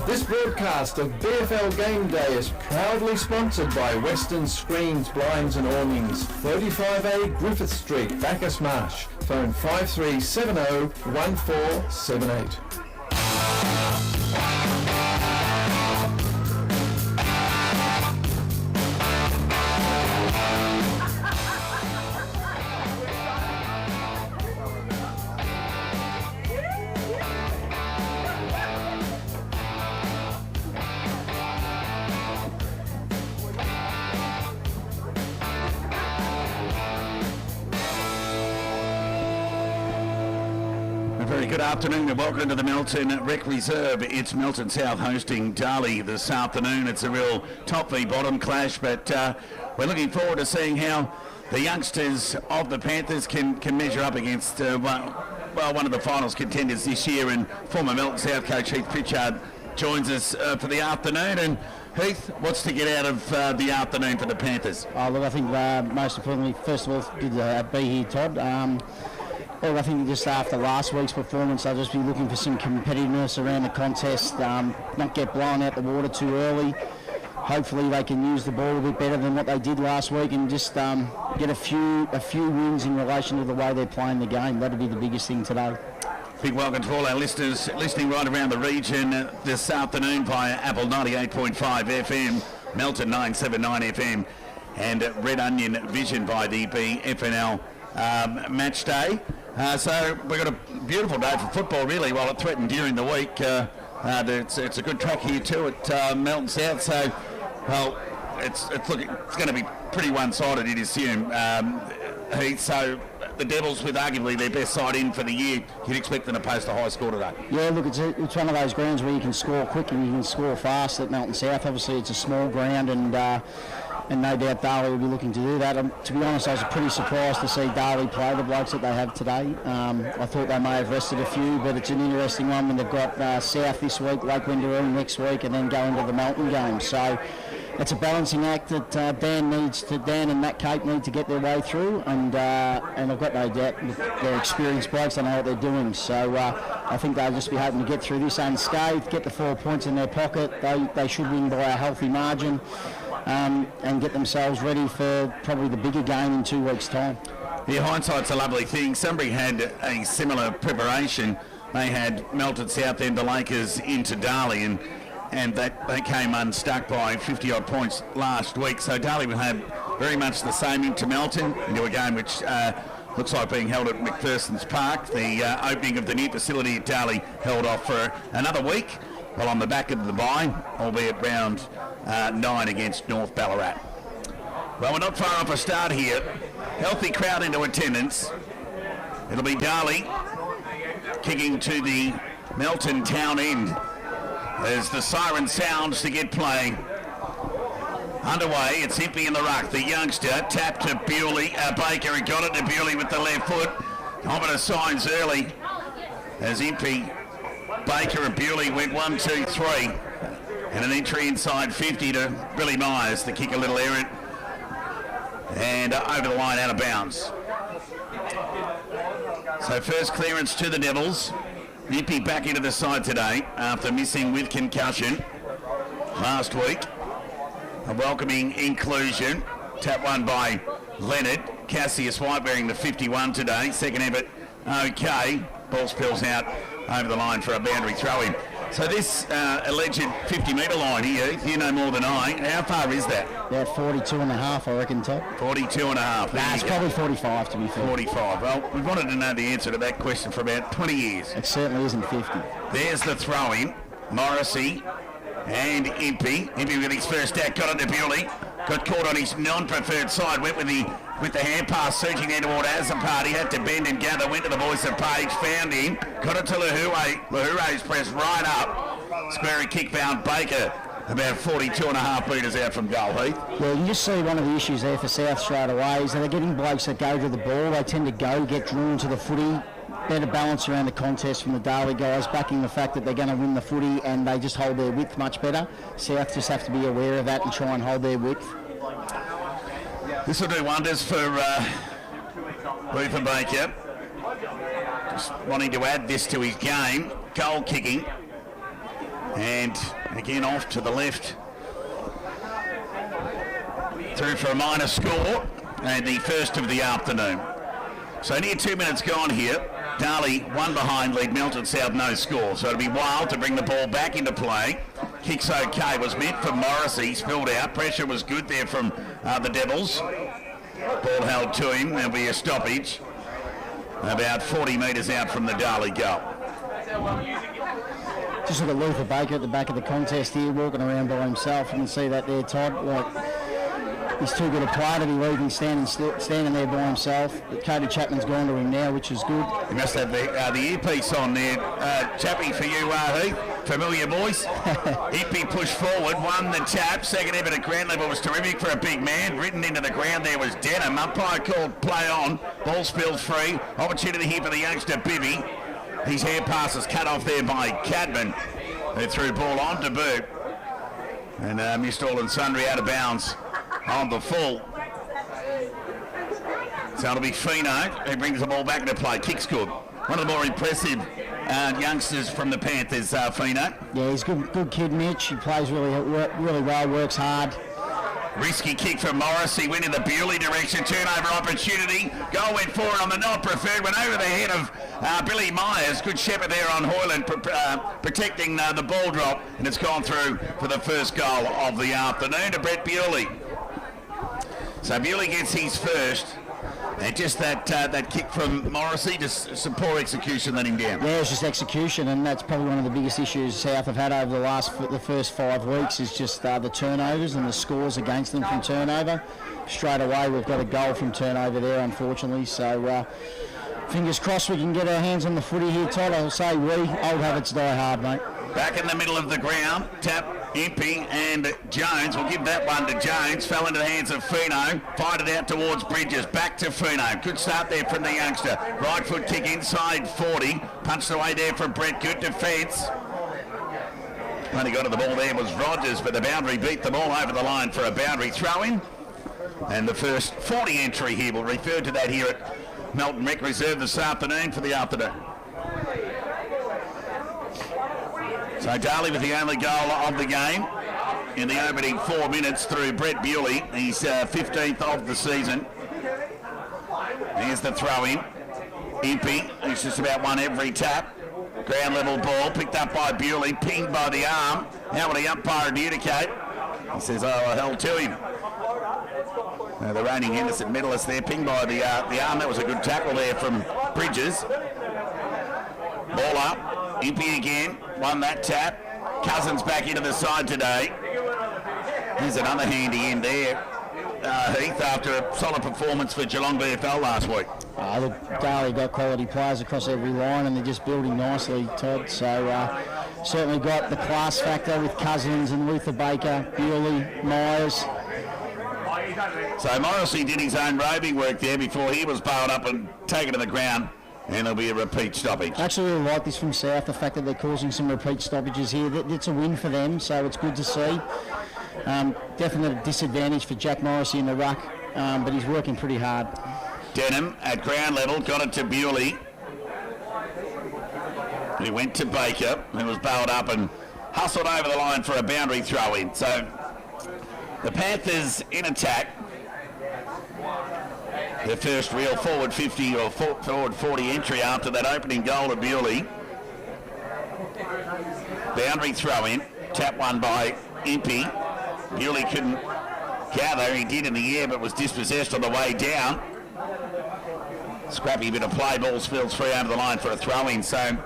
This broadcast of BFL Game Day is proudly sponsored by Western Screens, Blinds and Awnings, 35A Griffith Street, Bacchus Marsh. Phone 5370 1478. Good afternoon and welcome to the Melton Rec Reserve. It's Melton South hosting Darley this afternoon. It's a real top v bottom clash, but we're looking forward to seeing how the youngsters of the Panthers can measure up against one of the finals contenders this year, and former Melton South coach Heath Pritchard joins us for the afternoon. And Heath, what's to get out of the afternoon for the Panthers? Oh, look, I think most importantly, first of all, good to be here, Todd. Well, I think just after last week's performance, I'll just be looking for some competitiveness around the contest, not get blown out the water too early. Hopefully they can use the ball a bit better than what they did last week and just get a few wins in relation to the way they're playing the game. That'll be the biggest thing today. Big welcome to all our listeners listening right around the region this afternoon via Apple 98.5 FM, Melton 979 FM, and Red Onion Vision by the BFNL match day. So we've got a beautiful day for football, really, while it threatened during the week. It's a good track here too at Melton South. So, well, it's going to be pretty one-sided, you'd assume. Heath, so the Devils, with arguably their best side in for the year, you'd expect them to post a high score today. Yeah, look, it's one of those grounds where you can score quick and you can score fast at Melton South. Obviously, it's a small ground, and no doubt Darley will be looking to do that. To be honest, I was pretty surprised to see Darley play the blokes that they have today. I thought they may have rested a few, but it's an interesting one when they've got South this week, Lake Wendouree next week, and then go into the Melton game. So it's a balancing act that Dan and Matt Cape need to get their way through, and I've got no doubt they're experienced blokes, they know what they're doing. So I think they'll just be hoping to get through this unscathed, get the 4 points in their pocket. They should win by a healthy margin, and get themselves ready for probably the bigger game in 2 weeks' time. Yeah, hindsight's a lovely thing. Somebody had a similar preparation. They had Melton South End, the Lakers, into Darley, and they came unstuck by 50-odd points last week. So Darley will have very much the same into Melton, into a game which looks like being held at McPherson's Park. The opening of the new facility at Darley held off for another week, well, on the back of the bye, albeit round 9 against North Ballarat. Well, we're not far off a start here. Healthy crowd into attendance. It'll be Darley kicking to the Melton town end as the siren sounds to get play underway. It's Impey in the ruck. The youngster tapped to Bewley. Baker had got it to Bewley with the left foot. Ominous signs early as Impey, Baker and Bewley went 1, 2, 3. And an entry inside 50 to Billy Myers. The kick a little errant. And over the line, out of bounds. So first clearance to the Devils. Impey back into the side today after missing with concussion last week. A welcoming inclusion. Tap one by Leonard. Cassius White wearing the 51 today. Second effort, okay. Ball spills out over the line for a boundary throw-in. So this alleged 50-metre line here, you know more than I. How far is that? About 42 and a half, I reckon, Todd. 42 and a half. Nah, it's probably 45, to be fair. 45. Well, we wanted to know the answer to that question for about 20 years. It certainly isn't 50. There's the throw-in. Morrissey and Impey. Impey with his first act, got it to Bewley. Got caught on his non-preferred side, went with the hand pass, surging there toward Azapart. He had to bend and gather, went to the voice of Page, found him, got it to Lahue. Lahue's pressed right up. Square kick found Baker, about 42 and a half metres out from goal, Heath. Well, you just see one of the issues there for South straight away is that they're getting blokes that go to the ball. They tend to get drawn to the footy. Better balance around the contest from the Darley guys, backing the fact that they're going to win the footy, and they just hold their width much better. South just have to be aware of that and try and hold their width. This will do wonders for Booth and Baker. Just wanting to add this to his game. Goal kicking. And again off to the left. Through for a minor score. And the first of the afternoon. So near 2 minutes gone here. Darley one behind, lead Melton South, no score. So it'll be wild to bring the ball back into play. Kick's okay, was meant for Morrissey, spilled out. Pressure was good there from the Devils. Ball held to him, there'll be a stoppage. About 40 metres out from the Darley goal. Just look at Luther Baker at the back of the contest here, walking around by himself. You can see that there, Todd. He's too good a player to be leaving standing there by himself. But Cody Chapman's gone to him now, which is good. You must have the earpiece on there. Chappie for you, Heath. Familiar voice. Impey pushed forward, won the tap. Second effort at ground level was terrific for a big man. Written into the ground there was Denham. Umpire called play on. Ball spilled free. Opportunity here for the youngster Bibby. His hand pass is cut off there by Cadman. They threw ball on to boot. And missed all and sundry, out of bounds on the full. So it'll be Fino who brings the ball back into play. Kick's good. One of the more impressive youngsters from the Panthers, Fino. Yeah, he's a good kid, Mitch. He plays really well, works hard. Risky kick from Morris. He went in the Bewley direction. Turnover opportunity. Goal went forward on the not preferred. Went over the head of Billy Myers. Good shepherd there on Hoyland, protecting the ball drop. And it's gone through for the first goal of the afternoon to Brett Bewley. So Bewley gets his first. And just that kick from Morrissey, just some poor execution let him down. Yeah, it's just execution, and that's probably one of the biggest issues South have had over the first 5 weeks is just the turnovers and the scores against them from turnover. Straight away, we've got a goal from turnover there, unfortunately. So fingers crossed we can get our hands on the footy here, Todd. I'll say old habits die hard, mate. Back in the middle of the ground, tap, Impey and Jones. We'll give that one to Jones. Fell into the hands of Fino. Fired it out towards Bridges. Back to Fino. Good start there from the youngster. Right foot kick inside 40. Punched away there from Brett. Good defence. Only got to the ball there was Rogers, but the boundary beat them all over the line for a boundary throw-in. And the first 40 entry here. We'll refer to that here at Melton Rec Reserve this afternoon for the afternoon. So Darley with the only goal of the game in the opening 4 minutes through Brett Bewley. He's 15th of the season. Here's the throw-in. Impey, who's just about won every tap. Ground level ball picked up by Bewley, pinged by the arm. How will the umpire adjudicate? He says, oh, hell to him. The reigning Henderson medalist there, pinged by the arm. That was a good tackle there from Bridges. Ball up. Impey again. Won that tap. Cousins back into the side today. There's another handy in there. Heath after a solid performance for Geelong VFL last week. Darley got quality players across every line and they're just building nicely, Todd. So certainly got the class factor with Cousins and Luther Baker, Bewley, Myers. So Morrissey did his own roving work there before he was bailed up and taken to the ground. And there'll be a repeat stoppage. I actually really like this from South, the fact that they're causing some repeat stoppages here. It's a win for them, so it's good to see. Definitely a disadvantage for Jack Morrissey in the ruck, but he's working pretty hard. Denham at ground level, got it to Bewley. He went to Baker, who was bailed up and hustled over the line for a boundary throw-in. So the Panthers in attack. Their first real forward 50 or forward 40 entry after that opening goal to Bewley. Boundary throw-in. Tap one by Impey. Bewley couldn't gather. He did in the air but was dispossessed on the way down. Scrappy bit of play. Ball spills free over the line for a throw-in. So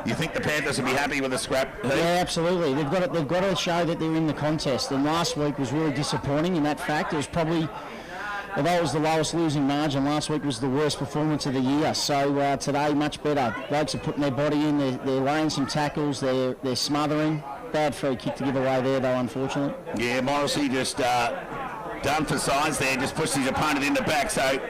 you think the Panthers will be happy with the scrap? Yeah, absolutely. They've got to show that they're in the contest. And last week was really disappointing in that fact. It was probably... Although it was the lowest losing margin, last week was the worst performance of the year. So today, much better. Blokes are putting their body in, they're laying some tackles, they're smothering. Bad free kick to give away there, though, unfortunately. Yeah, Morrissey just done for size there, just pushed his opponent in the back. So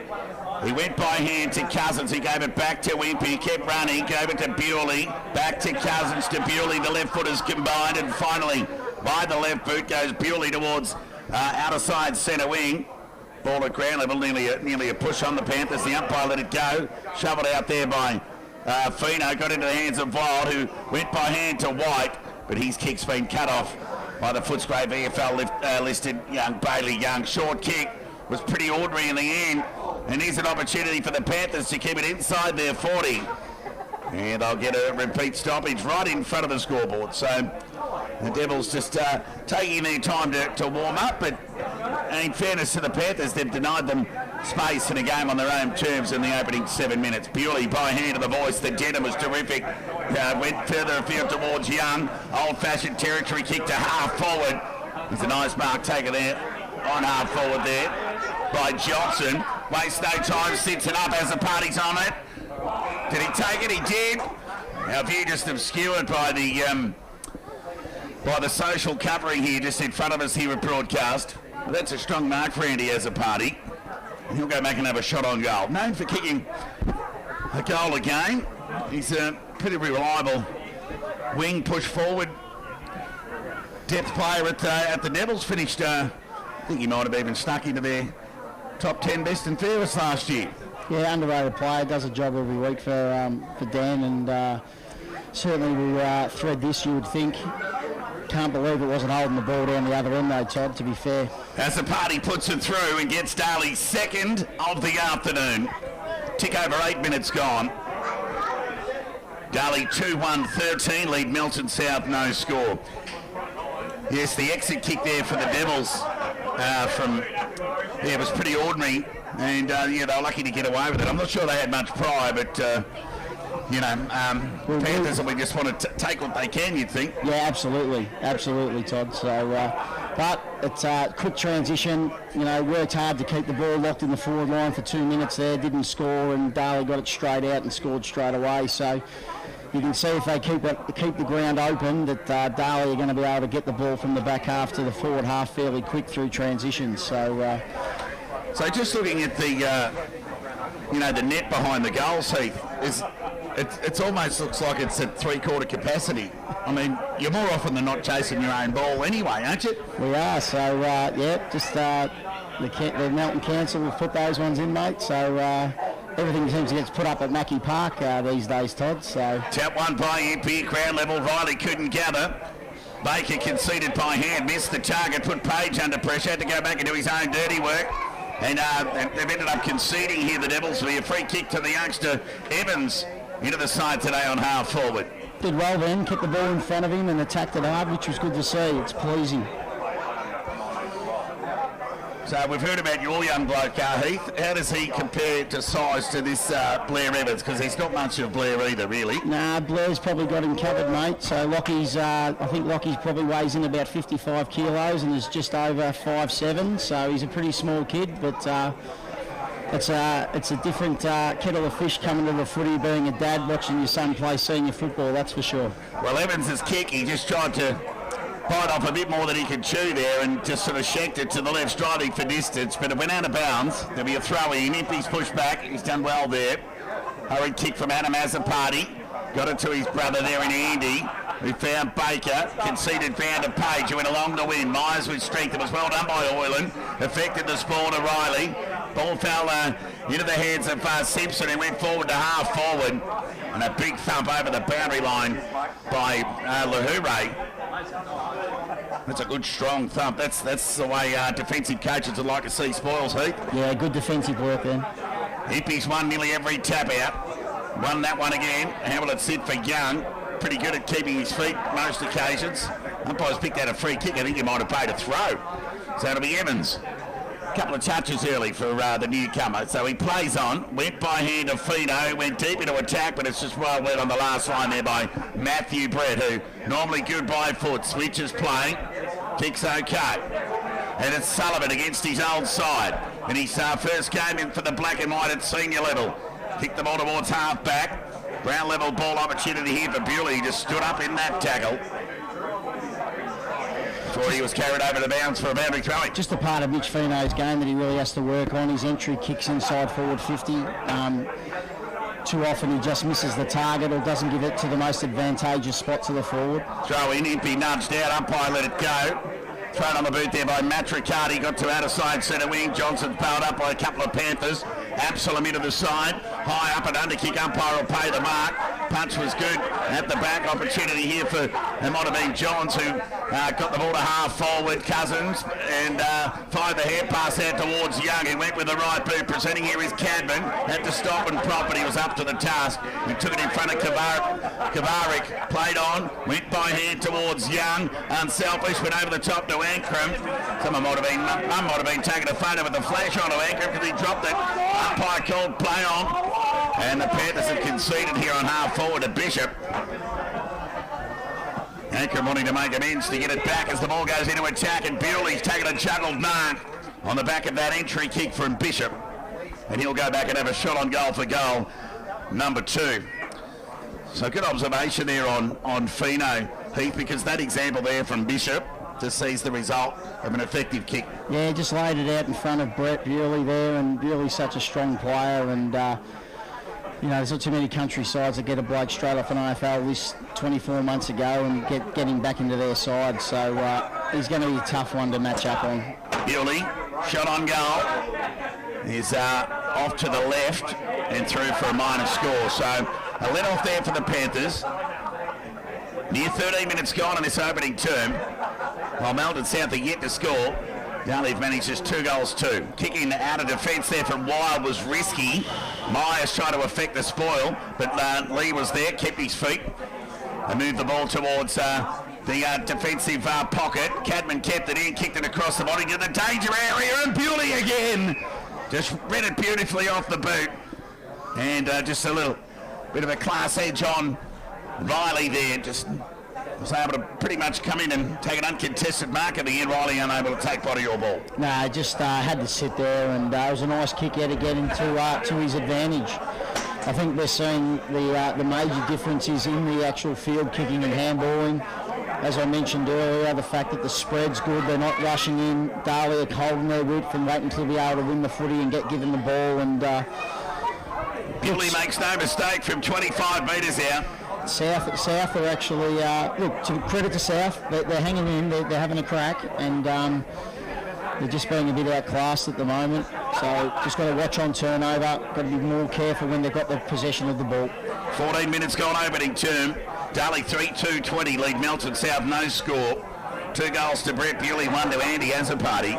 he went by hand to Cousins. He gave it back to Impey, kept running, gave it to Bewley. Back to Cousins, to Bewley. The left foot is combined, and finally, by the left boot goes Bewley towards outer side centre wing. Ball at ground level, nearly a push on the Panthers. The umpire let it go. Shovelled out there by Fino. Got into the hands of Wild, who went by hand to White, but his kick's been cut off by the Footscray VFL listed young Bailey Young. Short kick was pretty ordinary in the end. And here's an opportunity for the Panthers to keep it inside their 40. And they'll get a repeat stoppage right in front of the scoreboard. So the Devils just taking their time to warm up, but in fairness to the Panthers, they've denied them space in a game on their own terms in the opening 7 minutes. Bewley by hand of the voice. The Denham was terrific. Went further afield towards Young. Old-fashioned territory kick to half forward. There's a nice mark taken there on half forward there by Johnson. Wastes no time, sits it up as the party's on it. Did he take it? He did. Our view just obscured by the social covering here just in front of us here at broadcast. But that's a strong mark for Andy as a party. He'll go back and have a shot on goal. Known for kicking a goal a game. He's a pretty reliable wing push forward depth player at the Devils. Finished, I think he might have even snuck into their top 10 best and fairest last year. Yeah, underrated player, does a job every week for Dan, and certainly will thread this, you would think. can't believe it wasn't holding the ball down the other end though, Todd, to be fair. As the party puts it through and gets Darley's second of the afternoon. Tick over 8 minutes gone. Darley 2-1-13, lead Melton South, no score. Yes, the exit kick there for the Devils it was pretty ordinary, and they were lucky to get away with it. I'm not sure they had much prior, but Panthers, we just want to take what they can, you'd think. Yeah, absolutely, Todd. So, but it's a quick transition. Worked hard to keep the ball locked in the forward line for 2 minutes there, didn't score, and Darley got it straight out and scored straight away. So you can see if they keep the ground open that Darley are going to be able to get the ball from the back half to the forward half fairly quick through transitions. So just looking at the the net behind the goals, Heath, it almost looks like it's at three-quarter capacity. I mean, you're more often than not chasing your own ball anyway, aren't you? We are. So just the Melton Council will put those ones in, mate. So everything seems to get put up at Mackie Park these days, Todd. So tap one by MP, crowd level. Riley couldn't gather. Baker conceded by hand, missed the target, put Page under pressure, had to go back and do his own dirty work. And they've ended up conceding here, the Devils, will be a free kick to the youngster Evans into the side today on half forward. Did well then, kept the ball in front of him and attacked it hard, which was good to see. It's pleasing. So we've heard about your young bloke, Heath. How does he compare to size to this Blair Evans? Because he's not much of Blair either, really. Nah, Blair's probably got him covered, mate. So Lockie's, I think Lockie's probably weighs in about 55 kilos and is just over 5'7". So he's a pretty small kid, but it's a different kettle of fish coming to the footy, being a dad watching your son play senior football, that's for sure. Well, Evans' kick, he just tried to bite off a bit more than he could chew there and just sort of shanked it to the left, striving for distance, but it went out of bounds. There'll be a throw in. Impey's pushed back. He's done well there. Hurried kick from Adam Azapati. Got it to his brother there in Andy, who found Baker. Conceded found to Page, who went along to win. Myers with strength. It was well done by Oyland. Affected the spawn to Riley. Ball fell into the hands of Simpson and went forward to half forward. And a big thump over the boundary line by Lahure. That's a good strong thump. That's the way defensive coaches would like to see spoils, Heath. Yeah, good defensive work then. Hippies won nearly every tap out. Won that one again. How will it sit for Young? Pretty good at keeping his feet most occasions. Umpires picked out a free kick. I think he might have paid a throw. So it'll be Evans. Couple of touches early for the newcomer. So he plays on. Went by hand to Fino. Went deep into attack, but it's just well led on the last line there by Matthew Brett, who normally good by foot. Switches play. Kicks okay. And it's Sullivan against his old side. And his first game in for the black and white at senior level. Kicked the ball towards half back. Ground level ball opportunity here for Bewley. He just stood up in that tackle. Before he was carried over the bounds for a boundary throw. Just a part of Mitch Fino's game that he really has to work on. His entry kicks inside forward 50. Too often he just misses the target or doesn't give it to the most advantageous spot to the forward. Throw in, Impey nudged out, umpire let it go. Thrown on the boot there by Matt Riccardi, got to outer side centre wing. Johnson powered up by a couple of Panthers. Absalom into the side, high up and under kick, umpire will pay the mark. Punch was good at the back, opportunity here for, it might have been Johns who got the ball to half forward, Cousins, and fired the hand pass out towards Young. He went with the right boot, presenting here is Cadman, had to stop and prop, but he was up to the task and took it in front of Kavarik, played on, went by hand towards Young, unselfish, went over the top to Ankrum. Mum might have been taking a photo with the flash on to Ankrum because he dropped it. Umpire called play on, and the Panthers have conceded here on half forward to Bishop. Ankrum wanting to make amends to get it back as the ball goes into attack, and Bewley's taken a juggled mark on the back of that entry kick from Bishop, and he'll go back and have a shot on goal for goal number 2. So good observation there on Fino, Heath, because that example there from Bishop just sees the result of an effective kick. Yeah, just laid it out in front of Brett Bewley there, and Bewley's such a strong player, and there's not too many country sides that get a bloke straight off an AFL list 24 months ago and get him back into their side, so he's going to be a tough one to match up on. Bewley, shot on goal, is off to the left and through for a minor score, so a let off there for the Panthers. Near 13 minutes gone in this opening term. While Melton South are yet to score, Darley have managed just 2 goals too. Kicking out of defence there from Wild was risky. Myers tried to affect the spoil, but Lee was there, kept his feet. They moved the ball towards the defensive pocket. Cadman kept it in, kicked it across the body to the danger area, and Bewley again. Just read it beautifully off the boot. And just a little bit of a class edge on Riley there. Just was able to pretty much come in and take an uncontested mark at the end. Riley unable to take body or ball. No, just had to sit there, and it was a nice kick out to get into to his advantage. I think we're seeing the major differences in the actual field kicking and handballing. As I mentioned earlier, the fact that the spread's good, they're not rushing in. Darley are holding their width and waiting to be able to win the footy and get given the ball. And Bewley makes no mistake from 25 metres out. South are actually, look, to credit to South, they're hanging in, they're having a crack, and they're just being a bit outclassed at the moment. So just got to watch on turnover, got to be more careful when they've got the possession of the ball. 14 minutes gone opening term. Darley 3-2-20 lead Melton South, no score. 2 goals to Brett Bewley, 1 to Andy Azzopardi.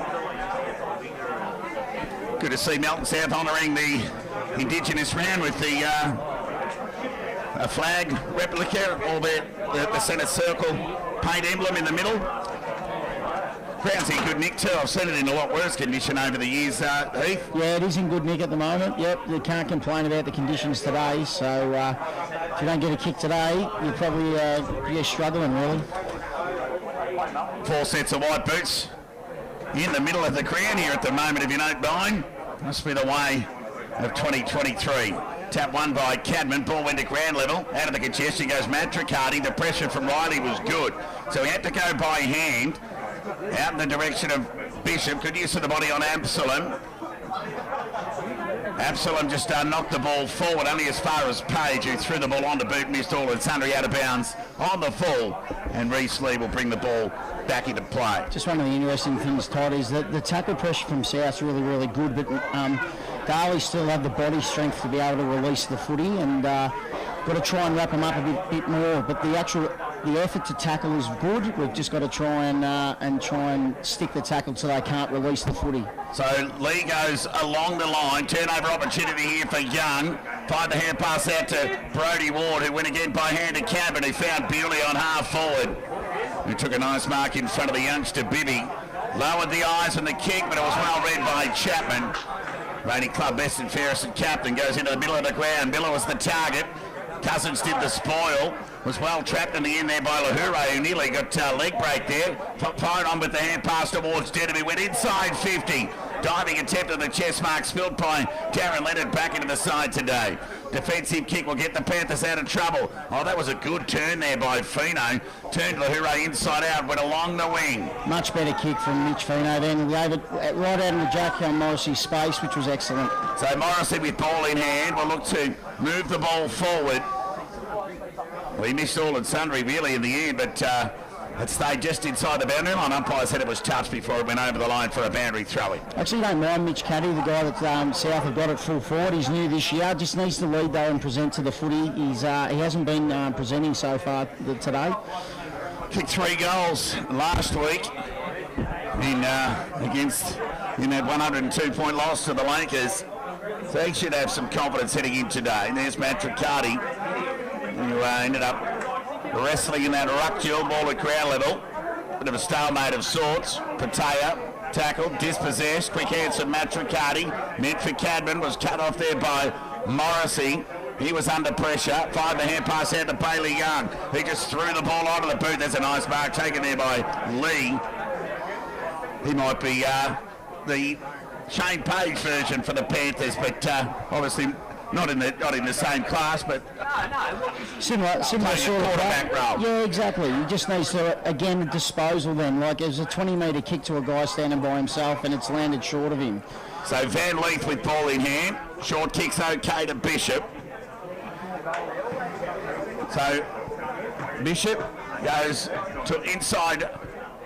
Good to see Melton South honouring the Indigenous round with the a flag replica, or the centre circle paint emblem in the middle. Ground's in good nick too. I've seen it in a lot worse condition over the years, Heath. Yeah, it is in good nick at the moment. Yep, you can't complain about the conditions today. So if you don't get a kick today, you're probably you're struggling really. 4 sets of white boots in the middle of the ground here at the moment, if you don't mind. Must be the way of 2023. Tap won by Cadman, ball went to ground level. Out of the congestion goes Matt Tricardi. The pressure from Riley was good, so he had to go by hand. Out in the direction of Bishop. Good use of the body on Absalom. Absalom just knocked the ball forward only as far as Page, who threw the ball on to boot, missed all, and Sundry out of bounds on the full. And Reece Lee will bring the ball back into play. Just one of the interesting things, Todd, is that the tackle pressure from South's really, really good, but Darley still have the body strength to be able to release the footy, and got to try and wrap them up a bit more. But the effort to tackle is good. We've just got to try and stick the tackle so they can't release the footy. So Lee goes along the line. Turnover opportunity here for Young. Fired the hand pass out to Brodie Ward, who went again by hand to Cabin, who found Bewley on half forward, who took a nice mark in front of the youngster Bibby. Lowered the eyes on the kick, but it was well read by Chapman. Reigning club best and fairest and captain goes into the middle of the ground. Miller was the target. Cousins did the spoil. Was well trapped in the end there by Lahure, who nearly got leg break there. Fired on with the hand pass towards Denby. Went inside 50. Diving attempt at the chest mark spilled by Darren Leonard back into the side today. Defensive kick will get the Panthers out of trouble. Oh, that was a good turn there by Fino. Turned Lahure inside out, went along the wing. Much better kick from Mitch Fino then. Gave it right out of the jack on Morrissey's space, which was excellent. So Morrissey with ball in hand will look to move the ball forward. Well, he missed all and sundry really in the end, but it stayed just inside the boundary line. Umpire said it was touched before it went over the line for a boundary throw-in. Actually, don't mind Mitch Caddy, the guy that South have got at full forward. He's new this year. Just needs to lead though and present to the footy. He hasn't been presenting so far today. Kicked 3 goals last week in that 102-point loss to the Lakers. So he should have some confidence heading in today. And there's Matt Tricardi, who ended up wrestling in that ruck duel, ball at ground level. Bit of a stalemate of sorts. Patea tackled, dispossessed. Quick answer, Matt Tricardi. Meant for Cadman, was cut off there by Morrissey. He was under pressure. Fired the hand pass out to Bailey Young. He just threw the ball onto the boot. There's a nice mark taken there by Lee. He might be the Shane Page version for the Panthers, but obviously not in the same class, but similar sort of quarterback role. Yeah, exactly. He just needs to again disposal then. Like it was a 20-metre kick to a guy standing by himself, and it's landed short of him. So Van Leith with ball in hand. Short kick's okay to Bishop. So Bishop goes to inside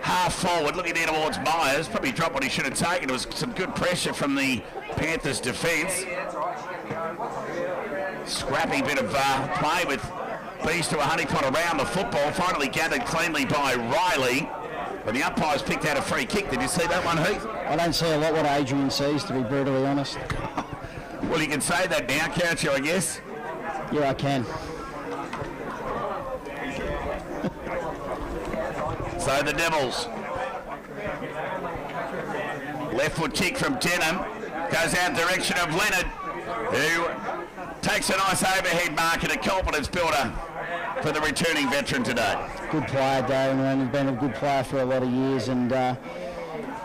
half forward, looking there towards Myers. Probably dropped what he should have taken. It was some good pressure from the Panthers' defence. Scrappy bit of play with beast to a honeypot around the football, finally gathered cleanly by Riley. But the umpires picked out a free kick. Did you see that one, Heath? I don't see a lot what Adrian sees, to be brutally honest. Well, you can say that now, can't you, I guess? Yeah, I can. So the Devils. Left foot kick from Denham. Goes out direction of Leonard, who takes a nice overhead mark and a confidence builder for the returning veteran today. Good player, Darren. He's been a good player for a lot of years and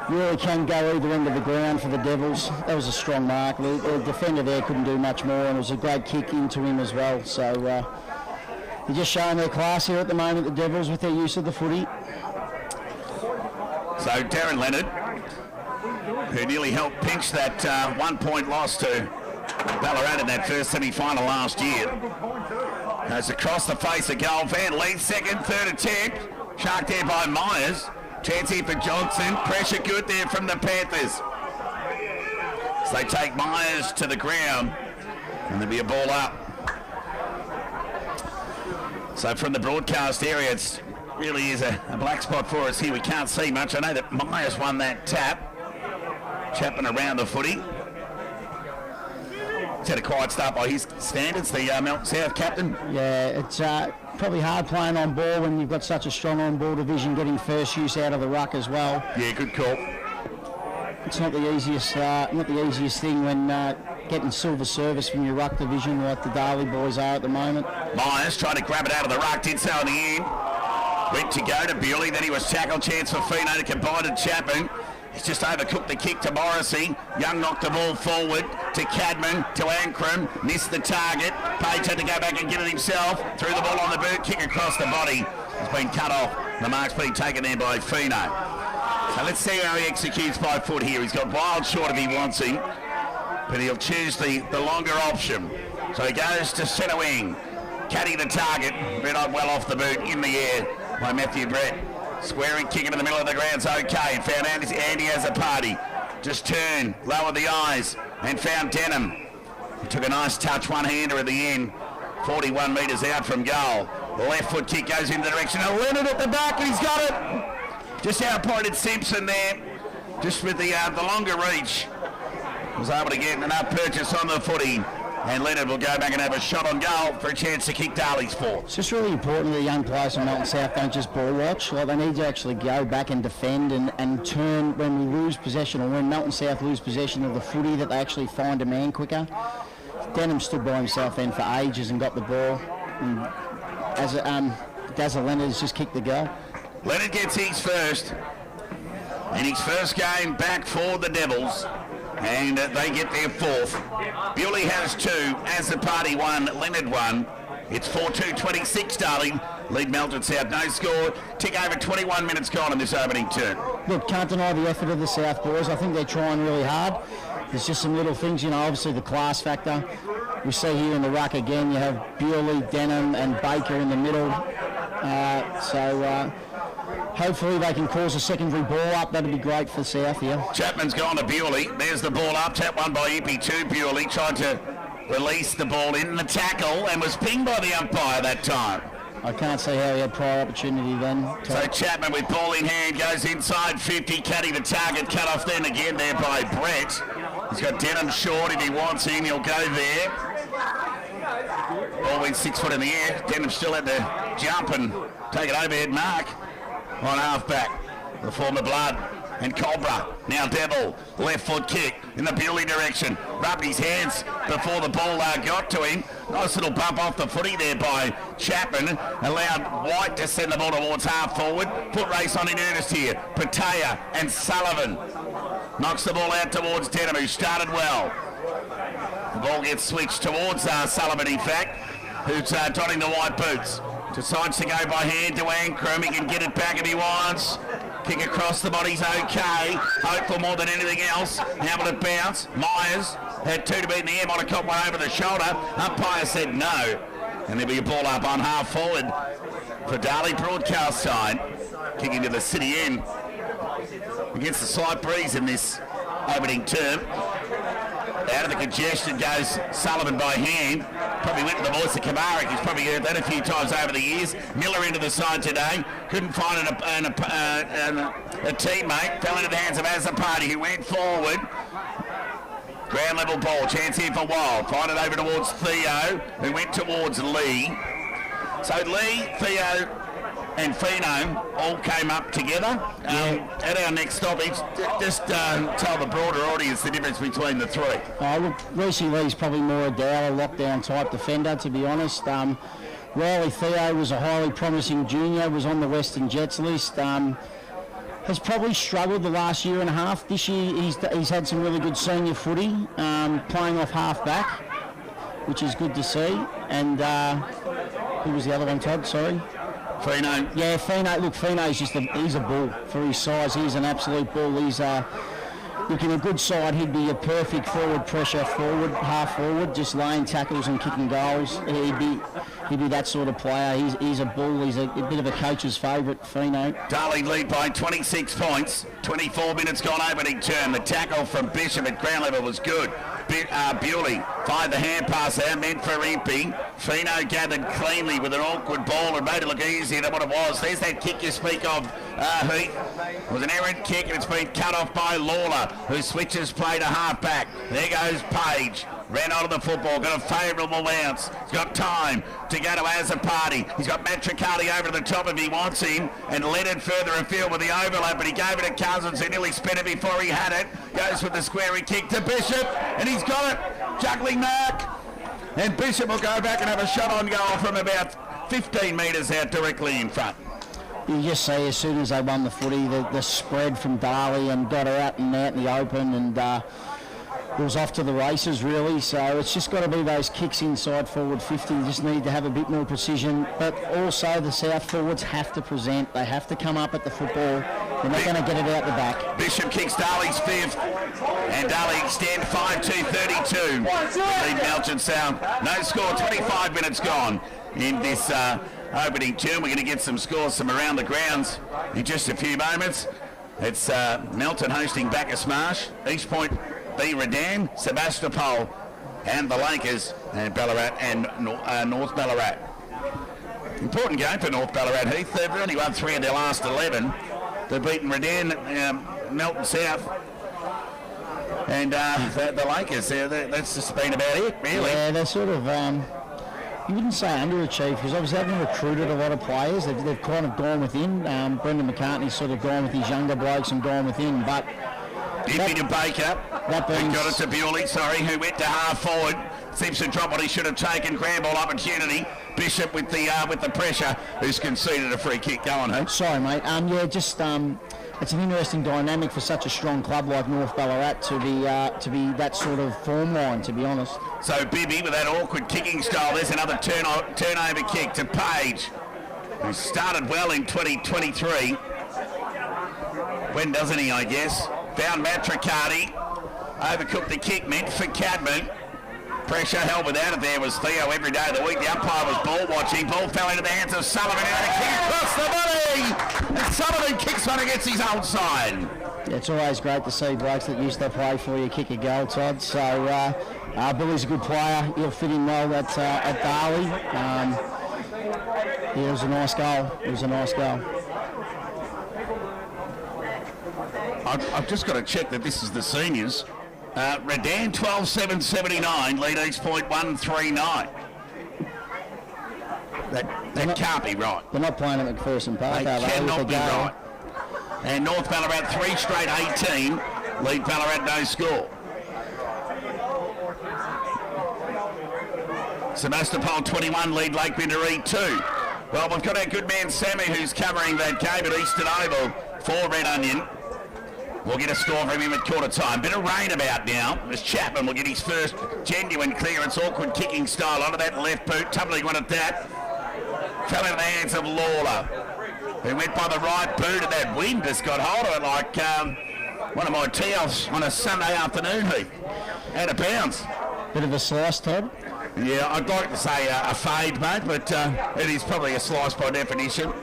really can go either end of the ground for the Devils. That was a strong mark. The defender there couldn't do much more, and it was a great kick into him as well. So they're just showing their class here at the moment, the Devils, with their use of the footy. So Darren Leonard, who nearly helped pinch that 1 point loss to Ballarat in that first semi-final last year, goes across the face of goal. Van leads second, third attempt. Shark there by Myers. Chance here for Johnson. Pressure good there from the Panthers. So they take Myers to the ground, and there'll be a ball up. So from the broadcast area, it really is a black spot for us here. We can't see much. I know that Myers won that tap. Chapman around the footy. He's had a quiet start by his standards, the Melton South captain. Yeah, it's probably hard playing on ball when you've got such a strong on-ball division, getting first use out of the ruck as well. Yeah, good call. It's not the easiest thing when getting silver service from your ruck division like the Darley boys are at the moment. Myers tried to grab it out of the ruck, did so in the end. Went to go to Bewley, then he was tackled. Chance for Fino to combine to Chapman. He's just overcooked the kick to Morrissey. Young knocked the ball forward to Cadman, to Ankrum. Missed the target. Page had to go back and get it himself. Threw the ball on the boot, kick across the body. Has been cut off. The mark's been taken there by Fino. So let's see how he executes by foot here. He's got wild short if he wants him, but he'll choose the longer option. So he goes to centre wing. Caddy the target. Read up well off the boot in the air by Matthew Brett. Squaring kick into the middle of the ground's okay. Found Andy has a party. Just turned, lowered the eyes, and found Denham. He took a nice touch, one-hander at the end. 41 metres out from goal. The left foot kick goes in the direction of Leonard at the back. He's got it. Just outpointed Simpson there. Just with the longer reach. Was able to get enough purchase on the footy. And Leonard will go back and have a shot on goal for a chance to kick Darley's fourth. It's just really important that the young players from Melton South don't just ball watch. Like, they need to actually go back and defend and turn when we lose possession, or when Melton South lose possession of the footy, that they actually find a man quicker. Denham stood by himself then for ages and got the ball. And as Dazzle Leonard has just kicked the goal. Leonard gets his first. In his first game back for the Devils. And they get their fourth. Bewley has two. As the party won, Leonard won. It's 4-2-26, Darley. Lead Melton South, no score. Tick over 21 minutes gone in this opening turn. Look, can't deny the effort of the South boys. I think they're trying really hard. There's just some little things, obviously the class factor. We see here in the ruck again, you have Bewley, Denham and Baker in the middle. Hopefully they can cause a secondary ball up. That'd be great for South here. Chapman's gone to Bewley. There's the ball up. Tap one by Ippy to Bewley. Tried to release the ball in the tackle and was pinged by the umpire that time. I can't see how he had prior opportunity then. So Chapman with ball in hand goes inside 50. Caddy the target. Cut off then again there by Brett. He's got Denham short. If he wants in, he'll go there. Ball went 6 foot in the air. Denham still had to jump and take an overhead mark on half-back. The former Blood and Cobra. Now Devil, left foot kick in the Bewley direction. Rubbed his hands before the ball got to him. Nice little bump off the footy there by Chapman. Allowed White to send the ball towards half forward. Foot race on in earnest here. Patea and Sullivan. Knocks the ball out towards Denham, who started well. The ball gets switched towards Sullivan, in fact, who's donning the white boots. Decides to go by hand to Ankrum. He can get it back if he wants. Kick across the body's okay. Hopeful more than anything else. How will it bounce? Myers had two to beat in the air. Might have caught one over the shoulder. Umpire said no. And there'll be a ball up on half forward for Darley broadcast side. Kicking to the city end. Against the slight breeze in this opening term. Out of the congestion goes Sullivan by hand. Probably went to the voice of Kamara. He's probably heard that a few times over the years. Miller into the side today. Couldn't find a teammate. Fell into the hands of Azapati, who went forward. Ground level ball. Chance here for Wild. Find it over towards Theo, who went towards Lee. So Lee, Theo and Fino all came up together. At our next stoppage, just tell the broader audience the difference between the three. Look, Reece Lee's probably more a Dowler lockdown type defender, to be honest. Riley Theo was a highly promising junior, was on the Western Jets list. Has probably struggled the last year and a half. This year he's had some really good senior footy, playing off half back, which is good to see. And who was the other one, Todd? Sorry. Fino. Yeah, Fino. Look, Fino's he's a bull for his size. He's an absolute bull. He's look, in a good side, he'd be a perfect forward pressure forward, half forward, just laying tackles and kicking goals. He'd be that sort of player. He's a bull. He's a bit of a coach's favourite, Fino. Darley lead by 26 points. 24 minutes gone opening term. The tackle from Bishop at ground level was good. Bewley fired the hand pass out, meant for Impey. Fino gathered cleanly with an awkward ball and made it look easier than what it was. There's that kick you speak of, Heath. It was an errant kick and it's been cut off by Lawler, who switches play to half back. There goes Page. Ran onto the football, got a favourable bounce. He's got time to go to Azapati. He's got Matricati over the top if he wants him, and led it further afield with the overlap, but he gave it to Cousins, who nearly spent it before he had it. Goes with the squarey kick to Bishop, and he's got it. Juggling mark. And Bishop will go back and have a shot on goal from about 15 metres out directly in front. You just see as soon as they won the footy, the spread from Darley and got her out in the open, and it was off to the races really. So it's just got to be those kicks inside forward 50. You just need to have a bit more precision, but also the south forwards have to present. They have to come up at the football. They're not going to get it out the back. Bishop kicks Darley's fifth, and Darley extend 5-2-32. Lead Melton South. No score, 25 minutes gone in this opening term. We're going to get some scores from around the grounds in just a few moments. It's Melton hosting Bacchus Marsh, East Point B. Redan, Sebastopol and the Lakers, and Ballarat and North Ballarat. Important game for North Ballarat, Heath. They've only won 3 of their last 11. They've beaten Redan, Melton South, and the Lakers. That's just been about it, really. Yeah, they're sort of, you wouldn't say underachieved, because obviously they haven't recruited a lot of players. They've kind of gone within. Brendan McCartney's sort of gone with his younger blokes and gone within, but Impey to Baker. Got it to Bewley, who went to half forward. Seems to drop what he should have taken. Grand ball opportunity. Bishop with the pressure, who's conceded a free kick. Go on, Heath. Sorry, mate. It's an interesting dynamic for such a strong club like North Ballarat to be that sort of form line, to be honest. So Bibby with that awkward kicking style. There's another turnover kick to Page, who started well in 2023. When doesn't he, I guess? Found Matricati. Overcooked the kick, meant for Cadman. Pressure held without it. There was Theo every day of the week. The umpire was ball watching. Ball fell into the hands of Sullivan, and a kick across the body. And Sullivan kicks one against his own side. Yeah, it's always great to see blokes that used to play for you kick a goal, Todd. So Billy's a good player. He'll fit in well at Darley. It was a nice goal. I've just got to check that this is the seniors. Redan 12-7-79, lead East Point 1-3-9. That can't be right. They're not playing at McPherson Park, they cannot be right. And North Ballarat 3 straight 18, lead Ballarat no score. Sebastopol 21, lead Lake Binderee 2. Well, we've got our good man Sammy, who's covering that game at Eastern Oval for Red Onion. We'll get a score from him at quarter time. Bit of rain about now, as Chapman will get his first genuine clearance. Awkward kicking style onto that left boot. Tumbling one at that. Fell into the hands of Lawler, who went by the right boot, and that wind just got hold of it like one of my tee-offs on a Sunday afternoon, Heath. Out of bounds. Bit of a slice, Todd. Yeah, I'd like to say a fade, mate, but it is probably a slice by definition.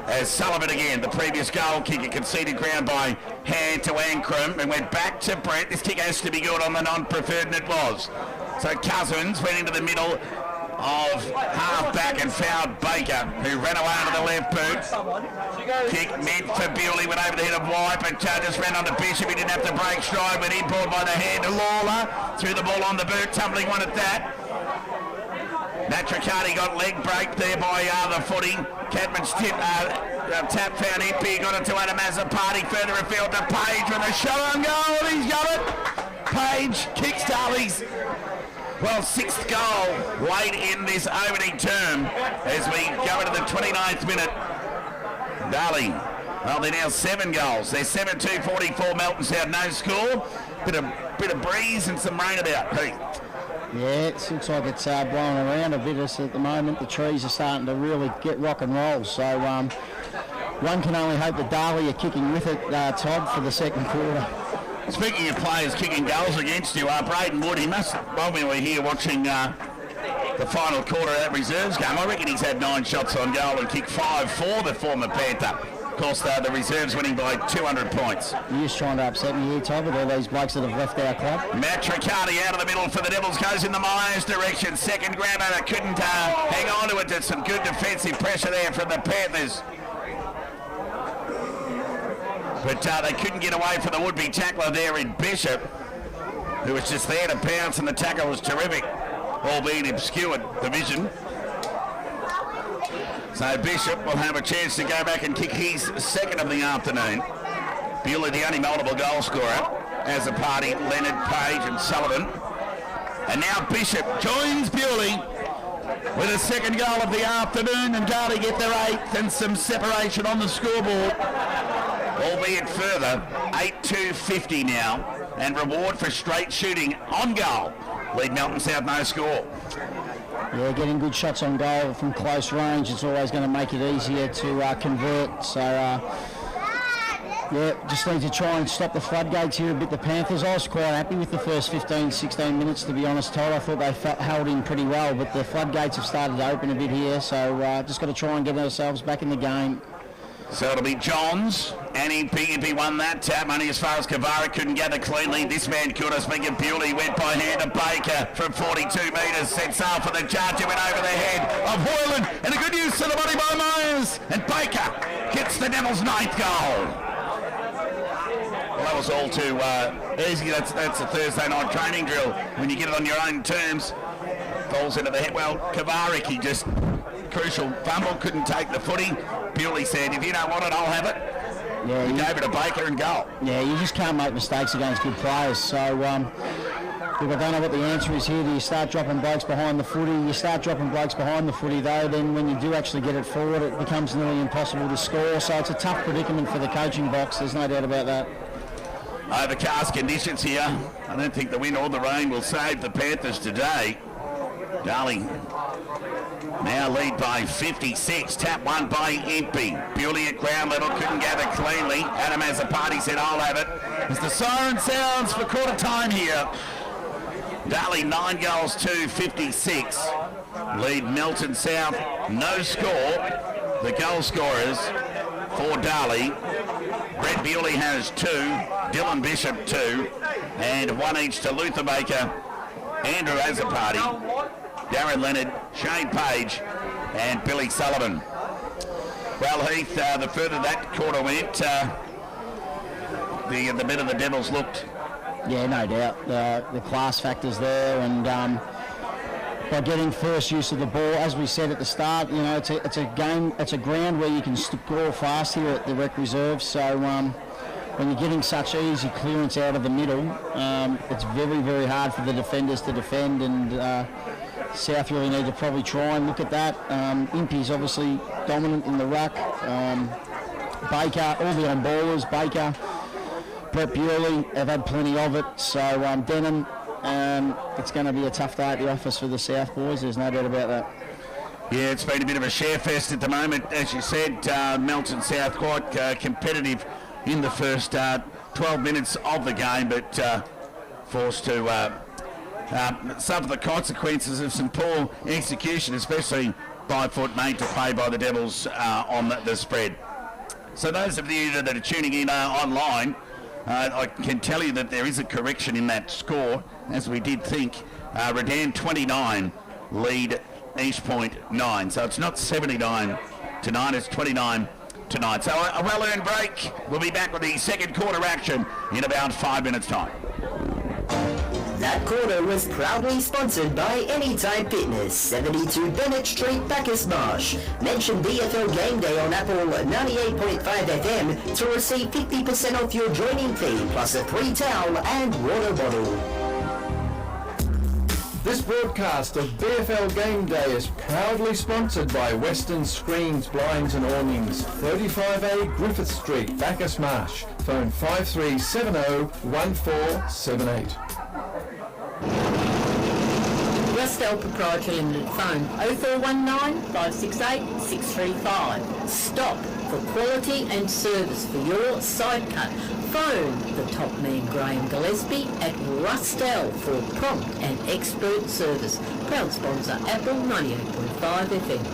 As Sullivan again, the previous goal kicker, conceded ground by hand to Ankrum and went back to Brent. This kick has to be good on the non-preferred, and it was. So Cousins went into the middle of half-back and fouled Baker, who ran away under the left boot. Kick mid for Bewley, went over the head of White, but just ran onto Bishop. He didn't have to break stride, went inboard by the head. Lawler threw the ball on the boot, tumbling one at that. Matricati got leg break there by the footy. Cadman's tap found Impey, got it to Adamazapati, further afield to Page with a shot on goal, and he's got it. Page kicks Darley's, well, 6th goal late in this opening term as we go into the 29th minute. Darley, well, they're now 7 goals. They're 7-2-44, Melton South, no score. Bit of breeze and some rain about, Pete. Yeah, it looks like it's blowing around a bit at the moment. The trees are starting to really get rock and roll. So one can only hope that Darley are kicking with it, Todd, for the second quarter. Speaking of players kicking goals against you, Braden Wood, he must, while we were here watching the final quarter of that reserves game, I reckon he's had 9 shots on goal and kicked 5 for the former Panther. Of course, the reserves winning by 200 points. You're just trying to upset me here, Todd, with all these blokes that have left our club. Matricati out of the middle for the Devils, goes in the Myers direction. Second grammer that couldn't hang on to it. Did some good defensive pressure there from the Panthers. But they couldn't get away from the would-be tackler there in Bishop, who was just there to pounce, and the tackle was terrific, albeit obscured the vision. So Bishop will have a chance to go back and kick his second of the afternoon. Bewley, the only multiple goal scorer, as a party, Leonard, Page and Sullivan. And now Bishop joins Bewley with a second goal of the afternoon, and Darley get their 8th and some separation on the scoreboard. Albeit further, 8-2-50 now, and reward for straight shooting on goal. Lead Melton South, no score. Yeah, getting good shots on goal from close range, it's always going to make it easier to convert. So, yeah, just need to try and stop the floodgates here a bit, the Panthers. I was quite happy with the first 15-16 minutes, to be honest, Todd. I thought they held in pretty well, but the floodgates have started to open a bit here, so just got to try and get ourselves back in the game. So it'll be Johns, and Impey won that tap. Only as far as Kavara couldn't gather cleanly. This man could. Speaking of Bewley, went by hand to Baker from 42 metres. Sets off for the charge. It went over the head of Hoyland, and a good use to the body by Myers. And Baker gets the Devils' 9th goal. Well, that was all too easy. That's a Thursday night training drill. When you get it on your own terms, falls into the head. Well, Kavarik, he just crucial fumble, couldn't take the footy. Bewley said, if you don't want it, I'll have it. Yeah, he gave it to Baker and goal. Yeah, you just can't make mistakes against good players. So, look, I don't know what the answer is here. Do you start dropping blokes behind the footy? You start dropping blokes behind the footy, though, then when you do actually get it forward, it becomes nearly impossible to score. So it's a tough predicament for the coaching box. There's no doubt about that. Overcast conditions here. I don't think the wind or the rain will save the Panthers today. Darley now lead by 56. Tap won by Impey. Bewley at ground level, couldn't gather cleanly. Adamazapati said, I'll have it. As the siren sounds for quarter time here. Darley 9 goals to 56. Lead Melton South, no score. The goal scorers for Darley. Brett Bewley has 2, Dylan Bishop 2, and 1 each to Luther Baker, Andrew Azapati, Darren Leonard, Shane Page and Billy Sullivan. Well, Heath, the further that quarter went, the better the Devils looked. Yeah, no doubt. The class factor's there, and by getting first use of the ball, as we said at the start, you know, it's a game, it's a ground where you can score fast here at the Rec Reserve. So when you're getting such easy clearance out of the middle, it's very, very hard for the defenders to defend, and South really need to probably try and look at that. Impey's obviously dominant in the ruck. Baker, all the on-ballers, Baker, Brett Bewley have had plenty of it. So Denham, it's going to be a tough day at the office for the South boys, there's no doubt about that. Yeah, it's been a bit of a share fest at the moment. As you said, Melton South quite competitive in the first 12 minutes of the game, but forced to suffer the consequences of some poor execution, especially by foot made to play by the Devils on the spread. So those of you that are tuning in online, I can tell you that there is a correction in that score, as we did think. Redan 29, lead East Point 9. So it's not 79 to 9, it's 29 to 9. So a well-earned break. We'll be back with the second quarter action in about 5 minutes' time. That quarter was proudly sponsored by Anytime Fitness, 72 Bennett Street, Bacchus Marsh. Mention BFL Game Day on Apple 98.5 FM to receive 50% off your joining fee, plus a free towel and water bottle. This broadcast of BFL Game Day is proudly sponsored by Western Screens, Blinds and Awnings, 35A Griffith Street, Bacchus Marsh. Phone 53701478. Rustel Proprietary Limited, phone 0419 568 635. Stop for quality and service for your side cut. Phone the top man Graham Gillespie at Rustel for prompt and expert service. Proud sponsor Apple 98.5 FM.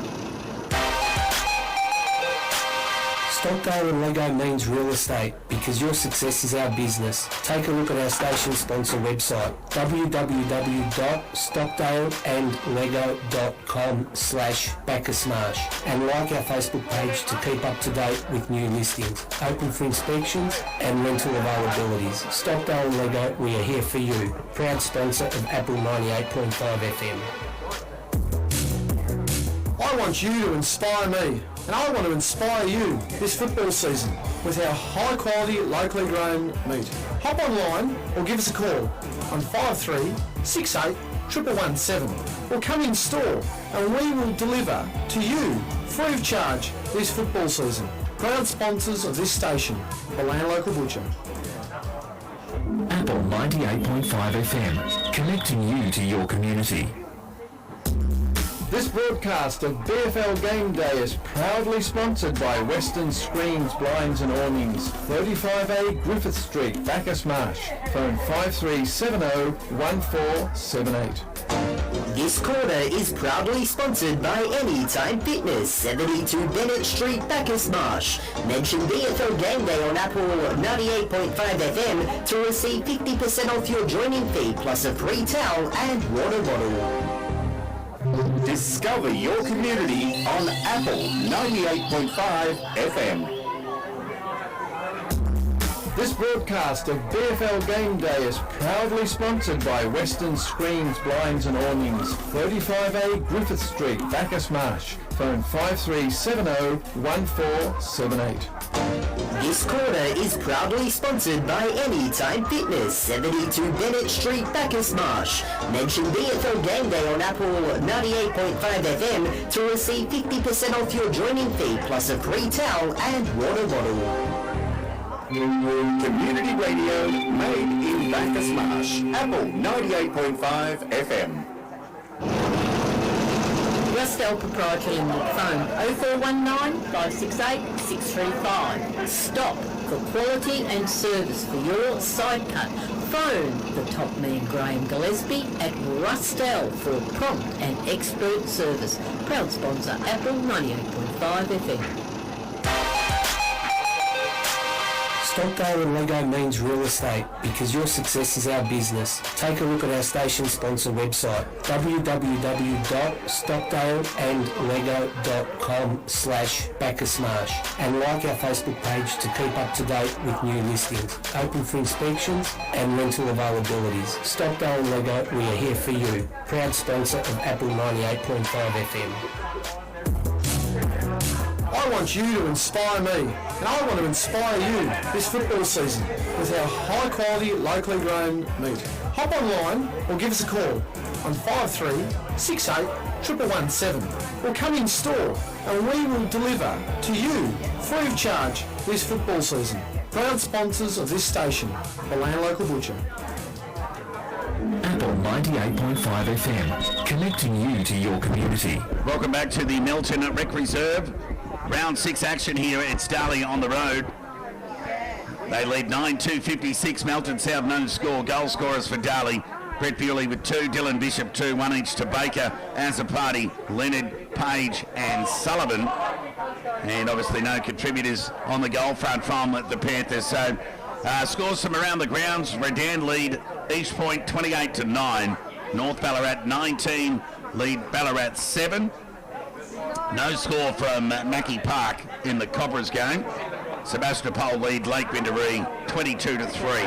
Stockdale and Lego means real estate because your success is our business. Take a look at our station sponsor website www.stockdaleandlego.com/Bacchusmarsh and like our Facebook page to keep up to date with new listings, open for inspections and rental availabilities. Stockdale and Lego, we are here for you. Proud sponsor of Apple 98.5 FM. I want you to inspire me, and I want to inspire you this football season with our high quality locally grown meat. Hop online or give us a call on 5368 1117 or come in store and we will deliver to you free of charge this football season. Proud sponsors of this station, the Land Local Butcher. Apple 98.5 FM, connecting you to your community. This broadcast of BFL Game Day is proudly sponsored by Western Screens, Blinds and Awnings, 35A Griffith Street, Bacchus Marsh. Phone 53701478. This quarter is proudly sponsored by Anytime Fitness, 72 Bennett Street, Bacchus Marsh. Mention BFL Game Day on Apple 98.5 FM to receive 50% off your joining fee, plus a free towel and water bottle. Discover your community on Apple 98.5 FM. This broadcast of BFL Game Day is proudly sponsored by Western Screens, Blinds and Awnings, 35A Griffith Street, Bacchus Marsh. Phone 53701478. This quarter is proudly sponsored by Anytime Fitness, 72 Bennett Street, Bacchus Marsh. Mention BFL Game Day on Apple 98.5 FM to receive 50% off your joining fee, plus a free towel and water bottle. Community radio made in Bacchus Marsh. Apple 98.5 FM. Rustel Proprietary Limited, phone 0419 568 635. Stop for quality and service for your side cut. Phone the top man Graham Gillespie at Rustel for prompt and expert service. Proud sponsor Apple 98.5 FM. Stockdale and Lego means real estate because your success is our business. Take a look at our station sponsor website www.stockdaleandlego.com/Bacchusmarsh and like our Facebook page to keep up to date with new listings, open for inspections and rental availabilities. Stockdale and Lego, we are here for you. Proud sponsor of Apple 98.5 FM. I want you to inspire me, and I want to inspire you this football season with our high quality locally grown meat. Hop online or give us a call on 5368 1117 or come in store and we will deliver to you free of charge this football season. Proud sponsors of this station, the Land Local Butcher. Apple 98.5 FM, connecting you to your community. Welcome back to the Melton Rec Reserve. Round 6 action here. It's Darley on the road. They lead 9-2-56. Melton South known to score. Goal scorers for Darley. Brett Bewley with 2, Dylan Bishop 2, 1 each to Baker, Azzopardi, Leonard, Page and Sullivan. And obviously no contributors on the goal front from the Panthers. So Scores from around the grounds. Redan lead East Point 28-9. North Ballarat 19 lead Ballarat 7. No score from Mackie Park in the Cobras game. Sebastopol lead Lake Windaree 22-3.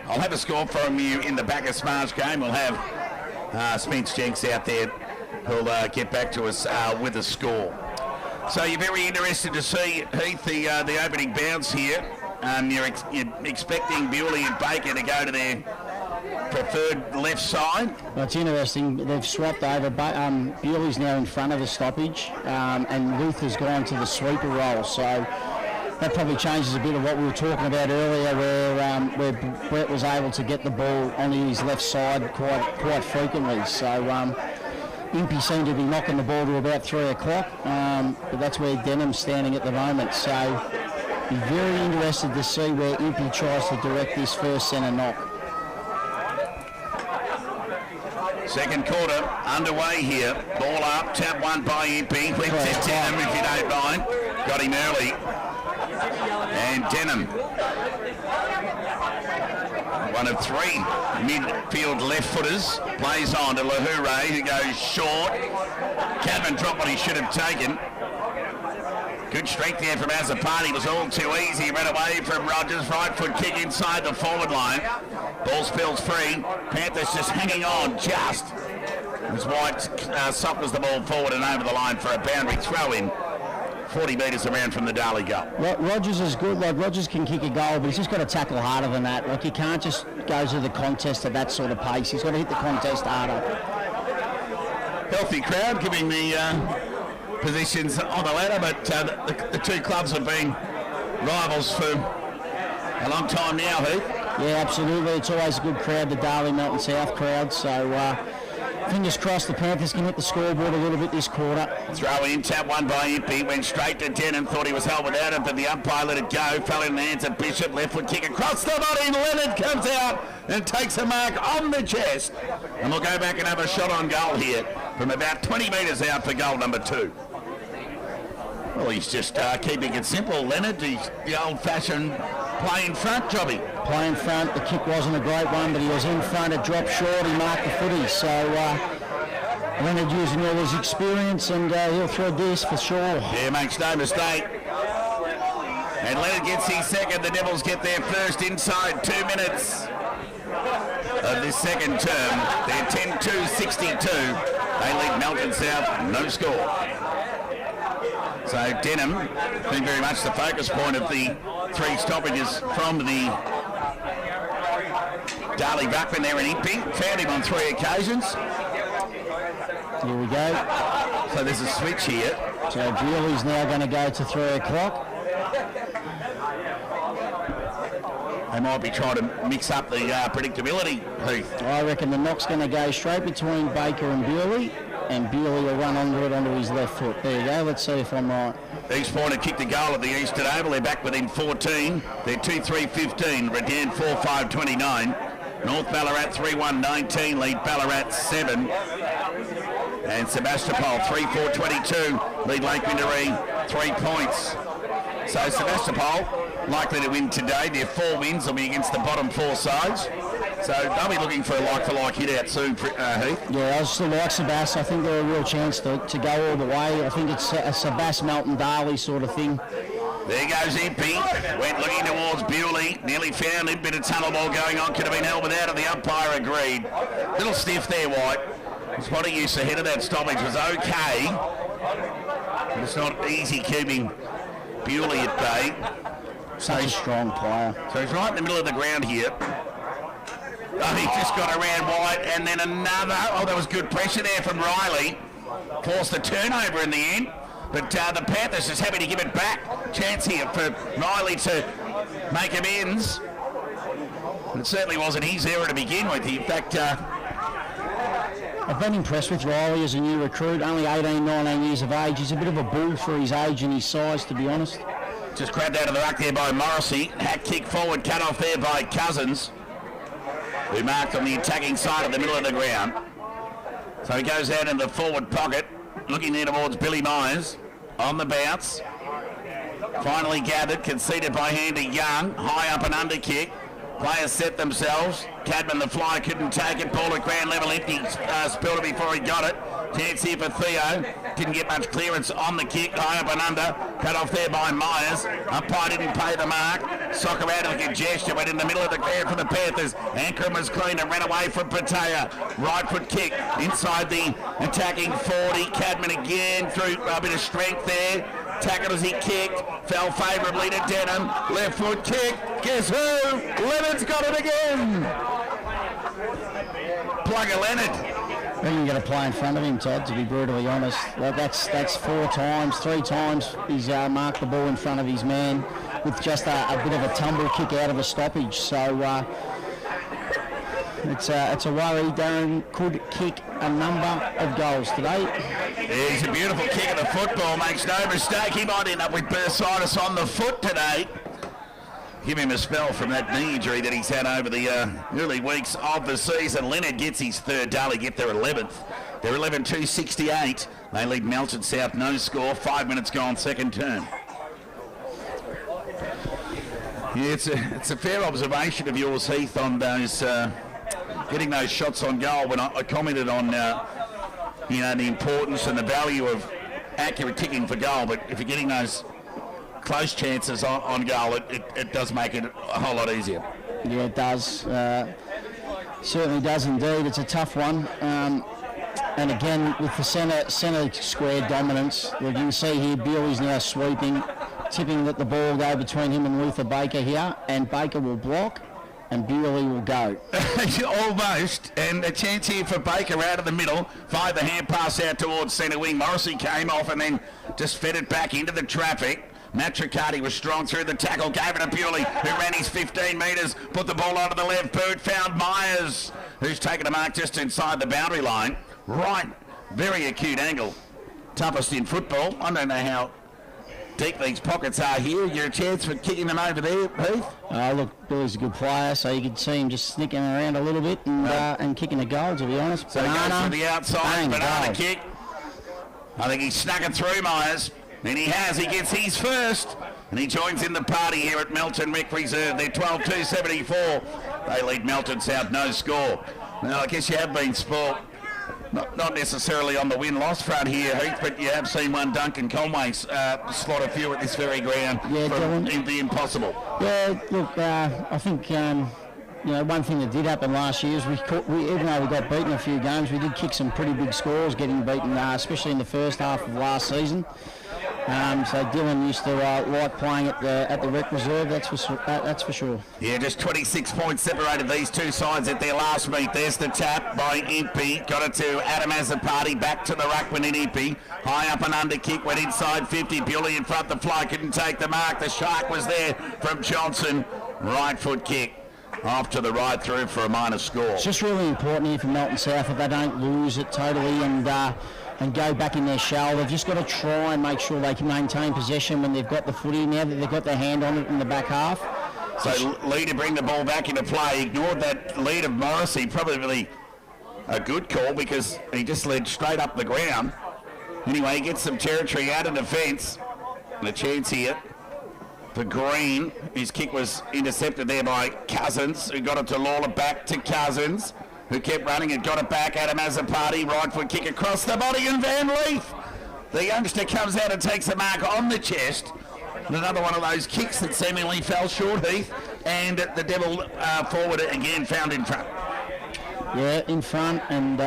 I'll have a score from you in the Bacchus Marsh game. We'll have Spence Jenks out there who'll get back to us with a score. So you're very interested to see, Heath, the opening bounce here. You're expecting Bewley and Baker to go to their preferred left side. Well, it's interesting. They've swapped over. Bewley's now in front of the stoppage, and Luther's gone to the sweeper role. So that probably changes a bit of what we were talking about earlier, where Brett was able to get the ball onto his left side quite frequently. So Impey seemed to be knocking the ball to about 3 o'clock, but that's where Denham's standing at the moment. So be very interested to see where Impey tries to direct this first centre knock. Second quarter underway here. Ball up, tap one by Impey. Let's hit Denham if you don't mind. Got him early. And Denham, one of 3 midfield left footers, plays on to Lahure, who goes short. Cadman dropped what he should have taken. Good strength there from Azapani. Was all too easy. Ran away from Rogers. Right foot kick inside the forward line. Ball spills free. Panthers just hanging on just as White softens the ball forward and over the line for a boundary throw in. 40 metres around from the Darley goal. Rogers is good. Like, Rogers can kick a goal, but he's just got to tackle harder than that. Like, he can't just go to the contest at that sort of pace. He's got to hit the contest harder. Healthy crowd giving the positions on the ladder, but the 2 clubs have been rivals for a long time now, Heath. Yeah, absolutely. It's always a good crowd, the Darley Melton South crowd. So fingers crossed the Panthers can hit the scoreboard a little bit this quarter. Throw in, tap one by Impey, went straight to Denham, thought he was held without it, but the umpire let it go, fell in the hands of Bishop, left foot kick across the body, Leonard comes out and takes a mark on the chest. And we'll go back and have a shot on goal here from about 20 metres out for goal number 2. Well, he's just keeping it simple, Leonard. He's the old-fashioned play in front jobby. Play in front. The kick wasn't a great one, but he was in front. It dropped short. He marked the footy. So Leonard using all his experience, and he'll throw this for sure. Yeah, makes no mistake. And Leonard gets his second. The Devils get their first inside 2 minutes of this second term. They're 10-2-62. They lead Melton South, no score. So Denham been very much the focus point of the 3 stoppages from the Darley ruckman there in Impey. Found him on 3 occasions. Here we go. So there's a switch here. So Bewley's now going to go to 3 o'clock. They might be trying to mix up the predictability, Heath. I reckon the knock's going to go straight between Baker and Bewley, and Bewley will run onto his left foot. There you go. Let's see if I'm right. East Point had kicked a goal at the Eastern Oval. They're back within 14. They're 2-3-15. Redan 4-5-29. North Ballarat 3-1-19. Lead Ballarat 7. And Sebastopol 3-4-22. Lead Lake Windaree 3 points. So Sebastopol likely to win today. Their 4 wins will be against the bottom 4 sides. So they'll be looking for a like-for-like hit-out soon, Heath. Yeah, I still like Sebas. I think they're a real chance to go all the way. I think it's a Sebas Melton Darley sort of thing. There goes Impey. Went looking towards Bewley. Nearly found it. Bit of tunnel ball going on. Could have been held without it. The umpire agreed. Little stiff there, White. Spotting use ahead of that stoppage was okay. But it's not easy keeping Bewley at bay. Such a strong player. So he's right in the middle of the ground here. Oh, he just got around White, and then another. Oh, that was good pressure there from Riley. Forced the turnover in the end, but the Panthers just happy to give it back. Chance here for Riley to make amends. It certainly wasn't his error to begin with. In fact, I've been impressed with Riley as a new recruit. Only 18, 19 years of age. He's a bit of a bull for his age and his size, to be honest. Just grabbed out of the ruck there by Morrissey. Hat kick forward, cut off there by Cousins, who marked on the attacking side of the middle of the ground. So he goes out in the forward pocket, looking there towards Billy Myers on the bounce. finally gathered, conceded by Andy Young. High up and under kick. Players set themselves. Cadman, the fly, couldn't take it. Ball at ground level, empty. Spilled it before he got it. Chance here for Theo. Didn't get much clearance on the kick. High up and under. Cut off there by Myers. Umpire didn't pay the mark. Soccer out of the congestion. Went in the middle of the ground for the Panthers. Ankrum was clean and ran away from Patea. Right foot kick inside the attacking 40. Cadman again through a bit of strength there. Tackled as he kicked. Fell favourably to Denham. Left foot kick. Guess who? Leonard's got it again. Plugger Leonard. I think you've got to play in front of him, Todd, to be brutally honest. Like that's 3 times he's marked the ball in front of his man with just a bit of a tumble kick out of a stoppage. So it's a worry. Darren could kick a number of goals today. Yeah, he's a beautiful kick of the football, makes no mistake. He might end up with bursitis on the foot today. Give him a spell from that knee injury that he's had over the early weeks of the season. Leonard gets his third. Darley get their 11th. They're 11-2-68. They lead Melton South, no score. 5 minutes gone, second term. Yeah, it's a fair observation of yours, Heath, on those getting those shots on goal. When I commented on the importance and the value of accurate kicking for goal, but if you're getting those close chances on goal, it does make it a whole lot easier. Yeah, it does. Certainly does indeed. It's a tough one. And again, with the centre square dominance, you can see here Bewley's now sweeping, tipping that the ball go between him and Luther Baker here, and Baker will block and Bewley will go. Almost, and a chance here for Baker out of the middle. Fired the hand pass out towards centre wing. Morrissey came off and then just fed it back into the traffic. Matt Triccardi was strong through the tackle, gave it to Bewley, who ran his 15 metres, put the ball onto the left boot, found Myers, who's taken a mark just inside the boundary line. Right, very acute angle. Toughest in football. I don't know how deep these pockets are here. You're a chance for kicking them over there, Heath? Look, Billy's a good player, so you could see him just sneaking around a little bit and kicking a goal, to be honest. So he goes to the outside, banana kick. I think he snuck it through Myers. And he has, he gets his first. And he joins in the party here at Melton Rec Reserve. They're 12-2-74. They lead Melton South, no score. Now, I guess you have been spoilt. Not necessarily on the win-loss front here, Heath, but you have seen one Duncan Conway slot a few at this very ground from the impossible. Yeah, look, I think, one thing that did happen last year is even though we got beaten a few games, we did kick some pretty big scores getting beaten, especially in the first half of last season. So Dylan used to like playing at the Rec Reserve, that's for sure. Yeah, just 26 points separated these two sides at their last meet. There's the tap by Impey. Got it to Adam Azzopardi, back to the ruckman in Impey. High up and under kick, went inside 50. Bewley in front, the fly couldn't take the mark. The shark was there from Johnson. Right foot kick. Off to the right through for a minor score. It's just really important here for Melton South that they don't lose it totally and go back in their shell. They've just got to try and make sure they can maintain possession when they've got the footy, now that they've got their hand on it in the back half. So Lee to bring the ball back into play. Ignored that lead of Morrissey. Probably a good call because he just led straight up the ground. Anyway, he gets some territory out of defence. And a chance here for Green. His kick was intercepted there by Cousins, who got it to Lawler, back to Cousins, who kept running and got it back. Adam Azzopardi, right foot kick across the body, and Van Leaf, the youngster, comes out and takes a mark on the chest. And another one of those kicks that seemingly fell short, Heath, and the Devil forward again found in front. Yeah, in front, and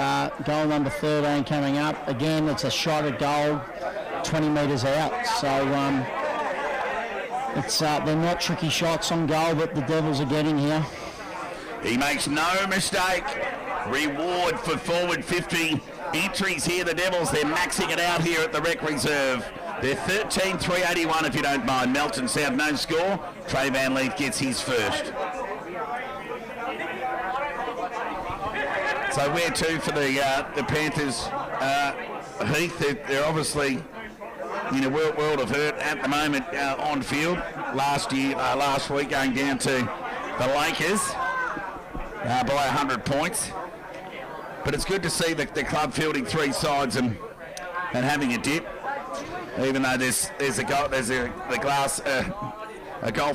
goal number 13 coming up. Again, it's a shot at goal, 20 metres out. So they're not tricky shots on goal, but the Devils are getting here. He makes no mistake. Reward for forward 50 entries here. The Devils, they're maxing it out here at the Rec Reserve. They're 13-381 if you don't mind. Melton South, no score. Trey Van Leaf gets his first. So where to for the Panthers, Heath? They're obviously in a world of hurt at the moment on field. Last week going down to the Lakers by 100 points. But it's good to see the club fielding three sides and having a dip. Even though there's a golf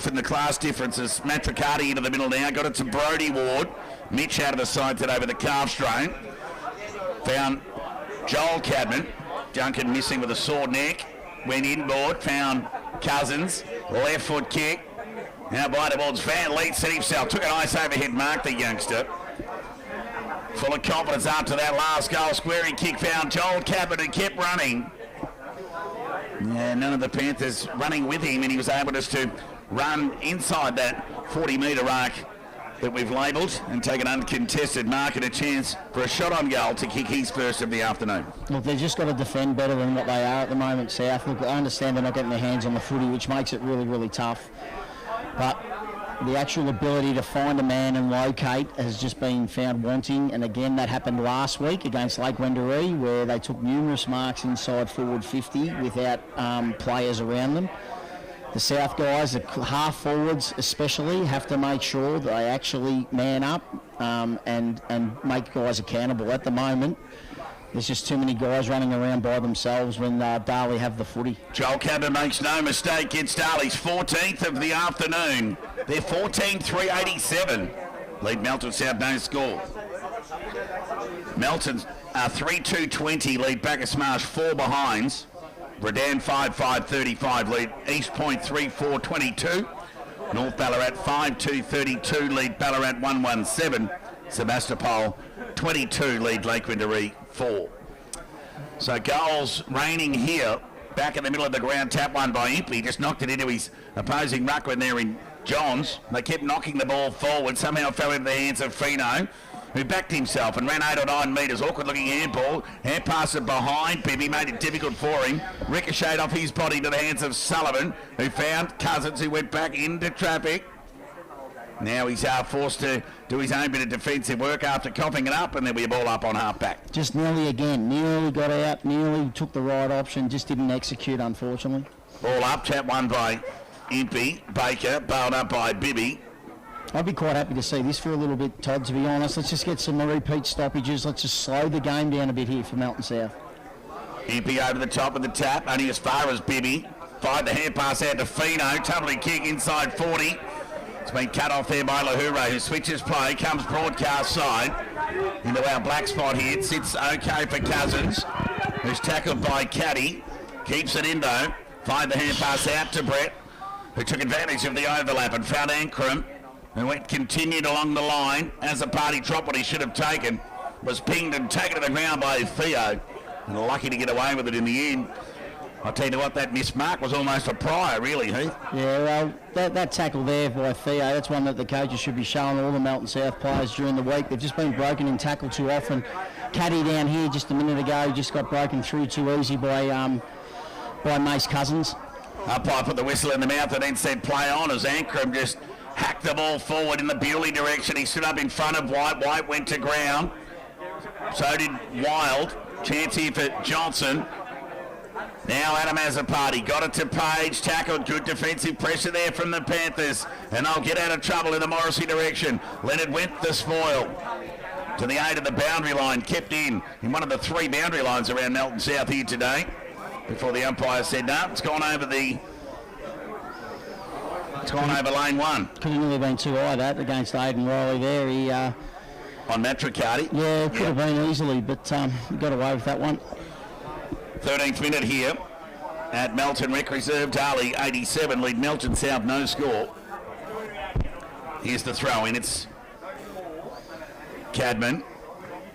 in the class differences. Matricati into the middle now. Got it to Brodie Ward. Mitch out of the side today with a calf strain. Found Joel Cadman. Duncan missing with a sore neck. Went inboard. Found Cousins. Left foot kick. Now by the balls. Van Leet set himself. Took a nice overhead mark, the youngster. Full of confidence after that last goal. Squaring kick found Joel Cadman, who kept running. Yeah, none of the Panthers running with him, and he was able just to run inside that 40-metre arc that we've labelled and take an uncontested mark and a chance for a shot on goal to kick his first of the afternoon. Look, they've just got to defend better than what they are at the moment, South. Look, I understand they're not getting their hands on the footy, which makes it really, really tough. But the actual ability to find a man and locate has just been found wanting, and again that happened last week against Lake Wendouree, where they took numerous marks inside forward 50 without players around them. The South guys, the half forwards especially, have to make sure that they actually man up and make guys accountable. At the moment, there's just too many guys running around by themselves when Darley have the footy. Joel Cadman makes no mistake, gets Darley's 14th of the afternoon. They're 14-3-87. Lead Melton South, no score. Melton 3-2-20, lead Bacchus Marsh 4 behinds. Redan 5-5-35, lead East Point 3-4-22. North Ballarat 5-2-32, lead Ballarat 1-1-7. Sebastopol 22, lead Lake Wendouree 4. So goals raining here. Back in the middle of the ground, tap one by Impey. Just knocked it into his opposing ruckman there in Johns. They kept knocking the ball forward. Somehow fell into the hands of Fino, who backed himself and ran 8 or 9 metres. Awkward looking handball. Hand pass it behind Bibby, made it difficult for him. Ricocheted off his body to the hands of Sullivan, who found Cousins, who went back into traffic. Now he's forced to do his own bit of defensive work after coughing it up, and there'll be a ball up on half back. Just nearly got out, nearly took the right option, just didn't execute, unfortunately. Ball up, tap one by Impey. Baker, bailed up by Bibby. I'd be quite happy to see this for a little bit, Todd, to be honest. Let's just get some repeat stoppages. Let's just slow the game down a bit here for Melton South. Impey over the top of the tap, only as far as Bibby. Fired the hand pass out to Fino. Tumbling kick inside 40. It's been cut off there by Lahura, who switches play, comes broadcast side into our black spot here. It sits okay for Cousins, who's tackled by Caddy. Keeps it in though. Fired the hand pass out to Brett, who took advantage of the overlap and found Ankrum, who continued along the line as the party dropped what he should have taken. Was pinged and taken to the ground by Theo, and lucky to get away with it in the end. I'll tell you what, that missed mark was almost a prior, really, Heath. Yeah, well, that tackle there by Theo, that's one that the coaches should be showing all the Melton South players during the week. They've just been broken in tackle too often. Caddy down here just a minute ago just got broken through too easy by Mace Cousins. Umpire put the whistle in the mouth and then said play on as Ankrum just hacked the ball forward in the Bewley direction. He stood up in front of White. White went to ground. So did Wild. Chance here for Johnson. Now Adam Azzopardi got it to Page, tackled, good defensive pressure there from the Panthers, and they'll get out of trouble in the Morrissey direction. Leonard went the spoil to the aid of the boundary line, kept in one of the 3 boundary lines around Melton South here today, before the umpire said no, it's gone over lane 1. Could have nearly been too high that against Aidan Riley there. He on Matricati. Yeah, could have been easily, but he got away with that one. 13th minute here at Melton Rec Reserve. Darley 87, lead Melton South, no score. Here's the throw in. It's Cadman.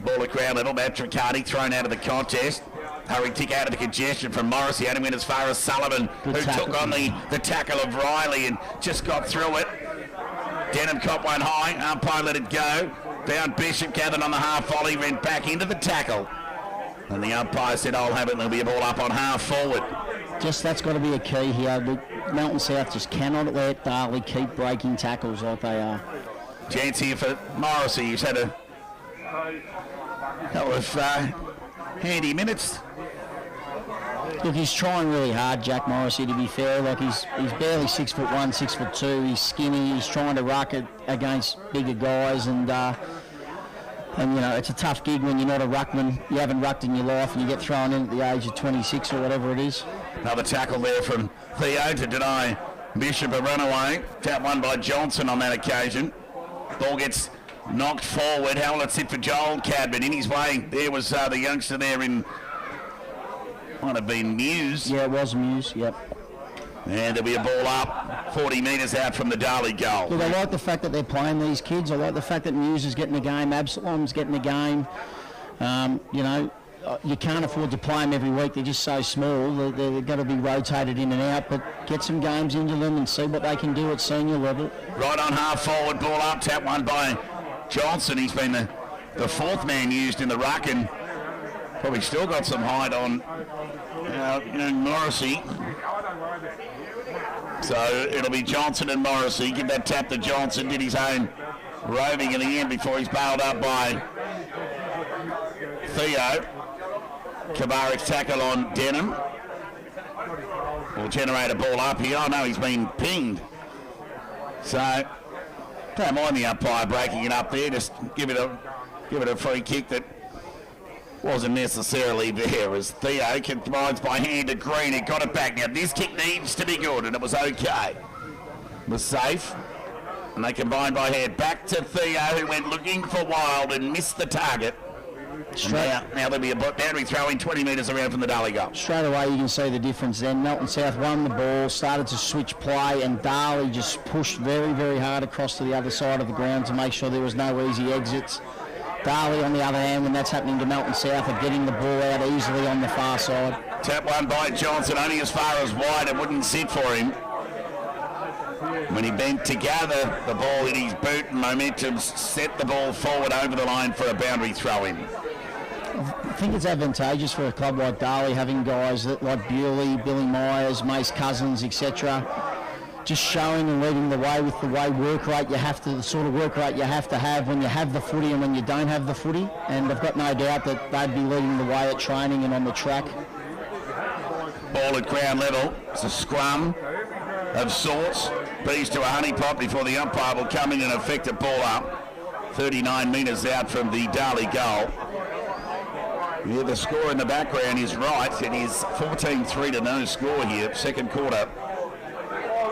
Ball at ground level. Matricati thrown out of the contest. Hurry tick out of the congestion from Morrissey. Only went as far as Sullivan, who took on the tackle of Riley and just got through it. Denham caught one high. Umpire let it go. Found Bishop, gathered on the half volley, went back into the tackle. And the umpire said, I'll have it, and there'll be a ball up on half forward. Just that's got to be a key here. Melton South just cannot let Darley keep breaking tackles like they are. Chance here for Morrissey. He's had a couple of handy minutes. Look, he's trying really hard, Jack Morrissey, to be fair. Like he's barely 6'1", 6'2". He's skinny. He's trying to ruck it against bigger guys, and you know, it's a tough gig when you're not a ruckman. You haven't rucked in your life and you get thrown in at the age of 26 or whatever it is. Another tackle there from Theo to deny Bishop a runaway. Tap one by Johnson on that occasion. Ball gets knocked forward. How will it sit for Joel Cadman? In his way, there was the youngster there in... Might have been Muse. Yeah, it was Muse, yep. And there'll be a ball up 40 metres out from the Darley goal. Look, I like the fact that they're playing these kids. I like the fact that Muse is getting a game, Absalom's getting a game. You know, you can't afford to play them every week. They're just so small. They're going to be rotated in and out, but get some games into them and see what they can do at senior level. Right on half forward, ball up, tap one by Johnson. He's been the fourth man used in the ruck and probably still got some height on Morrissey. So it'll be Johnson and Morrissey. Give that tap to Johnson. Did his own roving in the end before he's bailed up by Theo. Kabarik's tackle on Denham. Will generate a ball up here. Oh no, he's been pinged. So don't mind the umpire breaking it up there. Just give it a free kick that wasn't necessarily there as Theo combines by hand to Green. He got it back. Now this kick needs to be good and it was okay. It was safe. And they combined by hand back to Theo who went looking for Wild and missed the target. Now there'll be a boundary throw in 20 metres around from the Darley goal. Straight away you can see the difference then. Melton South won the ball, started to switch play, and Darley just pushed very, very hard across to the other side of the ground to make sure there was no easy exits. Darley, on the other hand, when that's happening to Melton South, are getting the ball out easily on the far side. Tap one by Johnson, only as far as wide. It wouldn't sit for him. When he bent to gather the ball in his boot, and momentum set the ball forward over the line for a boundary throw-in. I think it's advantageous for a club like Darley having guys like Bewley, Billy Myers, Mace Cousins, etc. Just showing and leading the way with the work rate you have to, the sort of work rate you have to have when you have the footy and when you don't have the footy. And I've got no doubt that they'd be leading the way at training and on the track. Ball at ground level. It's a scrum of sorts. Bees to a honeypot before the umpire will come in and effect a ball up. 39 metres out from the Darley goal. Yeah, the score in the background is right. It is 14-3 to no score here, second quarter.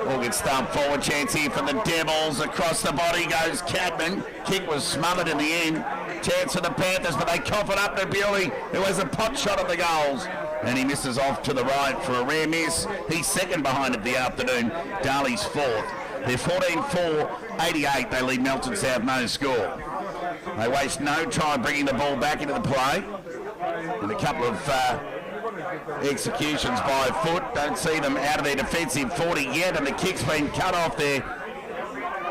All gets stumped forward, chance here for the Devils. Across the body goes Cadman. Kick was smothered in the end. Chance for the Panthers, but they cough it up to Bewley, who has a pot shot at the goals. And he misses off to the right for a rare miss. He's second behind of the afternoon. Darley's fourth. They're 14-4, 88. They lead Melton South no score. They waste no time bringing the ball back into the play. And a couple of executions by foot. Don't see them out of their defensive 40 yet, and the kick's been cut off there.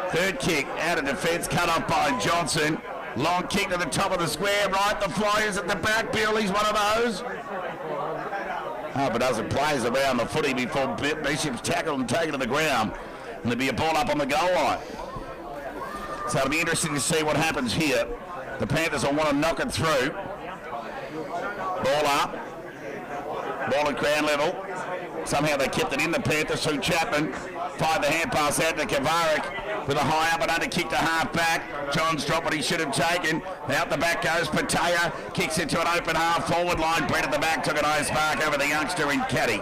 Third kick out of defence, cut off by Johnson. Long kick to the top of the square, right, the Flyers at the back. Bewley's one of those. Half a dozen players around the footy before Bishop's tackled and taken to the ground. And there'll be a ball up on the goal line. So it'll be interesting to see what happens here. The Panthers will want to knock it through. Ball up. Ball at ground level. Somehow they kept it in the Panthers through Chapman. Fired the hand pass out to Kavarik with a high up and under kick to half back. Johns dropped what he should have taken. Out the back goes Patea. Kicks into an open half forward line. Brett at the back took a nice mark over the youngster in Caddy.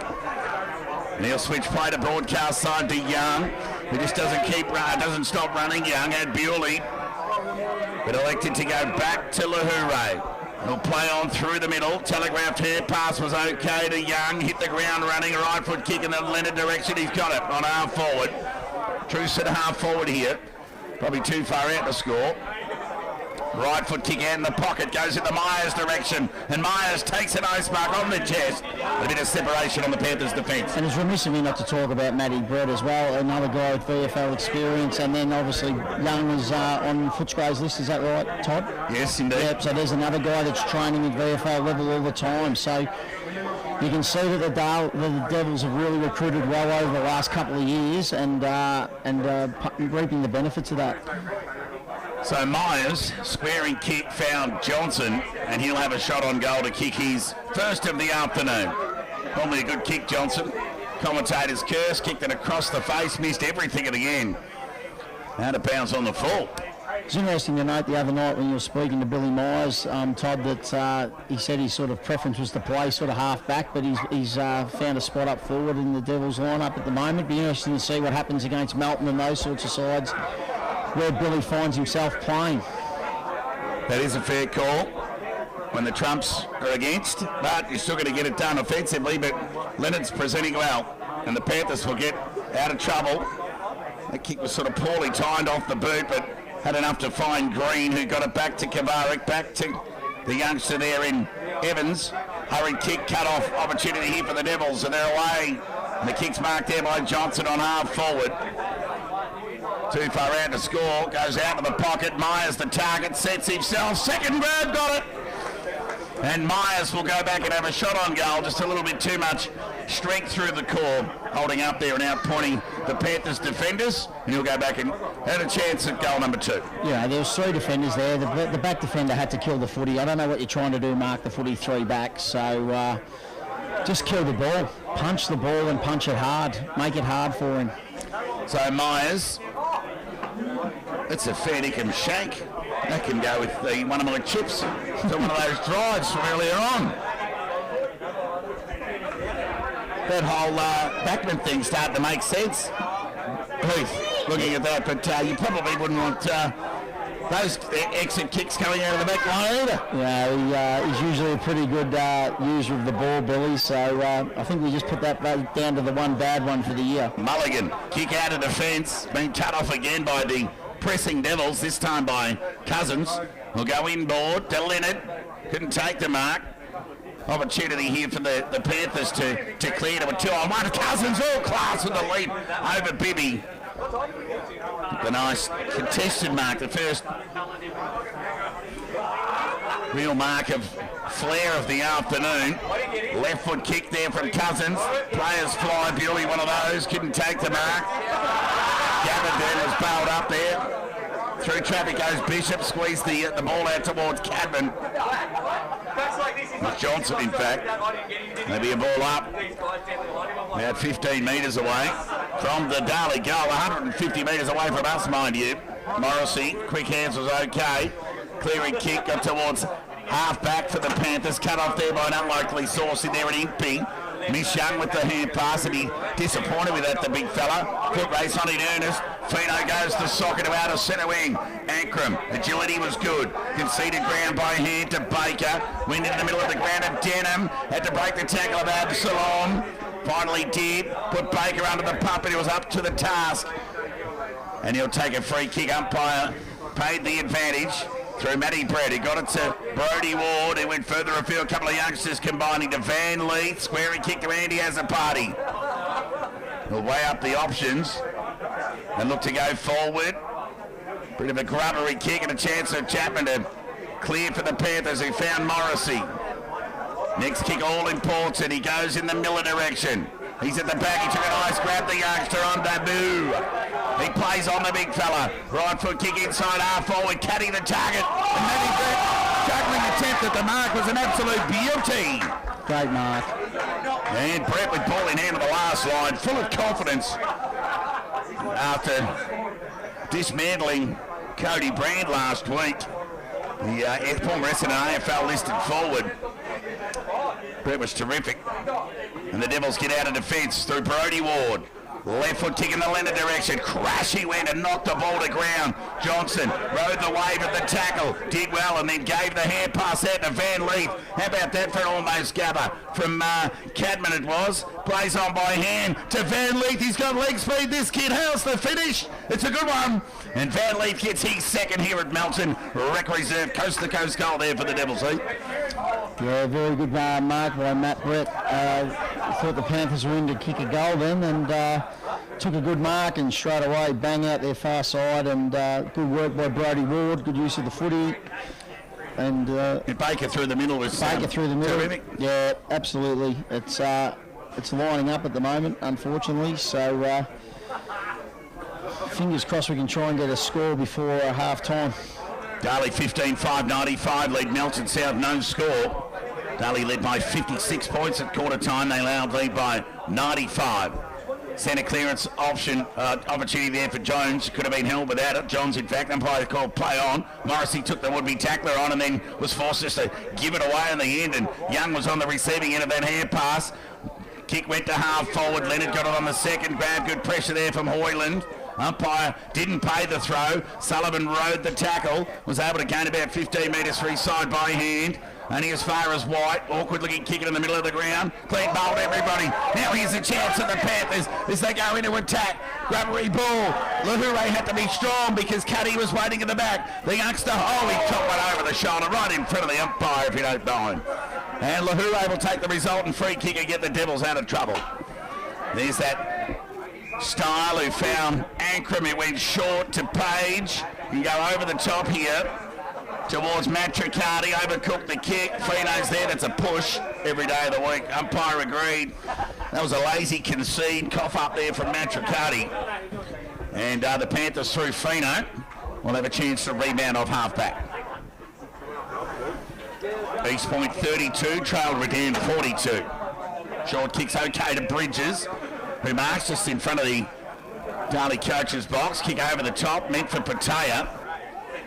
And he'll switch play to broadcast side to Young, who just doesn't stop running. Young had Bewley, but elected to go back to Lahoure. He'll play on through the middle. Telegraphed hand pass was okay to Young. Hit the ground running. Right foot kick in the Leonard direction. He's got it on half forward. True set half forward here. Probably too far out to score. Right foot kick out in the pocket. Goes in the Myers direction. And Myers takes a nice mark on the chest. A bit of separation on the Panthers' defence. And it's remiss of me not to talk about Matty Brett as well. Another guy with VFL experience. And then obviously Young is on Footscray's list. Is that right, Todd? Yes, indeed. Yep, so there's another guy that's training at VFL level all the time. So you can see that the Devils have really recruited well over the last couple of years and reaping the benefits of that. So Myers, squaring kick, found Johnson, and he'll have a shot on goal to kick his first of the afternoon. Normally a good kick, Johnson. Commentator's curse, kicked it across the face, missed everything at the end. Out of bounds on the full. It's interesting to note the other night when you were speaking to Billy Myers, Todd, that he said his sort of preference was to play sort of half back, but he's found a spot up forward in the Devils lineup at the moment. Be interesting to see what happens against Melton and those sorts of sides where Billy finds himself playing. That is a fair call when the trumps are against, but you're still going to get it done offensively. But Leonard's presenting well, and the Panthers will get out of trouble. That kick was sort of poorly timed off the boot, but had enough to find Green, who got it back to Kavarik, back to the youngster there in Evans. Hurried kick, cut off, opportunity here for the Devils, and they're away. And the kick's marked there by Johnson on half forward. Too far out to score, goes out of the pocket. Myers, the target, sets himself. Second grab, got it. And Myers will go back and have a shot on goal. Just a little bit too much strength through the core, holding up there and outpointing the Panthers defenders. And he'll go back and had a chance at goal number 2. Yeah, there was 3 defenders there. The back defender had to kill the footy. I don't know what you're trying to do, Mark the footy 3 back. So just kill the ball, punch the ball and punch it hard. Make it hard for him. So Myers, that's a fair dinkum shank. That can go with one of my chips to one of those drives from earlier on. That whole backman thing started to make sense. Heath, looking at that, but you probably wouldn't want those exit kicks coming out of the back line either. Yeah, he's usually a pretty good user of the ball, Billy, so I think we just put that down to the one bad one for the year. Mulligan, kick out of defence, being cut off again by the pressing Devils, this time by Cousins. Will go inboard to Leonard, couldn't take the mark. Opportunity here for the Panthers to clear to a 2-on-1. Cousins all class with the lead over Bibby. The nice contested mark, the first real mark of flair of the afternoon. Left foot kick there from Cousins. Players fly, Bewley one of those, couldn't take the mark. Gavin was bailed up there. Through traffic goes Bishop, squeezed the ball out towards Cadman. Johnson, in fact. Maybe a ball up. About 15 metres away from the Darley goal. 150 metres away from us, mind you. Morrissey, quick hands was okay. Clearing kick, got towards half back for the Panthers. Cut off there by an unlikely source in there at Impey. Miss Young with the hand pass, and he disappointed with that, the big fella. Foot race on in earnest. Fino goes to socket to out of centre wing. Ankrum, agility was good. Conceded ground by hand to Baker. Went in the middle of the ground to Denham. Had to break the tackle of Absalom. Finally did. Put Baker under the pump, and he was up to the task. And he'll take a free kick. Umpire paid the advantage. Through Matty Brett, he got it to Brodie Ward, who went further afield. A couple of youngsters combining to Van Leith. Squaring kick to Andy as a party. He'll weigh up the options and look to go forward. Bit of a grubbery kick and a chance of Chapman to clear for the Panthers, who found Morrissey. Next kick all important. He goes in the Miller direction. He's at the back. He took a nice grab, the youngster on Dabu. He plays on the big fella. Right foot kick inside half forward, cutting the target. And Matty Brett, juggling attempt at the mark was an absolute beauty. Great mark. And Brett with ball in hand at the last line, full of confidence after dismantling Cody Brand last week. The former Essendon AFL listed forward. Brett was terrific. And the Devils get out of defence through Brodie Ward. Left foot kick in the Leonard direction. Crash he went and knocked the ball to ground. Johnson rode the wave at the tackle. Did well and then gave the hand pass out to Van Leith. How about that for an almost gabber from Cadman it was. Plays on by hand to Van Leith. He's got leg speed, this kid. How's the finish? It's a good one. And Van Leith gets his second here at Melton. Rec Reserve coast-to-coast goal there for the Devils, Yeah, very good mark by Matt Brett. Thought the Panthers were in to kick a goal then, and took a good mark and straight away bang out their far side, and good work by Brodie Ward, good use of the footy. And Baker through the middle was Baker through the middle. Terrific. Yeah, absolutely. It's lining up at the moment, unfortunately. So fingers crossed we can try and get a score before half time. Darley 15-5-95 lead Melton South, no score. Darley led by 56 points at quarter time. They allowed lead by 95. Centre clearance opportunity there for Jones. Could have been held without it. Johns, in fact, umpire called play on. Morrissey took the would-be tackler on and then was forced just to give it away in the end. And Young was on the receiving end of that hand pass. Kick went to half forward. Leonard got it on the second grab. Good pressure there from Hoyland. Umpire didn't pay the throw. Sullivan rode the tackle. Was able to gain about 15 metres for his side by hand. Only as far as White. Awkward looking kick it in the middle of the ground. Clean bowled everybody. Now here's a chance of the Panthers as they go into attack. Rubbery ball. Lahore had to be strong because Cuddy was waiting in the back. The youngster, he took one over the shoulder right in front of the umpire if you don't mind. And Lahore will take the resultant free kick and get the Devils out of trouble. There's that Style who found Ankrum. It went short to Page. You go over the top here towards Matricardi. Overcooked the kick. Fino's there. That's a push every day of the week. Umpire agreed. That was a lazy concede. Cough up there from Matricardi. And the Panthers through Fino will have a chance to rebound off half-back. East Point 32, trailed Redan 42. Short kick's okay to Bridges, who marks just in front of the Darley coach's box. Kick over the top, meant for Patea.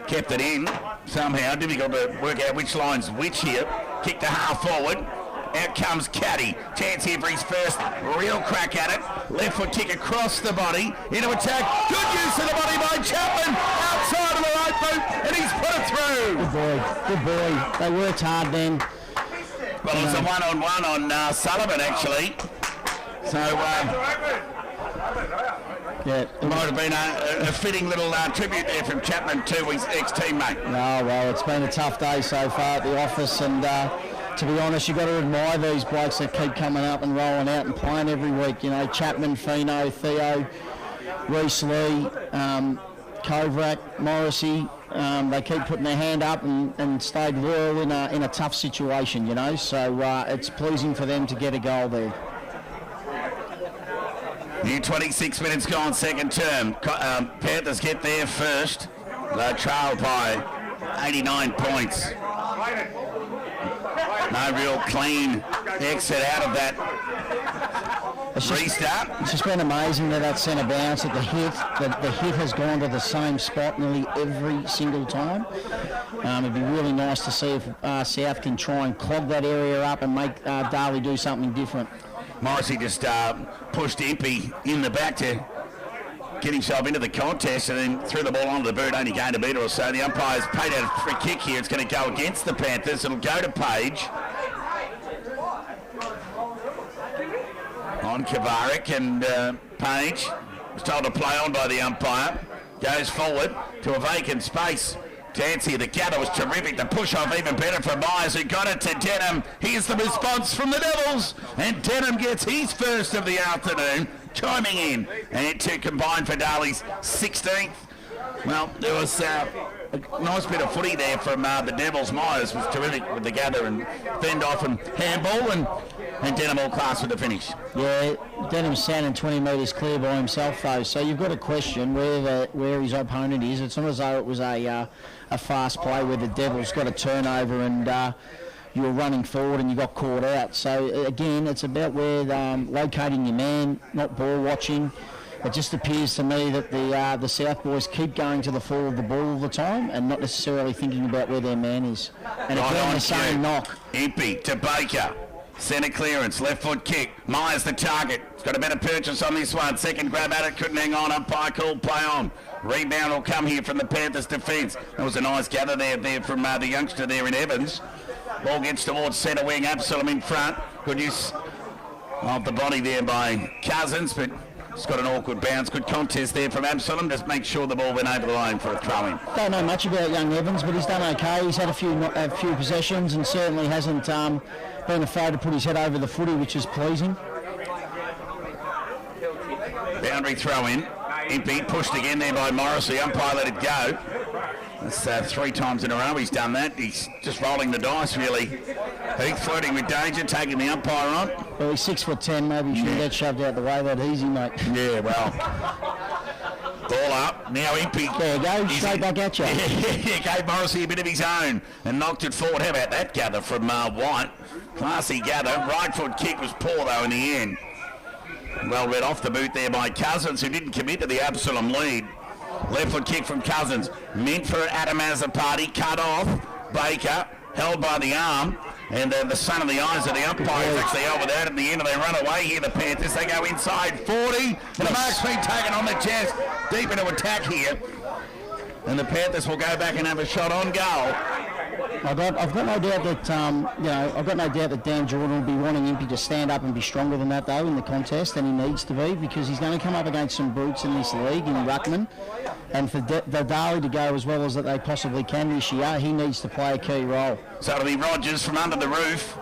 Kept it in somehow. Difficult to work out which line's which here. Kick to half forward. Out comes Caddy. Chance here for his first real crack at it. Left foot kick across the body. Into attack. Good use of the body by Chapman. Outside of the right boot. And he's put it through. Good boy. Good boy. They worked hard then. Well, it was a one-on-one on Sullivan, actually. So, it might have been a fitting little tribute there from Chapman to his ex-teammate. No, well, it's been a tough day so far at the office, and to be honest, you've got to admire these blokes that keep coming up and rolling out and playing every week. You know, Chapman, Fino, Theo, Reece Lee, Kovrak, Morrissey. They keep putting their hand up and stayed loyal in a tough situation, you know, so it's pleasing for them to get a goal there. New 26 minutes gone, second term. Panthers get there first. They're trailed by 89 points. No real clean exit out of that restart. It's just been amazing that centre bounce at the hit has gone to the same spot nearly every single time. It'd be really nice to see if South can try and clog that area up and make Darley do something different. Morrissey just pushed Impey in the back to get himself into the contest and then threw the ball onto the boot, only gained a metre or so. The umpire's paid out a free kick here. It's going to go against the Panthers. It'll go to Page. On Kavarik, and Page was told to play on by the umpire. Goes forward to a vacant space. Dancy, the gather was terrific. The push-off even better for Myers, who got it to Denham. Here's the response from the Devils. And Denham gets his first of the afternoon, chiming in. And it too combined for Darley's 16th. Well, there was a nice bit of footy there from the Devils. Myers was terrific with the gather and fend off and handball, and Denham all class with the finish. Yeah, Denham's standing 20 metres clear by himself though, so you've got to question where his opponent is. It's not as though it was a fast play where the Devils got a turnover and you were running forward and you got caught out. So again, it's about where locating your man, not ball watching. It just appears to me that the South boys keep going to the fall of the ball all the time and not necessarily thinking about where their man is. And right again, on the same knock. Impey to Baker. Centre clearance, left foot kick. Myers the target. He's got a better purchase on this one. Second grab at it, couldn't hang on. Umpire called play on. Rebound will come here from the Panthers defence. That was a nice gather there from the youngster there in Evans. Ball gets towards centre wing. Absalom in front. Good use of the body there by Cousins, but it's got an awkward bounce. Good contest there from Absalom. Just make sure the ball went over the line for a throw-in. Don't know much about young Evans, but he's done okay. He's had a few possessions and certainly hasn't been afraid to put his head over the footy, which is pleasing. Boundary throw-in. Impey pushed again there by Morrissey. Umpire let it go. That's 3 times in a row he's done that. He's just rolling the dice, really. Heath flirting with danger, taking the umpire on. Well, he's 6'10", maybe he shouldn't get shoved out the way that easy, mate. Yeah, well. Ball up. Now Impey. There you go, straight back at you. He gave Morrissey a bit of his own and knocked it forward. How about that gather from White? Classy gather. Right foot kick was poor, though, in the end. Well read off the boot there by Cousins, who didn't commit to the Absalom lead. Left foot kick from Cousins, meant for Adam Azzopardi, cut off. Baker held by the arm, and the sun of the eyes of the umpire is actually over that at the end, and they run away here, the Panthers. They go inside 40, and the mark's been taken on the chest, deep into attack here, and the Panthers will go back and have a shot on goal. I've got no doubt that I've got no doubt that Dan Jordan will be wanting Impey to stand up and be stronger than that though in the contest, and he needs to be, because he's going to come up against some brutes in this league in ruckman, and for the Darley to go as well as that they possibly can this year, he needs to play a key role. So it'll be Rogers from under the roof.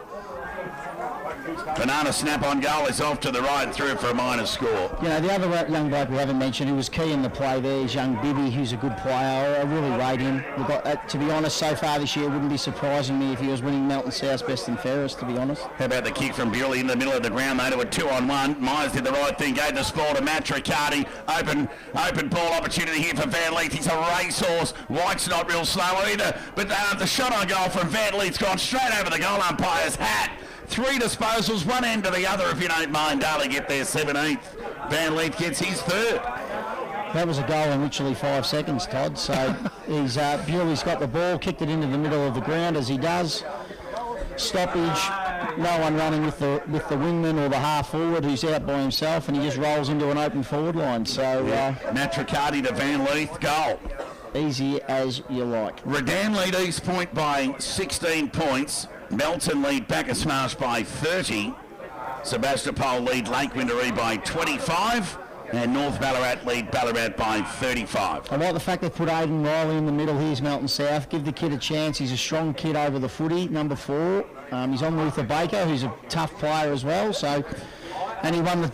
Banana snap on goal is off to the right through for a minor score. You know, the other young bloke we haven't mentioned who was key in the play there is young Bibby, who's a good player. I really rate him. We've got, to be honest, so far this year, it wouldn't be surprising me if he was winning Melton South's best and fairest, to be honest. How about the kick from Bewley in the middle of the ground, though, to a 2-on-1. Myers did the right thing, gave the ball to Matt Riccardi. Open ball opportunity here for Van Leith. He's a racehorse. White's not real slow either, but the shot on goal from Van Leith's gone straight over the goal umpire's hat. 3 disposals, one end to the other, if you don't mind. Darley get their 17th. Van Leith gets his 3rd. That was a goal in literally 5 seconds, Todd. So he's Bewley's got the ball, kicked it into the middle of the ground as he does. Stoppage, no one running with the wingman or the half forward who's out by himself, and he just rolls into an open forward line. So Matt Riccardi to Van Leith, goal. Easy as you like. Redan lead East Point by 16 points. Melton lead Bacchus Marsh by 30. Sebastopol lead Lake Windaree by 25. And North Ballarat lead Ballarat by 35. I like the fact they put Aidan Riley in the middle. Here's Melton South. Give the kid a chance. He's a strong kid over the footy, number 4. He's on Luther Baker, who's a tough player as well. So, and he won the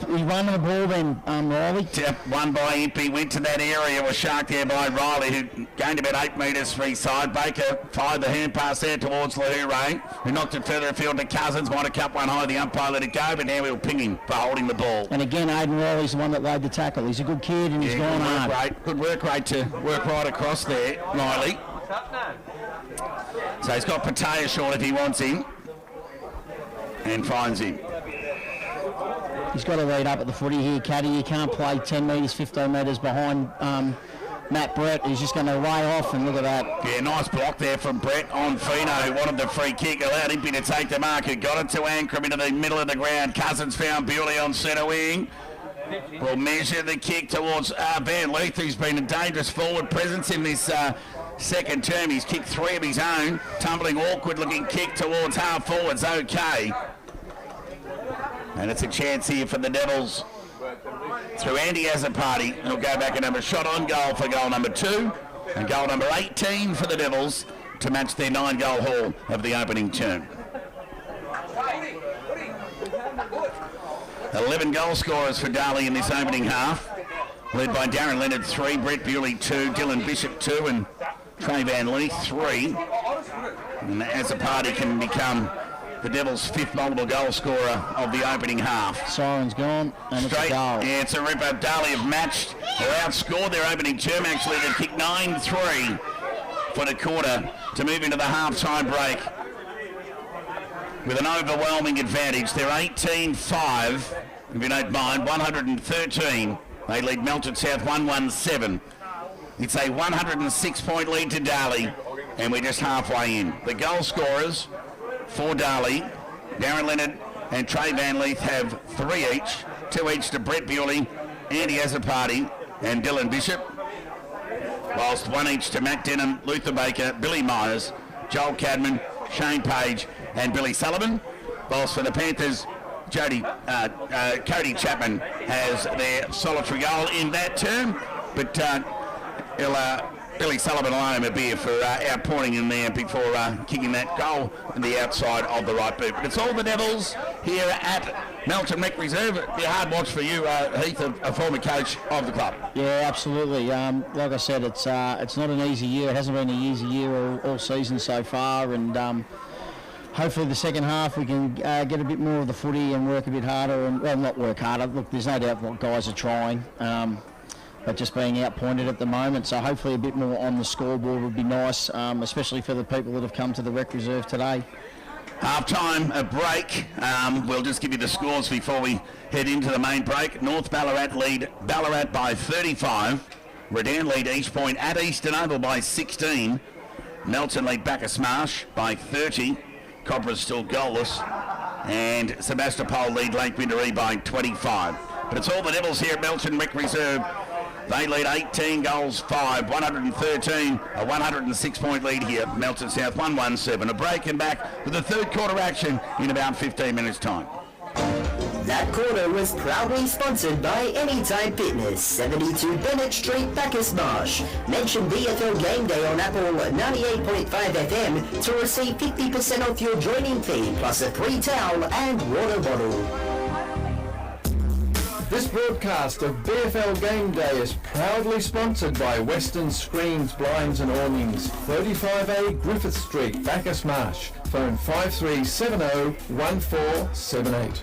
ball then, Riley. Yep, won by Impey, went to that area, was sharked there by Riley, who gained about 8 metres for his side. Baker fired the hand pass there towards Lahure, who knocked it further afield to Cousins, might have cut one high, the umpire let it go, but now we'll ping him for holding the ball. And again, Aidan Riley's the one that laid the tackle. He's a good kid and he's gone hard. Good work rate to work right across there, Riley. So he's got Patea short if he wants him, and finds him. He's got to read up at the footy here, Caddy. You can't play 10 metres, 15 metres behind Matt Brett. He's just going to lay off, and look at that. Yeah, nice block there from Brett on Fino, who wanted the free kick, allowed Impey to take the mark, who got it to Ankrum into the middle of the ground. Cousins found Bewley on centre wing. Will measure the kick towards Van Leith, who's been a dangerous forward presence in this second term. He's kicked 3 of his own. Tumbling, awkward-looking kick towards half forwards. Okay. And it's a chance here for the Devils through Andy Azzopardi. He'll go back and have a shot on goal for goal number 2 and goal number 18 for the Devils to match their 9-goal haul of the opening term. 11 goal scorers for Darley in this opening half, led by Darren Leonard 3, Brett Bewley 2, Dylan Bishop 2 and Trey Van Leith 3. And Azzopardi can become the Devils' 5th multiple goal scorer of the opening half. Siren's gone, and it's a goal. Yeah, it's a ripper. Darley have matched, or outscored their opening term, actually. They've kicked 9-3 for the quarter to move into the half-time break with an overwhelming advantage. They're 18-5, if you don't mind, 113. They lead Melton South 117. It's a 106-point lead to Darley, and we're just halfway in. The goal scorers for Darley, Darren Leonard and Trey Van Leith have 3 each, 2 each to Brett Bewley, Andy Azzopardi and Dylan Bishop, whilst 1 each to Matt Denham, Luther Baker, Billy Myers, Joel Cadman, Shane Page and Billy Sullivan, whilst for the Panthers, Cody Chapman has their solitary goal in that term, but Billy Sullivan will owe him a beer for outpointing him there before kicking that goal in the outside of the right boot. But it's all the Devils here at Melton Rec Reserve. It'll be a hard watch for you, Heath, a former coach of the club. Yeah, absolutely. Like I said, it's not an easy year. It hasn't been an easy year all season so far, and hopefully the second half we can get a bit more of the footy and work a bit harder, and well, not work harder. Look, there's no doubt what guys are trying. But just being outpointed at the moment, so hopefully a bit more on the scoreboard would be nice, especially for the people that have come to the Rec Reserve today. Half-time, a break. We'll just give you the scores before we head into the main break. North Ballarat lead Ballarat by 35. Redan lead East Point at Eastern Oval by 16. Melton lead Bacchus Marsh by 30. Cobra's still goalless. And Sebastopol lead Lake Windaree by 25. But it's all the Devils here at Melton Rec Reserve. They lead 18 goals, 5, 113, a 106-point lead here. Melton South 117. A break and back with the third quarter action in about 15 minutes' time. That quarter was proudly sponsored by Anytime Fitness, 72 Bennett Street, Bacchus Marsh. Mention BFL Game Day on Apple 98.5 FM to receive 50% off your joining fee, plus a free towel and water bottle. This broadcast of BFL Game Day is proudly sponsored by Western Screens, Blinds and Awnings, 35A Griffith Street, Bacchus Marsh. Phone 5370-1478.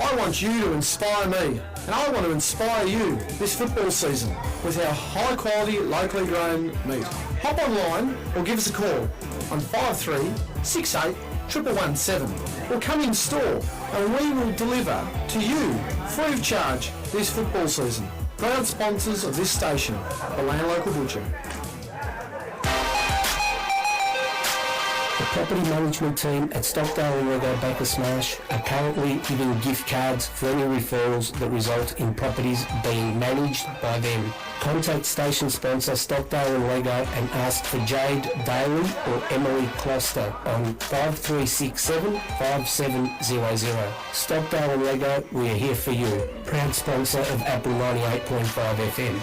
I want you to inspire me, and I want to inspire you this football season with our high-quality, locally grown meat. Hop online or give us a call on 5368 117 or come in store and we will deliver to you free of charge this football season. Proud sponsors of this station, the Land Local Butcher. The property management team at Stockdale and Rego Bacchus Marsh are currently giving gift cards for any referrals that result in properties being managed by them. Contact station sponsor Stockdale and Rego and ask for Jade Daly or Emily Closter on 5367-5700. Stockdale and Rego, we are here for you. Proud sponsor of Apple 98.5 FM.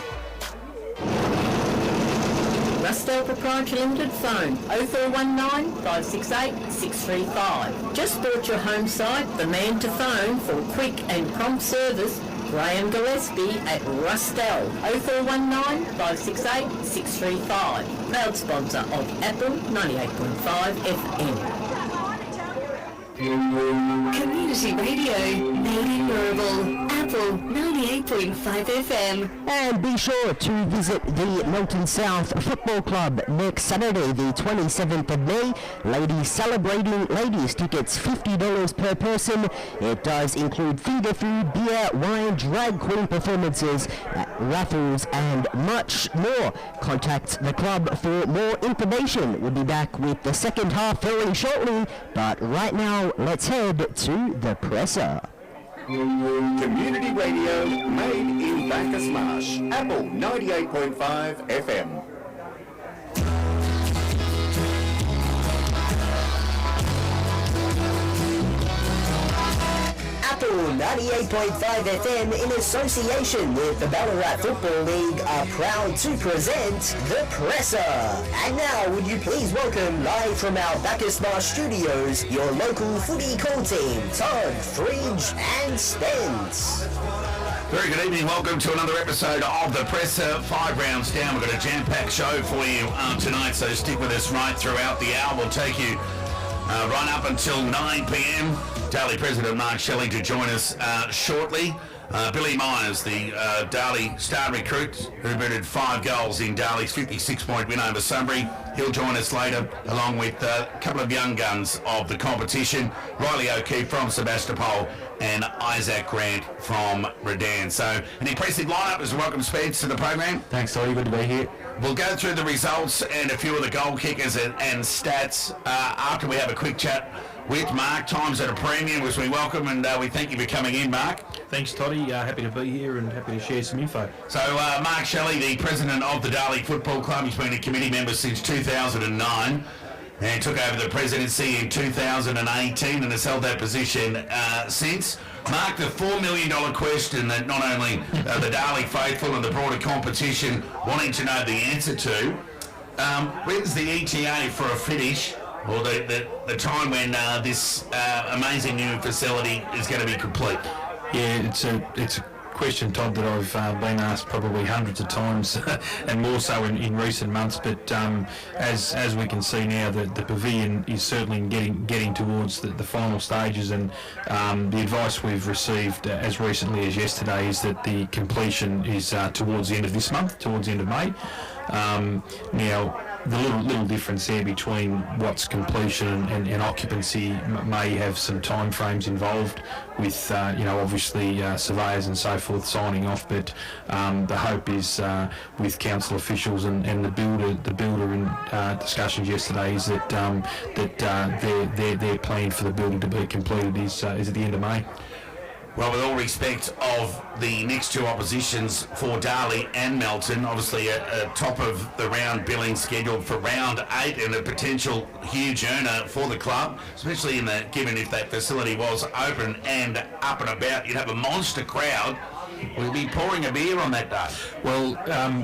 Rusdale Proprietary Limited phone 0419 568 635. Just bought your home site, the man to phone for quick and prompt service, Graham Gillespie at Rusdale 0419 568 635. Proud sponsor of Apple 98.5 FM. Community Radio, made in Rural, Apple 98.5 FM. And be sure to visit the Melton South Football Club next Saturday, the 27th of May. Ladies celebrating ladies tickets, $50 per person. It does include finger food, beer, wine, drag queen performances, raffles, and much more. Contact the club for more information. We'll be back with the second half very shortly, but right now, let's head to the presser. Community Radio, made in Bacchus Marsh, Apple 98.5 FM. Apple 98.5 FM in association with the Ballarat Football League are proud to present The Presser. And now would you please welcome live from our Bacchus Marsh studios your local footy call team, Todd, Fridge and Spence. Very good evening. Welcome to another episode of The Presser. 5 rounds down. We've got a jam-packed show for you tonight, so stick with us right throughout the hour. We'll take you right up until 9 p.m. Darley President Mark Shelley to join us shortly. Billy Myers, the Darley star recruit who booted 5 goals in Darley's 56-point win over Sunbury. He'll join us later, along with a couple of young guns of the competition, Riley O'Keefe from Sebastopol and Isaac Grant from Redan. So an impressive lineup. As welcome Spence to the program. Thanks, Toddy. Good to be here. We'll go through the results and a few of the goal kickers and stats after we have a quick chat with Mark. Time's at a premium, as we welcome and we thank you for coming in, Mark. Thanks, Toddy. Happy to be here and happy to share some info. So Mark Shelley, the president of the Darley Football Club, he's been a committee member since 2009 and took over the presidency in 2018 and has held that position since. Mark, the $4 million question that not only the Darley faithful and the broader competition wanting to know the answer to, when's the ETA for a finish, or the time when this amazing new facility is going to be complete? Yeah, it's a question, Todd, that I've been asked probably hundreds of times and more so in recent months, but as we can see now, the pavilion is certainly getting towards the final stages, and the advice we've received as recently as yesterday is that the completion is towards the end of this month, towards the end of May. Now, the little difference there between what's completion and occupancy may have some time frames involved with obviously surveyors and so forth signing off, but the hope is with council officials and the builder in discussions yesterday is that their plan for the building to be completed is at the end of May. Well, with all respect of the next two oppositions for Darley and Melton, obviously a top of the round billing scheduled for round 8 and a potential huge earner for the club, especially given if that facility was open and up and about, you'd have a monster crowd. We'll be pouring a beer on that day. Well,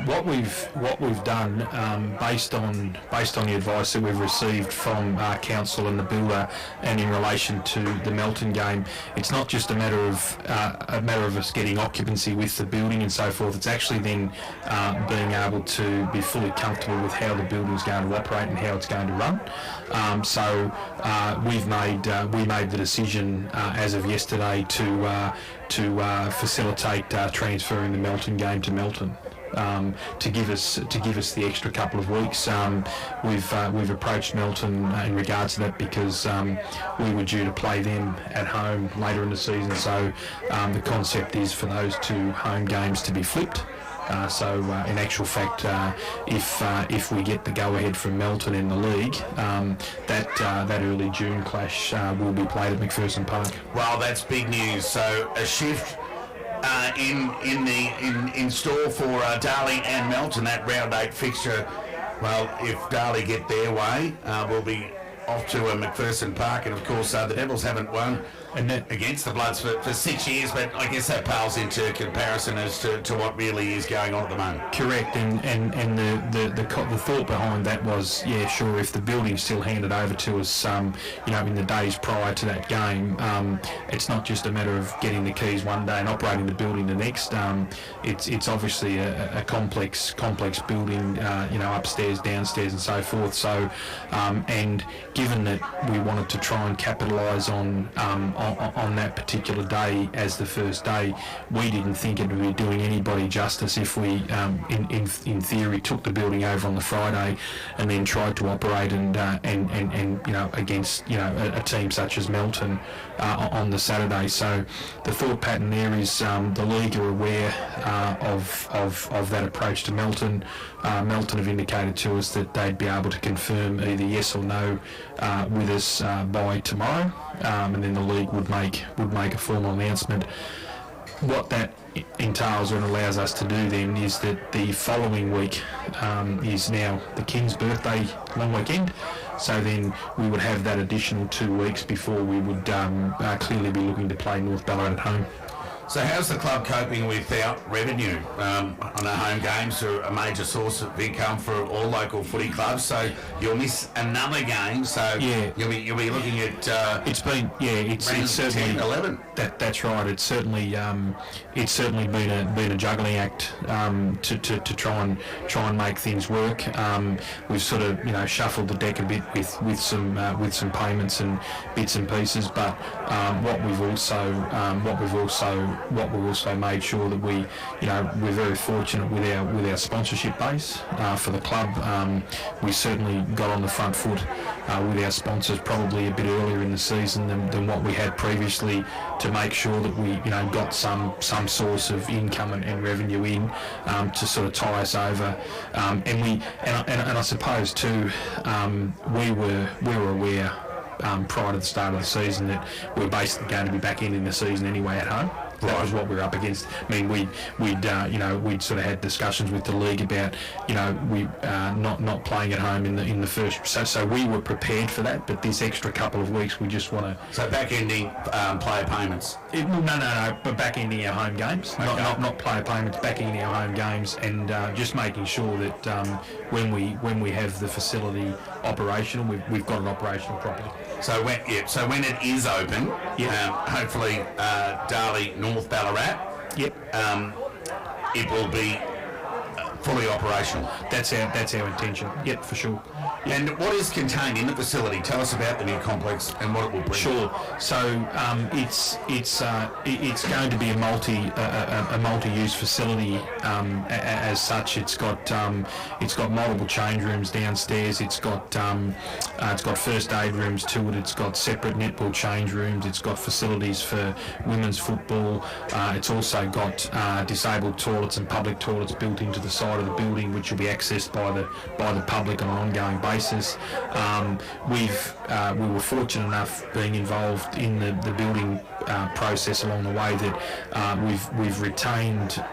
what we've done, based on the advice that we've received from our council and the builder, and in relation to the Melton game, it's not just a matter of us getting occupancy with the building and so forth. It's actually then being able to be fully comfortable with how the building is going to operate and how it's going to run. So we made the decision as of yesterday to facilitate transferring the Melton game to Melton. To give us the extra couple of weeks. We've approached Melton in regards to that because we were due to play them at home later in the season. So the concept is for those two home games to be flipped. So in actual fact, if we get the go-ahead from Melton in the league, that early June clash will be played at McPherson Park. Well, that's big news. So a shift in store for Darley and Melton, that round 8 fixture. Well, if Darley get their way, we'll be off to McPherson Park, and of course the Devils haven't won against the Bloods for 6 years, but I guess that pales into comparison as to what really is going on at the moment. Correct, and the thought behind that was, yeah, sure, if the building's still handed over to us, in the days prior to that game, it's not just a matter of getting the keys one day and operating the building the next. It's obviously a complex building, upstairs, downstairs, and so forth. So, and given that we wanted to try and capitalise on that particular day as the first day, we didn't think it would be doing anybody justice if we, in theory, took the building over on the Friday and then tried to operate and against a team such as Melton on the Saturday. So the thought pattern there is the league are aware of that approach to Melton. Melton have indicated to us that they'd be able to confirm either yes or no with us by tomorrow, and then the league would make a formal announcement. What that entails and allows us to do then is that the following week is now the King's birthday long weekend, so then we would have that additional 2 weeks before we would clearly be looking to play North Ballarat at home. So how's the club coping without revenue? I know home games are a major source of income for all local footy clubs, so you'll miss another game, so yeah, you'll be looking at it's certainly 10, 11. That's right. It's certainly been a juggling act to try and make things work. We've sort of shuffled the deck a bit with some payments and bits and pieces, but what we've also made sure that we're very fortunate with our sponsorship base for the club. We certainly got on the front foot with our sponsors probably a bit earlier in the season than what we had previously, to make sure that we got some source of income and revenue in to sort of tie us over. And I suppose too, we were aware prior to the start of the season that we're basically going to be back in the season anyway at home. That was what we were up against. I mean, we'd sort of had discussions with the league about, we not playing at home in the first. So we were prepared for that. But this extra couple of weeks, we just want to. So back ending player payments. No. But back ending our home games, okay. not player payments. Back ending our home games, and just making sure that when we have the facility operational, we've got it operational properly. So when it is open, hopefully Darley, North Ballarat. Yep. It will be fully operational. That's our intention. Yep, for sure. And what is contained in the facility? Tell us about the new complex and what it will bring. Sure. So it's going to be a multi-use facility. As such, it's got multiple change rooms downstairs. It's got first aid rooms to it. It's got separate netball change rooms. It's got facilities for women's football. It's also got disabled toilets and public toilets built into the side of the building, which will be accessed by the public on an ongoing basis. We were fortunate enough being involved in the building process along the way that we've retained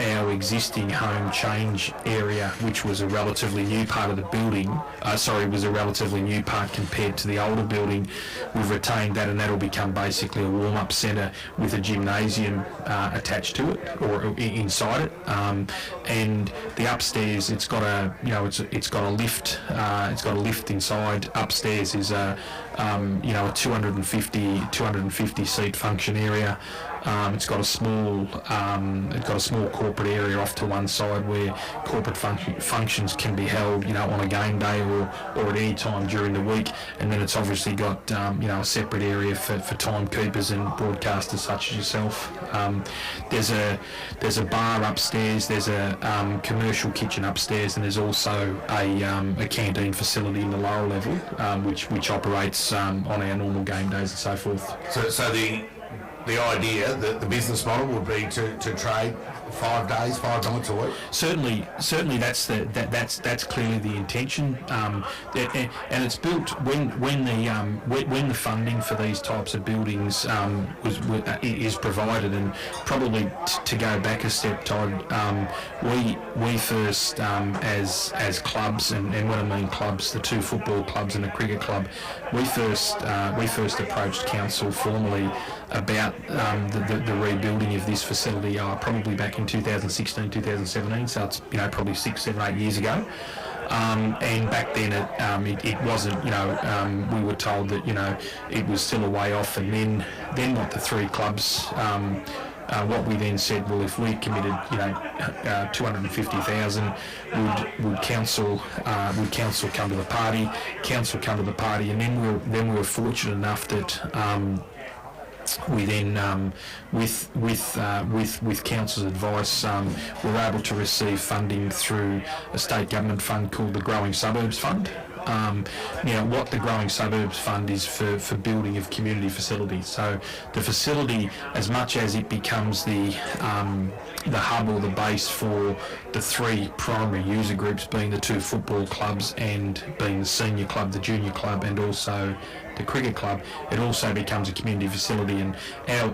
our existing home change area, which was a relatively new part of the building, was a relatively new part compared to the older building. We've retained that, and that'll become basically a warm-up centre with a gymnasium attached to it or inside it. And the upstairs, it's got a lift. It's got a lift inside. Upstairs is a 250 seat function area. It's got a small corporate area off to one side where corporate functions can be held, on a game day or at any time during the week. And then it's obviously got a separate area for timekeepers and broadcasters such as yourself. There's a bar upstairs. There's a commercial kitchen upstairs, and there's also a canteen facility in the lower level, which operates on our normal game days and so forth. So the idea, the business model would be to trade 5 days, 5 nights a week. Certainly, that's clearly the intention, and it's built when the funding for these types of buildings is provided. And probably to go back a step, Todd, we first as clubs, and when I mean clubs, the 2 football clubs and the cricket club, we first approached council formally about the rebuilding of this facility probably back in 2016, 2017, so it's probably 6, 7, 8 years ago. And back then it wasn't, we were told that it was still a way off. And then what the 3 clubs, what we then said, well, if we committed 250,000, would council come to the party? Council come to the party, and then we were fortunate enough that. We then, with council's advice, were able to receive funding through a state government fund called the Growing Suburbs Fund. What the Growing Suburbs Fund is for building of community facilities. So the facility, as much as it becomes the hub or the base for the 3 primary user groups, being the 2 football clubs and being the senior club, the junior club, and also the cricket club, it also becomes a community facility. And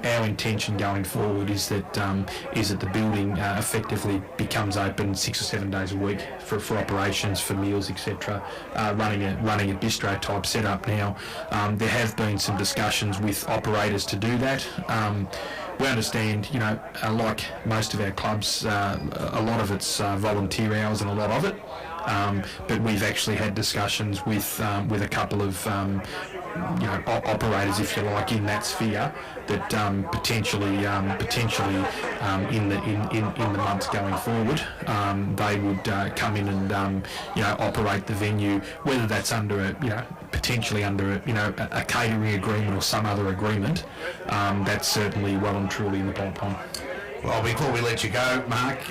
our intention going forward is that the building effectively becomes open 6 or 7 days a week for operations, for meals, etc. Running a bistro type setup now. There have been some discussions with operators to do that. We understand, like most of our clubs, a lot of it's volunteer hours and a lot of it. But we've actually had discussions with a couple of operators, if you like, in that sphere that potentially in the months going forward, they would come in and operate the venue, whether that's under potentially under a catering agreement or some other agreement. That's certainly well and truly in the pipeline. Well, before we let you go, Mark,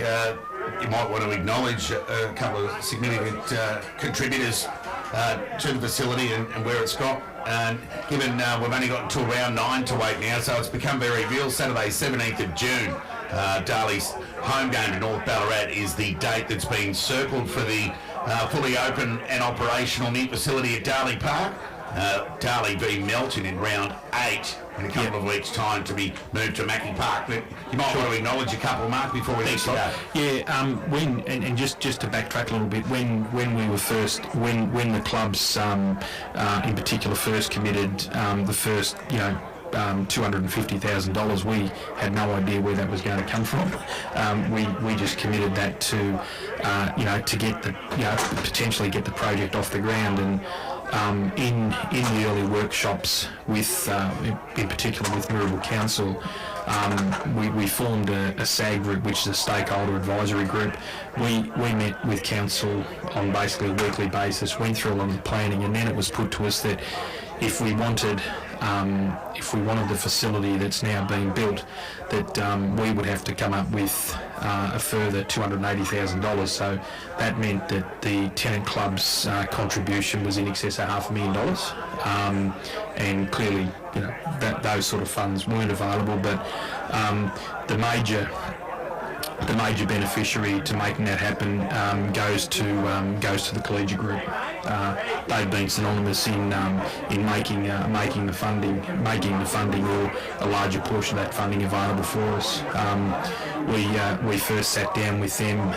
you might want to acknowledge a couple of significant contributors to the facility and where it's got. And given we've only got until round 9 to wait now, so it's become very real. Saturday, 17th of June, Darley's home game to North Ballarat is the date that's been circled for the fully open and operational new facility at Darley Park. Darley v Melton in round 8 in a couple of weeks' time to be moved to Mackie Park. But you might want to acknowledge a couple, Mark, before we let you go. Yeah, just to backtrack a little bit, when we were first, when the clubs in particular first committed the first, $250,000, we had no idea where that was going to come from. We just committed that to get potentially get the project off the ground. And in the early workshops with, in particular with Mirabel Council, we formed a SAG group, which is a stakeholder advisory group. We met with council on basically a weekly basis, went through a lot of the planning, and then it was put to us that if we wanted the facility that's now being built, that we would have to come up with a further $280,000. So that meant that the tenant club's contribution was in excess of $500,000, and clearly, that those sort of funds weren't available. But the major beneficiary to making that happen goes to the collegiate group. They've been synonymous in making the funding or a larger portion of that funding available for us. We first sat down with them.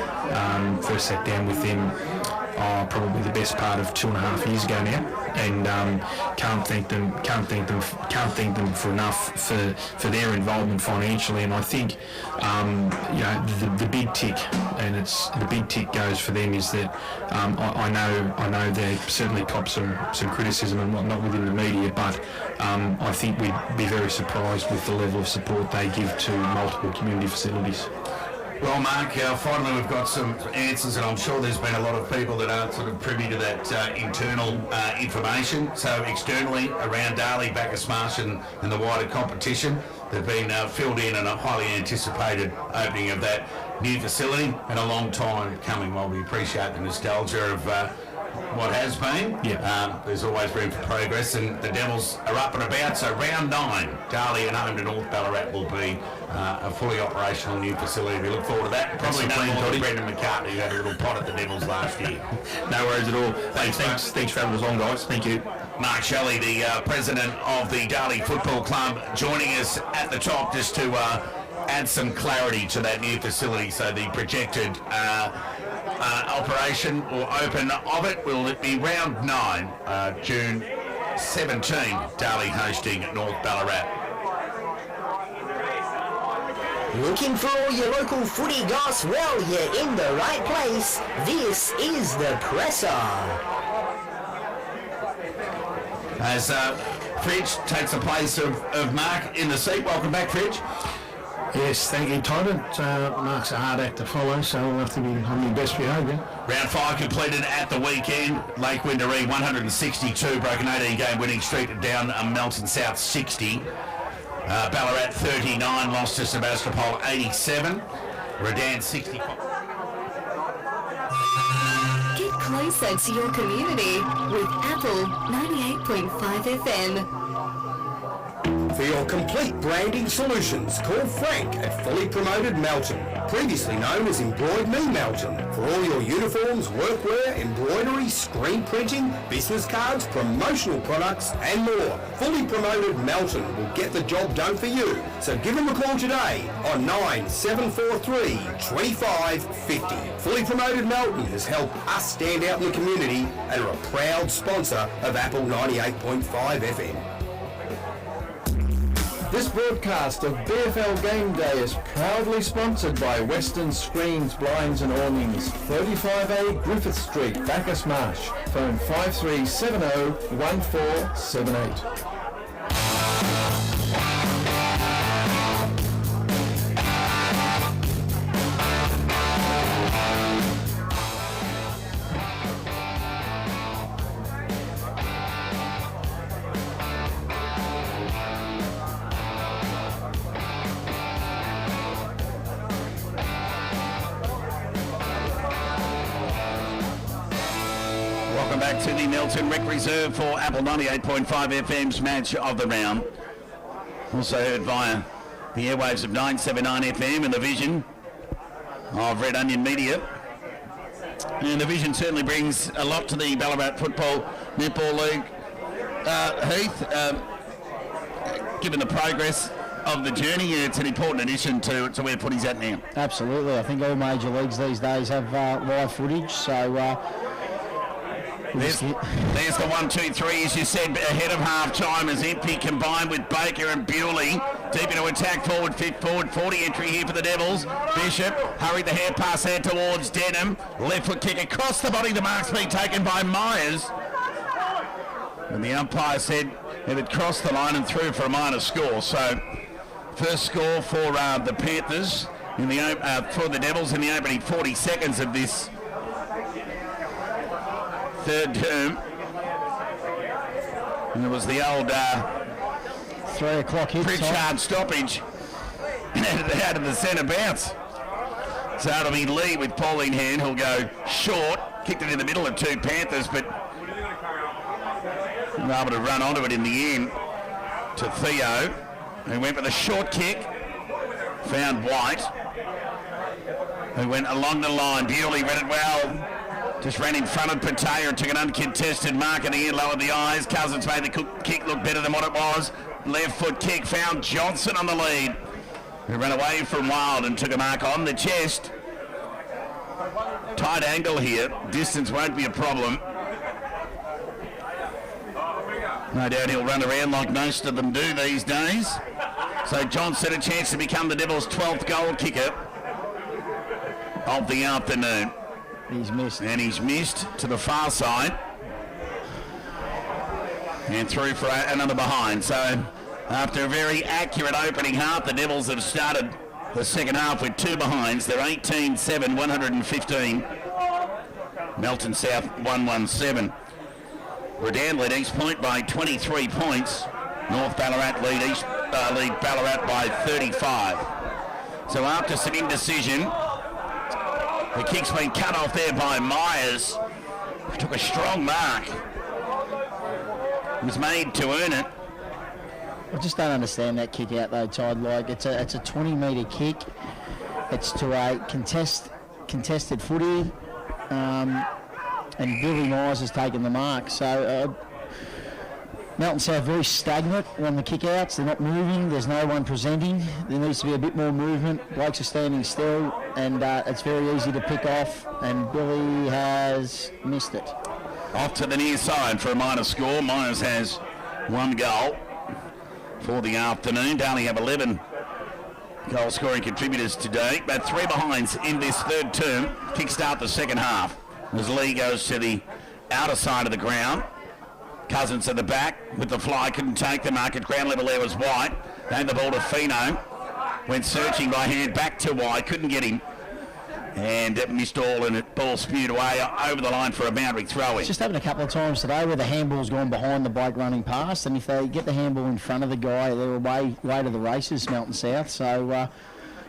Probably the best part of 2.5 years ago now, and can't thank them for enough for their involvement financially. And I think the big tick, and the big tick goes for them, is that I know they certainly cop some criticism and whatnot within the media, but I think we'd be very surprised with the level of support they give to multiple community facilities. Well, Mark, finally we've got some answers, and I'm sure there's been a lot of people that aren't sort of privy to that internal information. So externally, around Darley, Bacchus Marsh and the wider competition, they've been filled in and a highly anticipated opening of that new facility, and a long time coming. While we appreciate the nostalgia of what has been, there's always room for progress, and the Devils are up and about. So round 9, Darley and home to North Ballarat will be a fully operational new facility. We look forward to that. Probably no more than Brendan McCartney, who had a little pot at the Devils last year. No worries at all. Thanks for having us on, guys. Thank you. Mark Shelley, the president of the Darley Football Club, joining us at the top just to add some clarity to that new facility. So the projected operation or open of it will be round 9, June 17, Darley hosting North Ballarat. Looking for all your local footy goss? Well, you're in the right place. This is the Presser. As Fridge takes the place of Mark in the seat. Welcome back, Fridge. Yes, thank you, Todd. Mark's a hard act to follow, so we'll have to be on your best behaviour. Round 5 completed at the weekend. Lake Windaree 162, broken 18-game winning streak down Melton South 60. Ballarat 39, lost to Sebastopol 87. Redan 65. Get closer to your community with Apple 98.5 FM. For your complete branding solutions, call Frank at Fully Promoted Melton, previously known as Embroid Me Melton, for all your uniforms, workwear, embroidery, screen printing, business cards, promotional products and more. Fully Promoted Melton will get the job done for you. So give them a call today on 9743 2550. Fully Promoted Melton has helped us stand out in the community and are a proud sponsor of Apple 98.5 FM. This broadcast of BFL Game Day is proudly sponsored by Western Screens, Blinds and Awnings, 35A Griffith Street, Bacchus Marsh. Phone 5370 1478. Welcome back to the Melton Rec Reserve for Apple 98.5 FM's match of the round. Also heard via the airwaves of 979 FM and the vision of Red Onion Media. And the vision certainly brings a lot to the Ballarat Football Netball League. Heath, given the progress of the journey, it's an important addition to where footy's at now. Absolutely. I think all major leagues these days have live footage, so... There's the 1-2-3, as you said, ahead of half-time as Empty combined with Baker and Bewley. Deep into attack, forward 40 entry here for the Devils. Bishop hurried the hair pass out towards Denham. Left foot kick across the body. The mark's been taken by Myers. And the umpire said it had crossed the line and through for a minor score. So First score for the Panthers in the for the Devils in the opening 40 seconds of this third term. And it was the old 3 o'clock hit. Pritchard stoppage out of the centre bounce. So it'll be Lee with Pauline hand who'll go short. Kicked it in the middle of two Panthers, but able to run onto it in the end to Theo, who went with a short kick. Found White, who went along the line. Bewley read it well. Just ran in front of Pataya and took an uncontested mark in the end, lowered the eyes. Cousins made the kick look better than what it was. Left foot kick, found Johnson on the lead, who ran away from Wild and took a mark on the chest. Tight angle here. Distance won't be a problem. No doubt he'll run around like most of them do these days. So Johnson a chance to become the Devils' 12th goal kicker of the afternoon. He's missed. And he's missed to the far side. And through for another behind. So after a very accurate opening half, the Devils have started the second half with two behinds. They're 18-7, 115. Melton South 117. Redan lead East Point by 23 points. North Ballarat lead Ballarat by 35. So after some indecision, the kick's been cut off there by Myers, who took a strong mark. Was made to earn it. I just don't understand that kick out though, Todd. Like it's a 20-metre kick. It's to a contested footy, and Billy Myers has taken the mark. So Melton South very stagnant on the kick-outs. They're not moving. There's no one presenting. There needs to be a bit more movement. Blokes are standing still, and it's very easy to pick off. And Billy has missed it. Off to the near side for a minor score. Myers has one goal for the afternoon. Darley have 11 goal scoring contributors today, but three behinds in this third term. Kickstart the second half as Lee goes to the outer side of the ground. Cousins at the back with the fly, couldn't take the mark. At ground level there was White. Gave the ball to Fino. Went searching by hand back to White, couldn't get him. And it missed all, and it ball spewed away over the line for a boundary throw-in. It's just happened a couple of times today where the handball's gone behind the bloke running past, and if they get the handball in front of the guy, they're way to the races, Melton South. So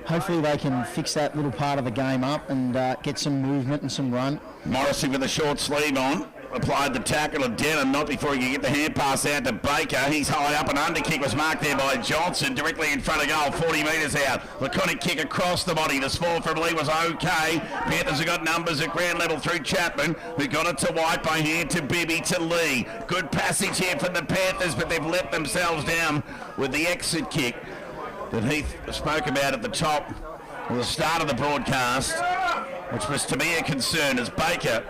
hopefully they can fix that little part of the game up and get some movement and some run. Morrissey with a short sleeve on. Applied the tackle of Denham, not before he could get the hand pass out to Baker. He's high up, an under kick was marked there by Johnson, directly in front of goal, 40 metres out. Laconic kick across the body. The small from Lee was okay. Panthers have got numbers at ground level through Chapman, who got it to White by hand to Bibby to Lee. Good passage here from the Panthers, but they've let themselves down with the exit kick that Heath spoke about at the top of the start of the broadcast, which was to be a concern as Baker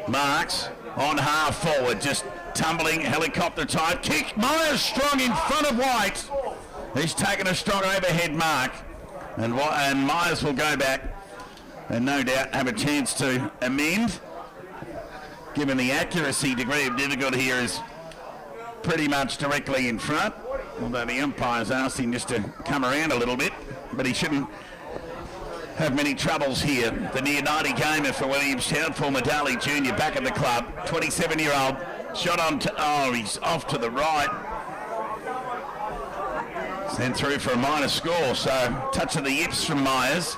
marks on half forward, just tumbling helicopter type kick. Myers strong in front of White. He's taken a strong overhead mark, and Myers will go back and no doubt have a chance to amend, given the accuracy degree of difficulty here is pretty much directly in front, although the umpire's asked him just to come around a little bit, but he shouldn't have many troubles here. The near 90 gamer for Williamstown, former Darley Junior, back at the club. 27-year-old shot on he's off to the right. Sent through for a minor score, so touch of the yips from Myers.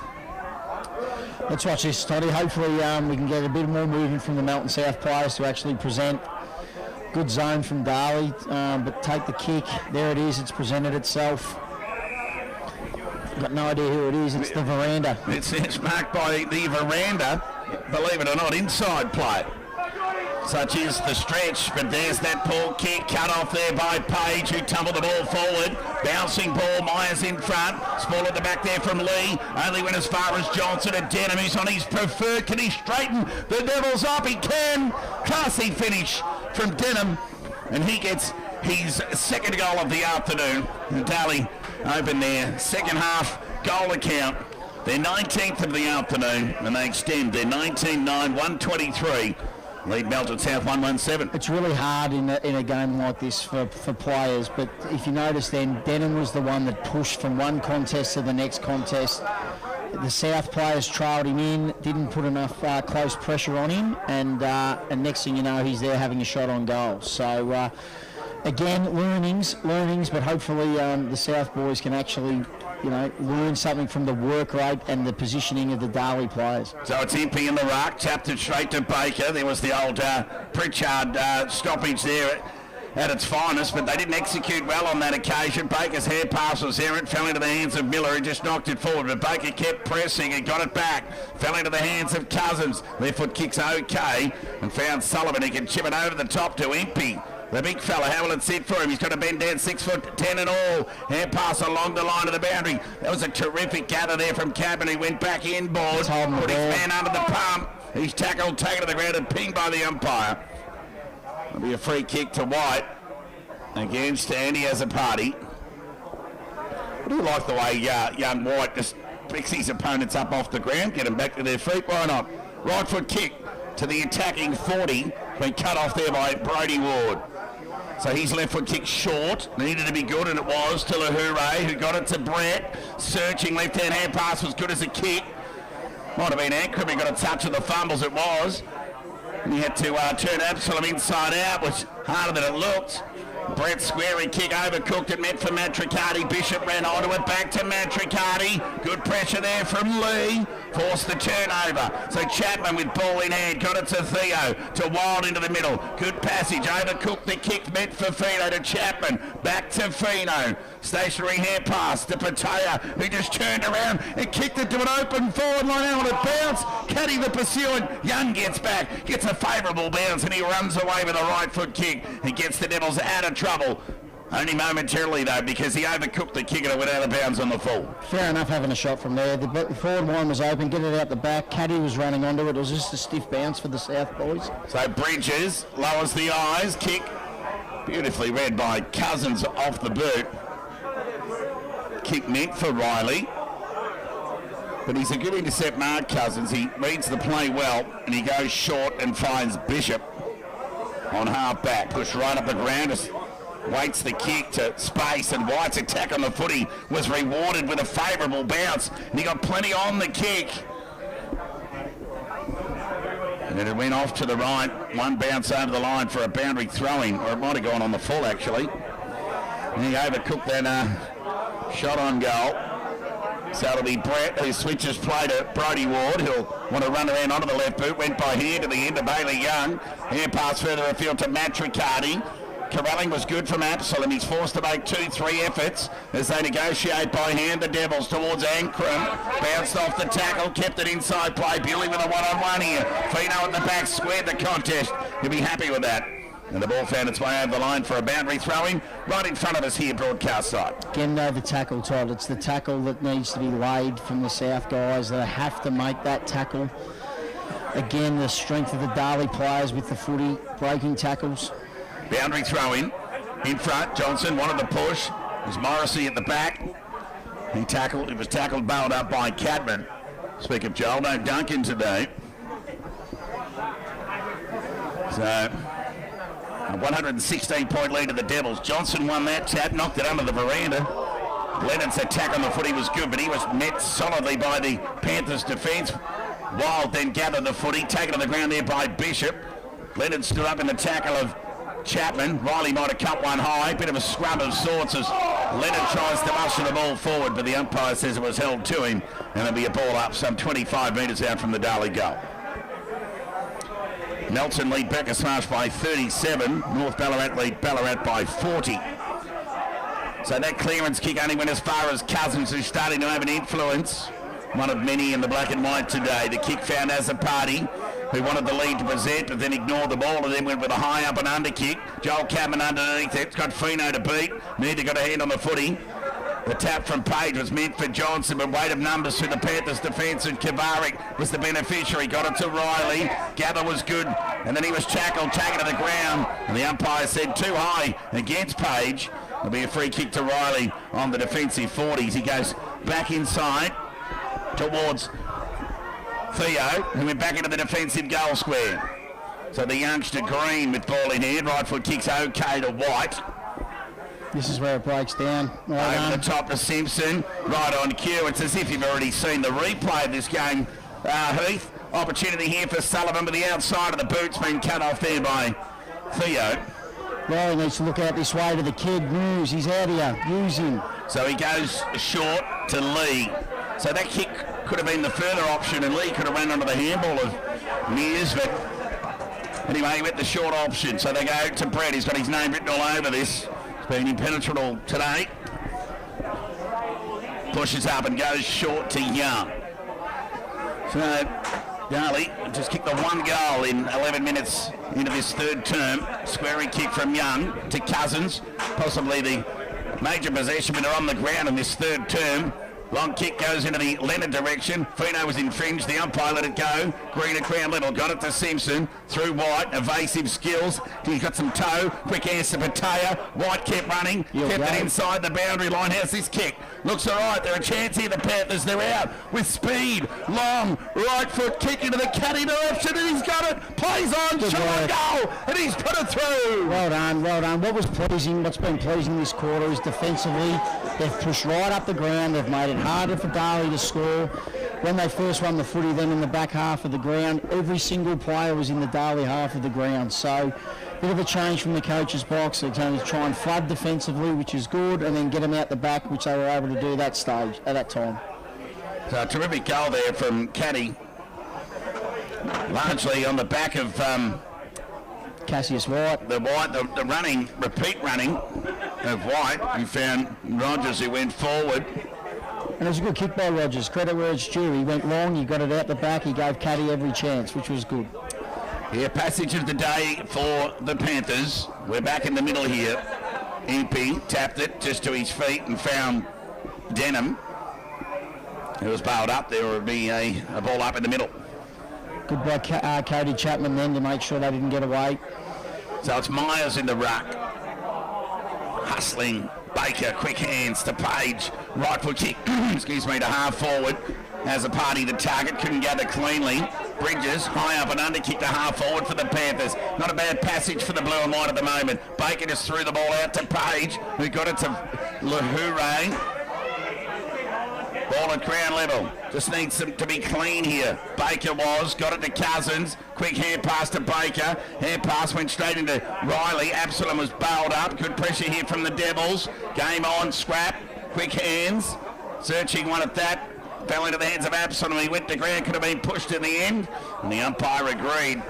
Let's watch this, Toddy. Hopefully we can get a bit more movement from the Melton South players to actually present. Good zone from Darley, but take the kick. There it is, it's presented itself. Got no idea who it is. It's the veranda. It's marked by the veranda, believe it or not, inside play. Such is the stretch, but there's that ball kick cut off there by Page, who tumbled the ball forward. Bouncing ball, Myers in front. Small at the back there from Lee. Only went as far as Johnson at Denham, who's on his preferred. Can he straighten the Devils up? He can. Classy finish from Denham, and he gets his second goal of the afternoon. And Darley open their second half goal account. Their 19th of the afternoon, and they extend their 19-9, 123 Lead Melton South 117. It's really hard in a game like this for players, but if you notice then, Denham was the one that pushed from one contest to the next contest. The South players trailed him in, didn't put enough close pressure on him, and next thing you know, he's there having a shot on goal. So, again, learnings, but hopefully the South boys can actually, learn something from the work rate and the positioning of the Darley players. So it's Impey in the ruck, tapped it straight to Baker. There was the old Pritchard stoppage there at its finest, but they didn't execute well on that occasion. Baker's hair pass was there. It fell into the hands of Miller, who just knocked it forward, but Baker kept pressing and got it back. Fell into the hands of Cousins. Left foot kicks okay, and found Sullivan. He can chip it over the top to Impey. The big fella, how will it sit for him? He's got to bend down 6'10" and all. Hand pass along the line of the boundary. That was a terrific gather there from Cabin. He went back inboard, put his man under the pump. He's tackled, taken to the ground and pinged by the umpire. It'll be a free kick to White against Andy as a party. I do like the way young White just picks his opponents up off the ground, get them back to their feet. Why not? Right foot kick to the attacking 40. Been cut off there by Brodie Ward. So his left foot kick short, needed to be good, and it was. To Lahure, who got it to Brett. Searching left-hand hand pass was good as a kick. Might have been Ankrum, he got a touch of the fumbles, it was. And he had to turn Absalom inside out, which harder than it looked. Brett squaring kick, overcooked it, meant for Matricati. Bishop ran onto it, back to Matricati. Good pressure there from Lee. Forced the turnover. So Chapman with ball in hand, got it to Theo, to Wild into the middle. Good passage, overcooked the kick, meant for Fino to Chapman. Back to Fino. Stationary hand pass to Patea, who just turned around and kicked it to an open forward line out on a bounce. Caddy the pursuing. Young gets back, gets a favourable bounce, and he runs away with a right foot kick and gets the Devils out of trouble. Only momentarily though, because he overcooked the kick and it went out of bounds on the full. Fair enough having a shot from there. The forward line was open, get it out the back. Caddy was running onto it. It was just a stiff bounce for the South boys. So Bridges lowers the eyes, kick beautifully read by Cousins off the boot. Kick meant for Riley. But he's a good intercept mark, Cousins. He reads the play well and he goes short and finds Bishop on half back. Pushed right up the ground. Waits the kick to space, and White's attack on the footy was rewarded with a favourable bounce, and he got plenty on the kick. And then it went off to the right, one bounce over the line for a boundary throwing, or it might have gone on the full actually. And he overcooked that shot on goal. So it'll be Brett who switches play to Brodie Ward, who'll want to run around onto the left boot, went by hand to the end of Bailey Young. Hand pass further afield to Matricati. Corralling was good from Absalom. He's forced to make 2-3 efforts as they negotiate by hand. The Devils towards Ankrum. Bounced off the tackle, kept it inside play. Bewley with a one-on-one here. Fino at the back, squared the contest. He'll be happy with that. And the ball found its way over the line for a boundary throwing right in front of us here, broadcast side. Again, the tackle, Todd. It's the tackle that needs to be laid from the South guys. They have to make that tackle. Again, the strength of the Darley players with the footy, breaking tackles. Boundary throw in front. Johnson wanted the push. There's Morrissey at the back. He was tackled, bailed up by Cadman. Speak of Joel, no Duncan today. So, a 116-point lead to the Devils. Johnson won that tap, knocked it under the veranda. Leonard's attack on the footy was good, but he was met solidly by the Panthers' defence. Wild then gathered the footy, taken to the ground there by Bishop. Leonard stood up in the tackle of Chapman. Riley might have cut one high. Bit of a scrub of sorts as Leonard tries to usher the ball forward, but the umpire says it was held to him, and there'll be a ball up some 25 metres out from the Darley goal. Melton lead Bacchus-Marsh by 37. North Ballarat lead Ballarat by 40. So that clearance kick only went as far as Cousins, who's starting to have an influence. One of many in the black and white today. The kick found as a party, who wanted the lead to present, but then ignored the ball and then went with a high up and under kick. Joel Cadman underneath it. It's got Fino to beat. Neither got a hand on the footy. The tap from Page was meant for Johnson, but weight of numbers through the Panthers' defence, and Kavarik was the beneficiary. Got it to Riley. Gather was good, and then he was tackled, taken to the ground, and the umpire said too high against Page. There'll be a free kick to Riley on the defensive 40s. He goes back inside towards Theo, who went back into the defensive goal square. So the youngster Green with ball in hand. Right foot kicks okay to White. This is where it breaks down. Over the top to Simpson. Right on cue. It's as if you've already seen the replay of this game, Heath. Opportunity here for Sullivan, but the outside of the boot's been cut off there by Theo. Well, he needs to look out this way to the kid. News, he's out here. Use him. So he goes short to Lee. So that kick could have been the further option, and Lee could have run onto the handball of Mears, but anyway, he went the short option. So they go to Brett. He's got his name written all over this. It's been impenetrable today. Pushes up and goes short to Young. So Darley just kicked the one goal in 11 minutes into this third term. Squaring kick from Young to Cousins. Possibly the major possession winner on the ground in this third term. Long kick goes into the Leonard direction. Fino was infringed. The umpire let it go. Green at ground level. Got it to Simpson. Through White. Evasive skills. He's got some toe. Quick answer to Patea. White kept running. Kept it inside the boundary line. How's this kick? Looks all right. They're a chance here. The Panthers, they're out with speed. Long right foot kick into the cutting direction, and he's got it. Plays on. Shot goal. And he's put it through. Well done, well done. What's been pleasing this quarter is defensively, they've pushed right up the ground. They've made it harder for Darley to score. When they first won the footy, then in the back half of the ground, every single player was in the Darley half of the ground. So, bit of a change from the coach's box. They're going to try and flood defensively, which is good, and then get them out the back, which they were able to do at that time. So a terrific goal there from Caddy. Largely on the back of Cassius White. The running, repeat running of White, who found Rogers, who went forward. And it was a good kick by Rogers. Credit where it's due. He went long, he got it out the back, he gave Caddy every chance, which was good. Yeah, passage of the day for the Panthers. We're back in the middle here. Impey tapped it just to his feet and found Denham. It was bailed up. There would be a ball up in the middle. Good by Cody Chapman then to make sure they didn't get away. So it's Myers in the ruck. Hustling. Baker, quick hands to Page. Right foot kick, excuse me, to half forward. Has a party to target, couldn't gather cleanly. Bridges, high up and under kick to half forward for the Panthers. Not a bad passage for the blue and white at the moment. Baker just threw the ball out to Page, who got it to Lahoure. Ball at ground level. Just needs to be clean here. Baker got it to Cousins. Quick hand pass to Baker. Hand pass went straight into Riley. Absalom was bailed up. Good pressure here from the Devils. Game on, scrap. Quick hands. Searching one at that. Fell into the hands of Absalom. He went to ground. Could have been pushed in the end. And the umpire agreed.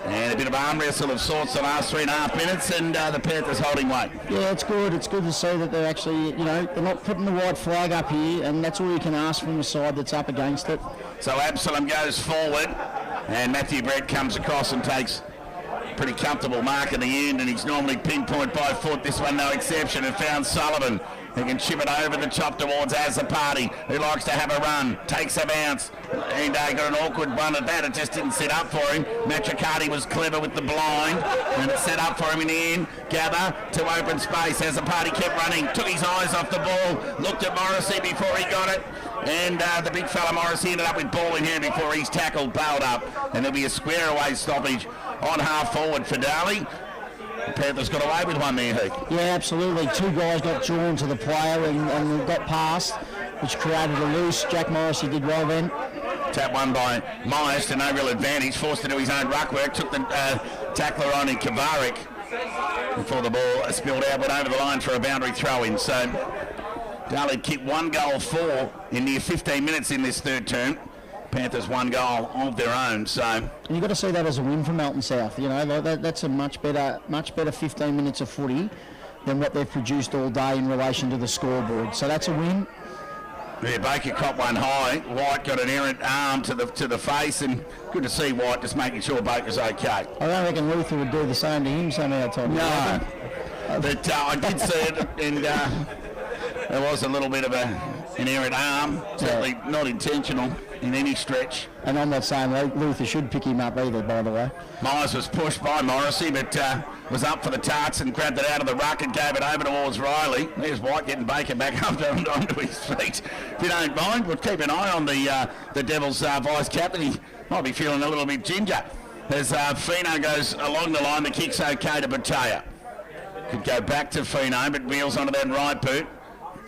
And a bit of arm wrestle of sorts the last 3.5 minutes, and the Panthers holding weight. Yeah, it's good. It's good to see that they're actually, they're not putting the white flag up here, and that's all you can ask from the side that's up against it. So Absalom goes forward, and Matthew Brett comes across and takes a pretty comfortable mark in the end, and he's normally pinpoint by foot. This one no exception, and found Sullivan. He can chip it over the top towards Azapati, who likes to have a run, takes a bounce, and got an awkward run at that. It just didn't set up for him. Matricati was clever with the blind, and it set up for him in the end. Gather to open space. Azapati kept running, took his eyes off the ball, looked at Morrissey before he got it, and the big fella Morrissey ended up with ball in hand before he's tackled, bailed up, and there'll be a square away stoppage on half forward for Darley. The Panthers got away with one there, Heath. Yeah, absolutely. Two guys got drawn to the player and got past, which created a loose. Jack Morrissey did well then. Tap one by Myers to no real advantage. Forced to do his own ruck work. Took the tackler on in Kavarik before the ball spilled out, went over the line for a boundary throw-in. So Darley kicked 1 goal 4 in near 15 minutes in this third term. Panthers 1 goal of their own, so... And you've got to see that as a win for Melton South. That's a much better 15 minutes of footy than what they've produced all day in relation to the scoreboard. So that's a win. Yeah, Baker caught one high. White got an errant arm to the face, and good to see White just making sure Baker's okay. I don't reckon Luther would do the same to him somehow, Tom. No, but I did see it, and there was a little bit of an errant arm, certainly not intentional in any stretch. And I'm not saying Luther should pick him up either, by the way. Myers was pushed by Morrissey, but was up for the tarts and grabbed it out of the ruck and gave it over towards Riley. There's White getting Baker back up onto his feet. If you don't mind, we'll keep an eye on the Devils' vice captain. He might be feeling a little bit ginger. As Fino goes along the line, the kick's okay to Bataya. Could go back to Fino, but wheels onto that right boot.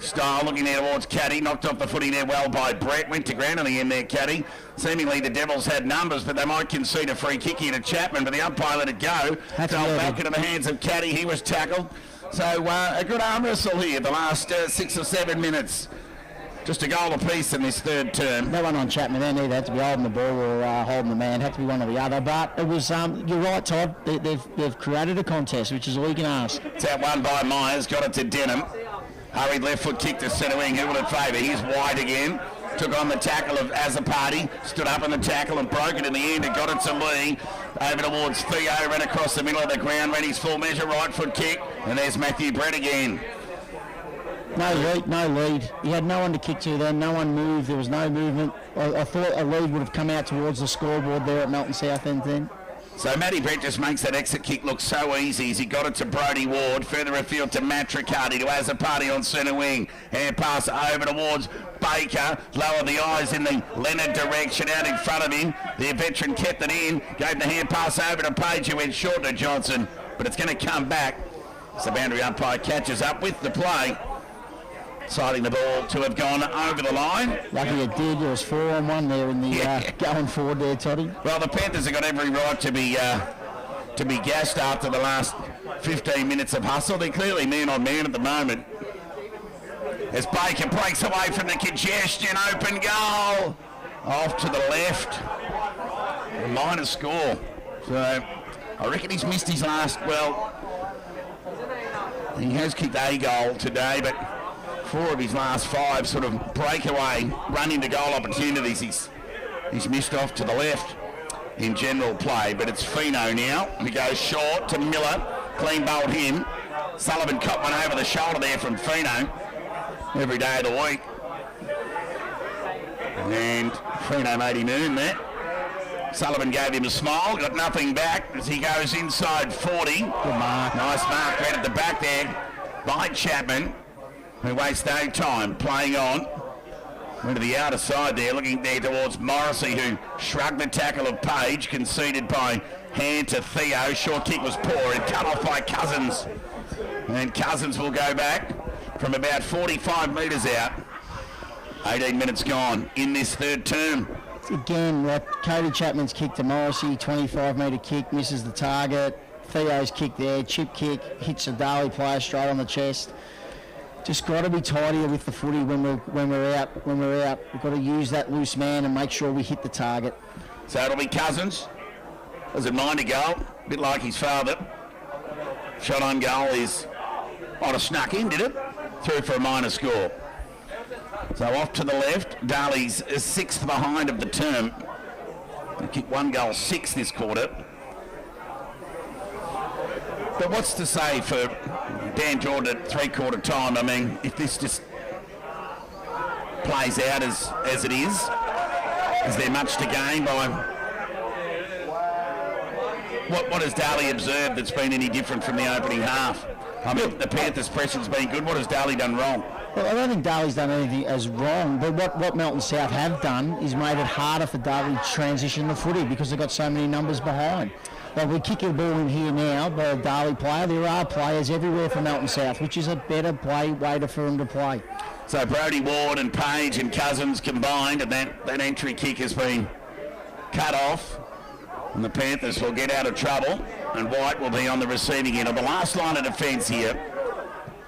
Style looking there towards Caddy, knocked off the footy there well by Brett, went to ground on the end there, Caddy. Seemingly the Devils had numbers, but they might concede a free kick here to Chapman, but the umpire let it go. Fell back into the hands of Caddy, he was tackled. So a good arm wrestle here the last 6 or 7 minutes. Just a goal apiece in this third term. No one on Chapman then either, had to be holding the ball or holding the man, had to be one or the other. But it was, you're right, Todd, they've created a contest, which is all you can ask. It's out one by Myers, got it to Denham. Hurried left foot kick to centre wing, who will it favour? He's wide again. Took on the tackle of Azapati, stood up in the tackle and broke it in the end and got it to Lee. Over towards Theo, ran across the middle of the ground, ran his full measure, right foot kick, and there's Matthew Brett again. No lead. He had no one to kick to then, no one moved, there was no movement. I thought a lead would have come out towards the scoreboard there at Melton South End then. So Matty Brett just makes that exit kick look so easy as he got it to Brodie Ward, further afield to Matt Riccardi, to Azapati on centre wing. Hand pass over towards Baker, lower the eyes in the Leonard direction out in front of him. The veteran kept it in, gave the hand pass over to Page, who went short to Johnson, but it's going to come back. So the boundary umpire catches up with the play, citing the ball to have gone over the line. Lucky it did. There was 4-on-1 there in the going forward there, Toddy. Well, the Panthers have got every right to be gassed after the last 15 minutes of hustle. They're clearly man on man at the moment. As Baker breaks away from the congestion, open goal. Off to the left. A minor score. So I reckon he's missed his last, well, he has kicked a goal today, but 4 of his last 5 sort of breakaway, run into goal opportunities. He's missed off to the left in general play, but it's Fino now. He goes short to Miller, clean bowled him. Sullivan caught one over the shoulder there from Fino every day of the week. And Fino made him earn that. Sullivan gave him a smile, got nothing back as he goes inside 40. Good mark. Nice mark right at the back there by Chapman, who wastes no time playing on. Went to the outer side there, looking there towards Morrissey, who shrugged the tackle of Page, conceded by hand to Theo. Short kick was poor and cut off by Cousins. And Cousins will go back from about 45 metres out. 18 minutes gone in this third term. Again, like Cody Chapman's kick to Morrissey, 25-metre kick, misses the target. Theo's kick there, chip kick, hits a Darley player straight on the chest. Just got to be tidier with the footy when we're out. We've got to use that loose man and make sure we hit the target. So it'll be Cousins. Does it mind a goal? A bit like his father. Shot on goal is might have snuck in, did it? Through for a minor score. So off to the left. Darley's 6th behind of the term. They kicked 1 goal 6 this quarter. But what's to say for Dan Jordan at 3/4 time? I mean, if this just plays out as it is there much to gain by... What has Darley observed that's been any different from the opening half? I mean, the Panthers' pressure's been good. What has Darley done wrong? Well, I don't think Darley's done anything as wrong, but what Melton South have done is made it harder for Darley to transition the footy because they've got so many numbers behind. Like we kick a ball in here now by a Darley player. There are players everywhere for Melton South, which is a better way for them to play. So Brodie Ward and Page and Cousins combined, and that entry kick has been cut off. And the Panthers will get out of trouble, and White will be on the receiving end. On the last line of defence here,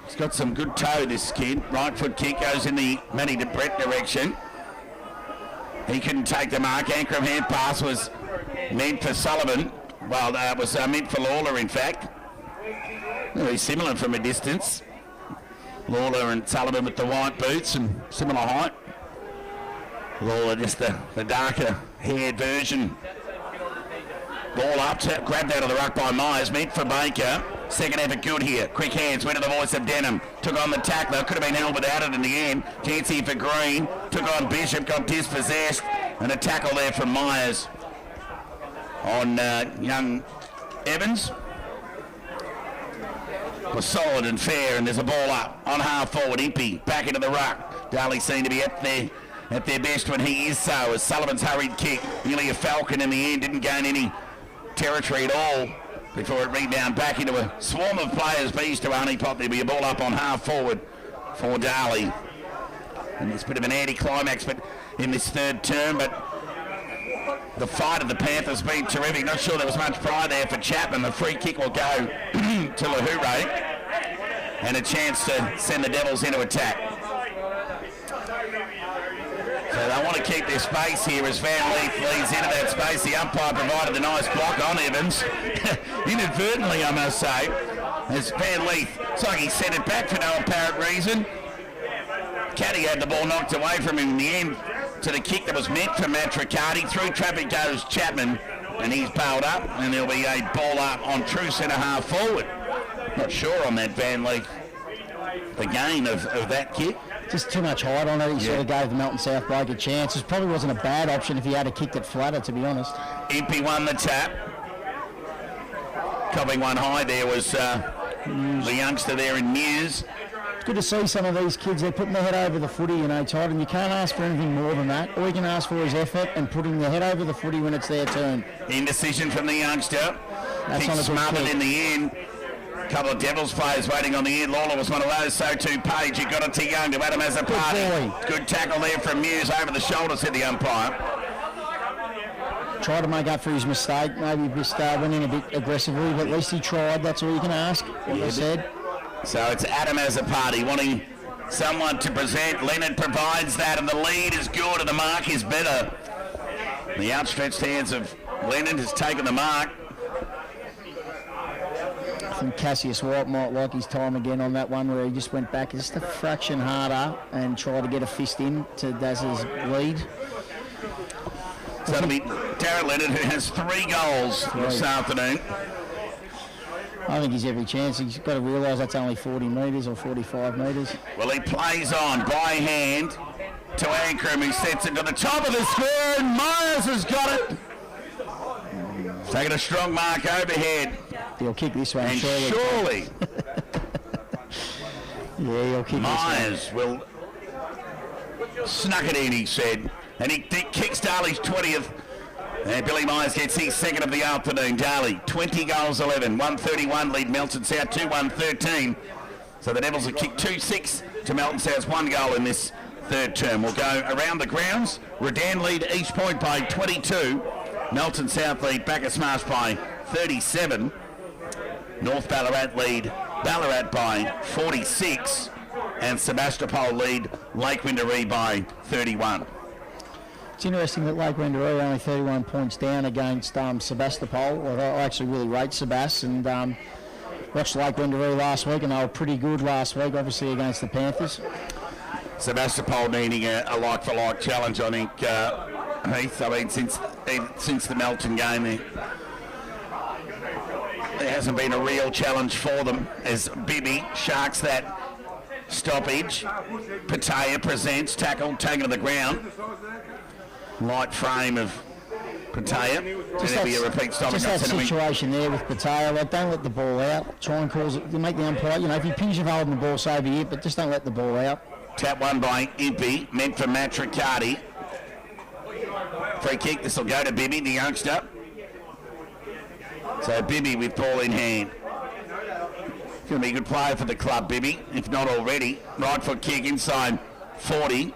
he's got some good toe, this kid. Right foot kick goes in the Matty Brett direction. He couldn't take the mark. Ankram hand pass was meant for Sullivan. Well, it was meant for Lawler, in fact. Very similar from a distance. Lawler and Sullivan with the white boots and similar height. Lawler just the darker haired version. Ball up, grabbed out of the ruck by Myers, meant for Baker. Second effort good here. Quick hands, went to the voice of Denham. Took on the tackler, could have been held without it in the end. Chance here for Green. Took on Bishop, got dispossessed. And a tackle there from Myers on young Evans. Was solid and fair, and there's a ball up on half forward. Impey back into the ruck. Darley seemed to be at their best when he is so, as Sullivan's hurried kick, nearly a falcon in the end, didn't gain any territory at all before it rebounded back into a swarm of players. Bees to Arnie Pop. There'll be a ball up on half forward for Darley. And it's a bit of an anticlimax but in this third term, but the fight of the Panthers been terrific. Not sure there was much pride there for Chapman. The free kick will go to Lahure and a chance to send the Devils into attack. So they want to keep their space here as Van Leith leads into that space. The umpire provided the nice block on Evans. Inadvertently, I must say. As Van Leith, it's like he sent it back for no apparent reason. Caddy had the ball knocked away from him in the end to the kick that was meant for Matt Riccardi. Through traffic goes Chapman, and he's bailed up, and there'll be a ball up on true centre half forward. Not sure on that Van Leith, the gain of that kick. Just too much height on it. He sort of gave the Melton South bloke a chance. It probably wasn't a bad option if he had kicked it flatter, to be honest. Impey won the tap. Copping one high there was the youngster there in Mews. It's good to see some of these kids, they're putting their head over the footy, you know, Todd, and you can't ask for anything more than that. All you can ask for is effort and putting their head over the footy when it's their turn. Indecision from the youngster. That's Kick smothered in the end. A couple of Devils players waiting on the end. Lawler was one of those, so too Page. He got it to Young to Adam as a party. Good tackle there from Mews over the shoulder, said the umpire. Tried to make up for his mistake. Maybe just went in a bit aggressively, but at least he tried. That's all you can ask, what they said. So it's Adam as a party wanting someone to present. Leonard provides that, and the lead is good, and the mark is better. The outstretched hands of Leonard has taken the mark. I think Cassius White might like his time again on that one where he just went back just a fraction harder and tried to get a fist in to Daz's lead. So it'll be Darren Leonard, who has 3 goals this afternoon. I think he's every chance. He's got to realise that's only 40 metres or 45 metres. Well, he plays on by hand to Ankrum, who sets it to the top of the square, and Myers has got it. Taking a strong mark overhead. He'll kick this one, and surely. Yeah, he'll kick Myers this one. will snuck it in, he said. And he kicks Darley's 20th. And Billy Myers gets his second of the afternoon. Darley, 20 goals, 11. 131 lead Melton South, 2-1-13. So the Devils have kicked 2-6 to Melton South's 1 goal in this third term. We'll go around the grounds. Redan lead East Point by 22. Melton South lead Bacchus Marsh by 37. North Ballarat lead Ballarat by 46. And Sebastopol lead Lake Windaree by 31. It's interesting that Lake Windaree are only 31 points down against Sebastopol. I actually really rate Sebas and watched Lake Windaree last week, and they were pretty good last week, obviously against the Panthers. Sebastopol needing a like-for-like challenge, I think, Heath. I mean, since the Melton game, there hasn't been a real challenge for them as Bibby sharks that stoppage. Patea presents, tackle, taken to the ground. Light frame of Patea. There'll be a repeat stop. Just that situation there with Patea, like, don't let the ball out. Try and cause it. You make the umpire, you know, if you pins you're holding the ball, so be it, but just don't let the ball out. Tap one by Impey, meant for Matt Riccardi. Free kick, this will go to Bibby, the youngster. So Bibby with ball in hand. Going to be a good player for the club, Bibby, if not already. Right foot kick inside 40.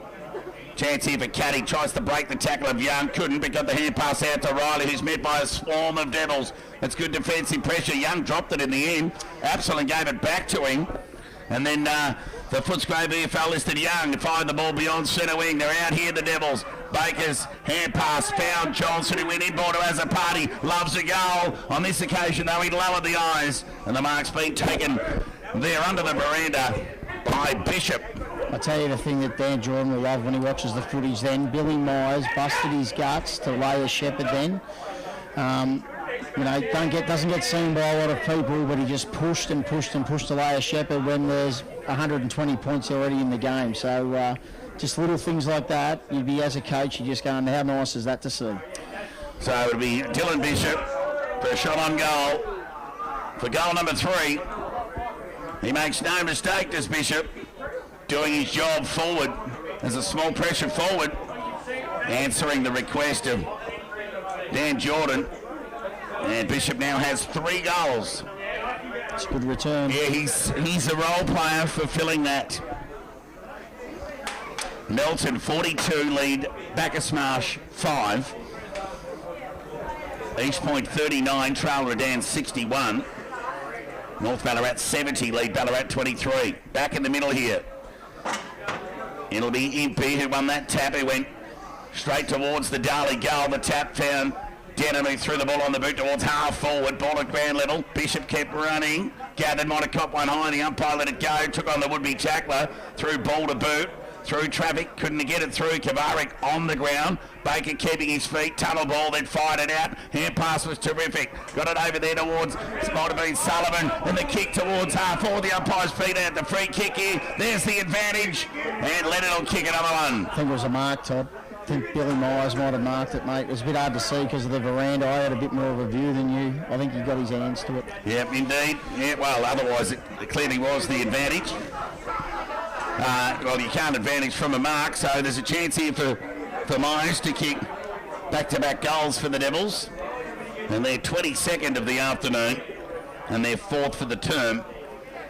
Chance here for Caddy, tries to break the tackle of Young, couldn't, but got the hand pass out to Riley, who's met by a swarm of Devils. That's good defensive pressure. Young dropped it in the end. Absalom gave it back to him. And then the Footscray VFL listed Young to find the ball beyond centre wing. They're out here, the Devils. Baker's hand pass found Johnson, who went inboard as a party. Loves a goal. On this occasion, though, he lowered the eyes. And the mark's been taken there under the veranda by Bishop. I tell you the thing that Dan Jordan will love when he watches the footage then. Billy Myers busted his guts to lay a shepherd then. You know, doesn't get seen by a lot of people, but he just pushed and pushed and pushed to lay a shepherd when there's 120 points already in the game. So just little things like that, you'd be, as a coach, you're just going, how nice is that to see? So it'll be Dylan Bishop for a shot on goal. For goal number 3, he makes no mistake, this Bishop, doing his job forward as a small pressure forward, answering the request of Dan Jordan. And Bishop now has 3 goals. It's a good return. Yeah, he's a role player fulfilling that. Melton 42 lead Bacchus Marsh 5. East Point 39, Trail Redan 61. North Ballarat 70 lead Ballarat 23. Back in the middle here. It'll be Impey who won that tap. He went straight towards the Darley goal. The tap found Denham, who threw the ball on the boot towards half forward. Ball at ground level. Bishop kept running. Gathered might have caught one high. The umpire let it go. Took on the would-be tackler. Threw ball to boot. Through traffic. Couldn't get it through. Kavarik on the ground. Baker keeping his feet. Tunnel ball. Then fired it out. Hand pass was terrific. Got it over there towards, it might have been Sullivan. And the kick towards half forward. The umpire's feet out. The free kick here. There's the advantage. And Leonard will kick another one. I think it was a mark, Todd. I think Billy Myers might have marked it, mate. It was a bit hard to see because of the veranda. I had a bit more of a view than you. I think he got his hands to it. Yep, indeed. Yeah, well, otherwise it clearly was the advantage. Well, you can't advantage from a mark, so there's a chance here for Myers to kick back-to-back goals for the Devils. And they're 22nd of the afternoon, and they're 4th for the term.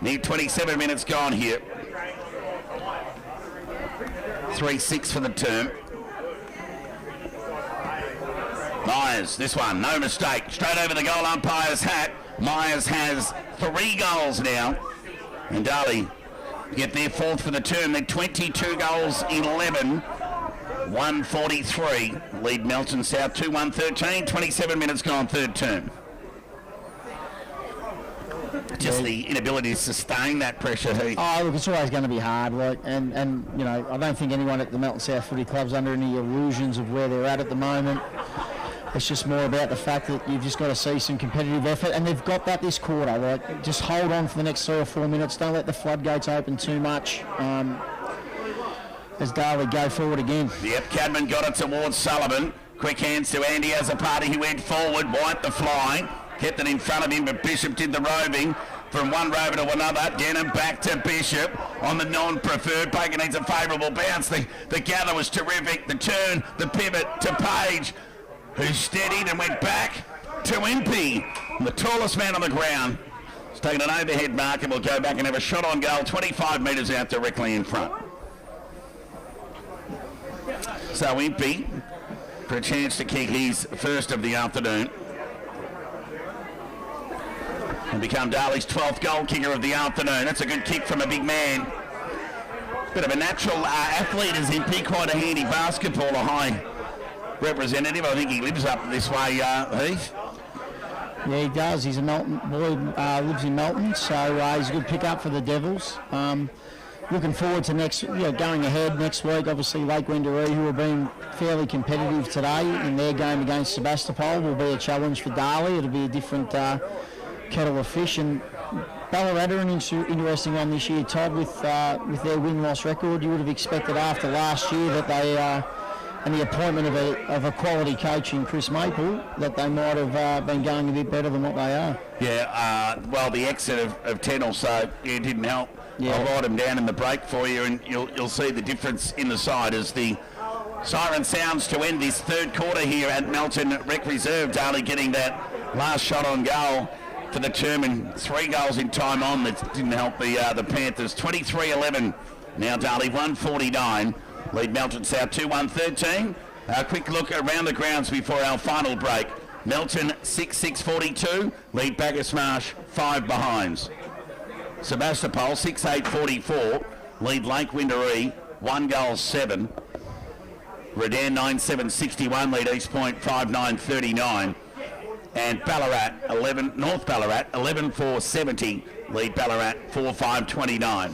Near 27 minutes gone here. 3-6 for the term. Myers, this one, no mistake. Straight over the goal umpire's hat. Myers has 3 goals now. And Darley get their 4th for the term. They're 22 goals, 11. 143. Lead Melton South 2-1-13. 27 minutes gone, third term. Just the inability to sustain that pressure, Heath. Oh, look, it's always going to be hard. Like, and you know, I don't think anyone at the Melton South Footy Club's under any illusions of where they're at the moment. It's just more about the fact that you've just got to see some competitive effort, and they've got that this quarter. Like, just hold on for the next 3 or 4 minutes. Don't let the floodgates open too much. As Darley go forward again. Yep, Cadman got it towards Sullivan. Quick hands to Andy as a party. He went forward. White the fly. Kept it in front of him, but Bishop did the roving. From one rover to another. Denham back to Bishop on the non-preferred. Baker needs a favourable bounce. The gather was terrific. The turn, the pivot to Page, who steadied and went back to Impey, the tallest man on the ground. He's taken an overhead mark and will go back and have a shot on goal 25 metres out directly in front. So Impey for a chance to kick his first of the afternoon and become Darley's 12th goal kicker of the afternoon. That's a good kick from a big man. Bit of a natural athlete is Impey, quite a handy basketball, a high representative. I think he lives up this way, Heath. Yeah, he does. He's a Melton boy, lives in Melton, so he's a good pick-up for the Devils. Looking forward to going ahead next week. Obviously, Lake Wendouree, who have been fairly competitive today in their game against Sebastopol, will be a challenge for Darley. It'll be a different kettle of fish. And Ballarat are an interesting one this year, Todd, with their win-loss record. You would have expected after last year that they, and the appointment of a quality coach in Chris Maple, that they might have been going a bit better than what they are. Yeah, well, the exit of 10 or so didn't help. Yeah. I'll write them down in the break for you, and you'll see the difference in the side as the siren sounds to end this third quarter here at Melton Rec Reserve. Darley getting that last shot on goal for the term, and 3 goals in time on that didn't help the Panthers. 23-11 now. Darley 149. Lead Melton South 2-1-13. A quick look around the grounds before our final break. Melton 6-6-42. Lead Bacchus Marsh 5 behinds. Sebastopol 6-8-44. Lead Lake Wendouree 1 goal 7. Redan 9-7-61. Lead East Point 5-9-39. And North Ballarat 11-4-70. Lead Ballarat 4-5-29.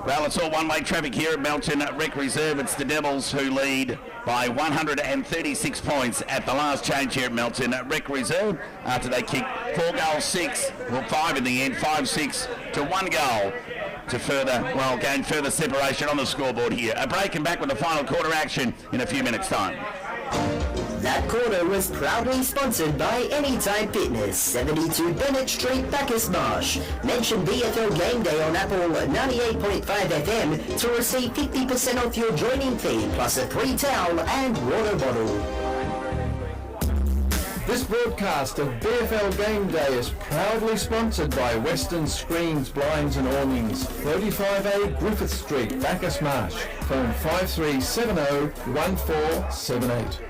Well, it's all one-way traffic here at Melton Rec Reserve. It's the Devils who lead by 136 points at the last change here at Melton Rec Reserve after they kicked 4 goals 6, well 5 in the end, 5-6 to 1 goal to gain further separation on the scoreboard here. A break and back with the final quarter action in a few minutes' time. That quarter was proudly sponsored by Anytime Fitness, 72 Bennett Street, Bacchus Marsh. Mention BFL Game Day on Apple 98.5 FM to receive 50% off your joining fee, plus a free towel and water bottle. This broadcast of BFL Game Day is proudly sponsored by Western Screens, Blinds and Awnings, 35A Griffith Street, Bacchus Marsh. Phone 5370 1478.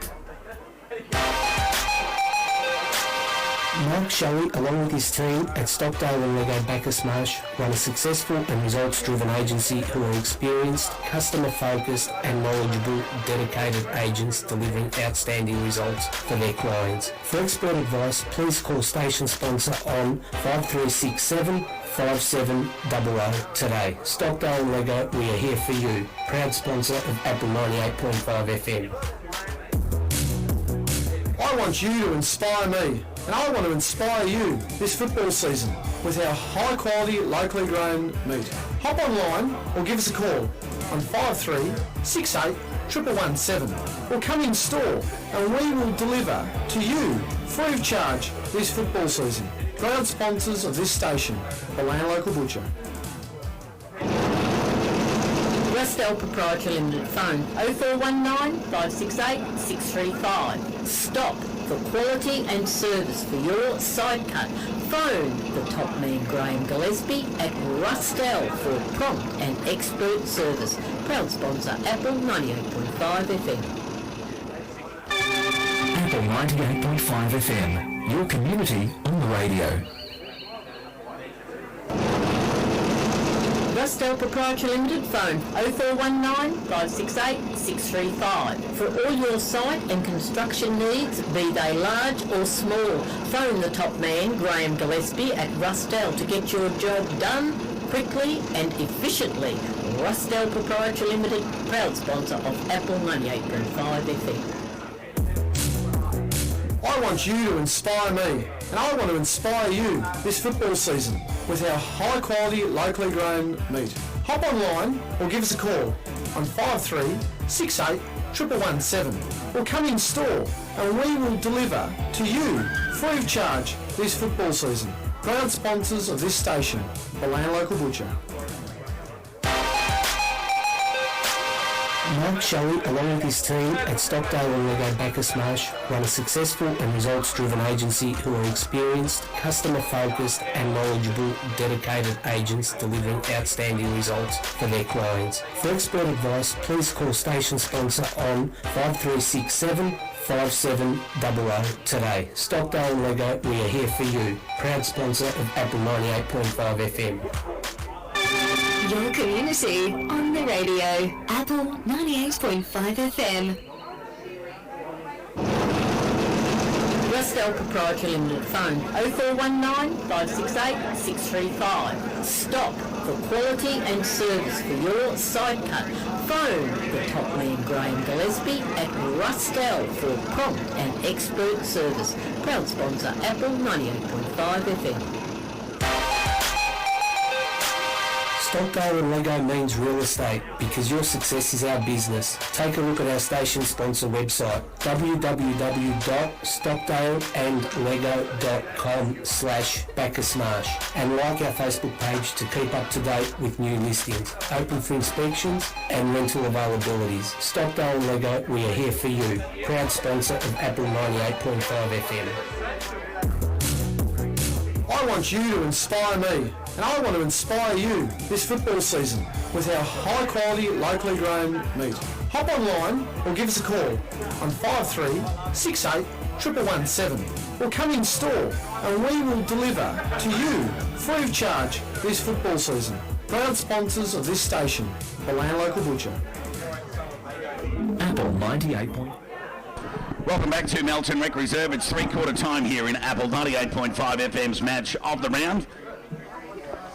Mark Shelley, along with his team at Stockdale and Lego Bacchus Marsh, run a successful and results-driven agency who are experienced, customer-focused and knowledgeable, dedicated agents delivering outstanding results for their clients. For expert advice, please call station sponsor on 5367 5700 today. Stockdale and Lego, we are here for you. Proud sponsor of Apple 98.5 FM. I want you to inspire me, and I want to inspire you this football season with our high-quality, locally grown meat. Hop online or give us a call on 5368 1117 or come in store and we will deliver to you free of charge this football season. Proud sponsors of this station, the Land Local Butcher. Rustel Proprietary Limited, phone 0419 568 635. Stop for quality and service for your side cut. Phone the top man Graham Gillespie at Rustel for prompt and expert service. Proud sponsor Apple 98.5 FM. Apple 98.5 FM, your community on the radio. Rustel Proprietary Limited, phone 0419 568 635. For all your site and construction needs, be they large or small, phone the top man Graham Gillespie at Rustel to get your job done quickly and efficiently. Rustel Proprietary Limited, proud sponsor of Apple 98.5 FM. I want you to inspire me, and I want to inspire you this football season with our high-quality, locally grown meat. Hop online or give us a call on 5368 1117 or come in store and we will deliver to you free of charge this football season. Proud sponsors of this station, the Land Local Butcher. Mark Shelley, along with his team at Stockdale and Lego Bacchus Marsh, run a successful and results-driven agency who are experienced, customer-focused and knowledgeable, dedicated agents delivering outstanding results for their clients. For expert advice, please call station sponsor on 5367 5700 today. Stockdale and Lego, we are here for you. Proud sponsor of Apple 98.5 FM. Your community on the radio. Apple 98.5 FM. Rustel Proprietary Limited, phone 0419 568 635. Stop for quality and service for your side cut. Phone the top man Graham Gillespie at Rustel for prompt and expert service. Proud sponsor Apple 98.5 FM. Stockdale and Lego means real estate because your success is our business. Take a look at our station sponsor website www.stockdaleandlego.com/Bacchus and like our Facebook page to keep up to date with new listings, open for inspections and rental availabilities. Stockdale and Lego, we are here for you. Proud sponsor of Apple 98.5 FM. I want you to inspire me, and I want to inspire you this football season with our high-quality, locally grown meat. Hop online or give us a call on 5368 1117 or come in store and we will deliver to you free of charge this football season. Proud sponsors of this station, the Land Local Butcher. Apple 98. Welcome back to Melton Rec Reserve. It's three-quarter time here in Apple 98.5 FM's match of the round.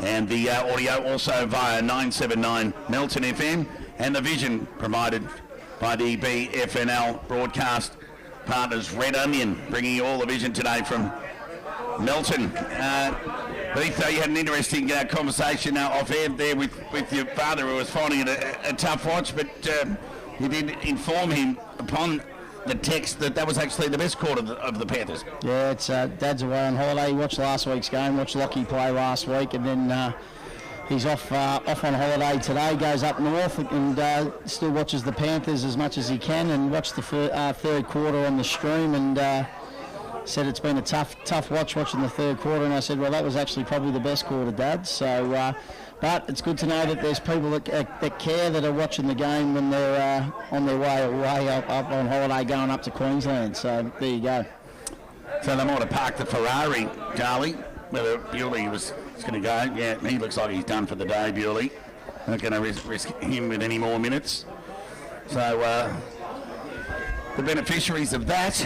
And the audio also via 979 Melton FM and the vision provided by the BFNL broadcast partners Red Onion, bringing you all the vision today from Melton. Heath, you had an interesting conversation off air there with your father, who was finding it a tough watch, but you did inform him upon the text that was actually the best quarter of the Panthers. Yeah, it's Dad's away on holiday. He watched last week's game, watched Lockie play last week, and then he's off on holiday today, goes up north and still watches the Panthers as much as he can and watched the third quarter on the stream, and said it's been a tough watch watching the third quarter, and I said, well, that was actually probably the best quarter, Dad. So, but it's good to know that there's people that care, that are watching the game when they're on their way up on holiday going up to Queensland. So there you go. So they might have parked the Ferrari, Darley, whether Bewley was going to go. Yeah, he looks like he's done for the day, Bewley. Not going to risk him with any more minutes. So the beneficiaries of that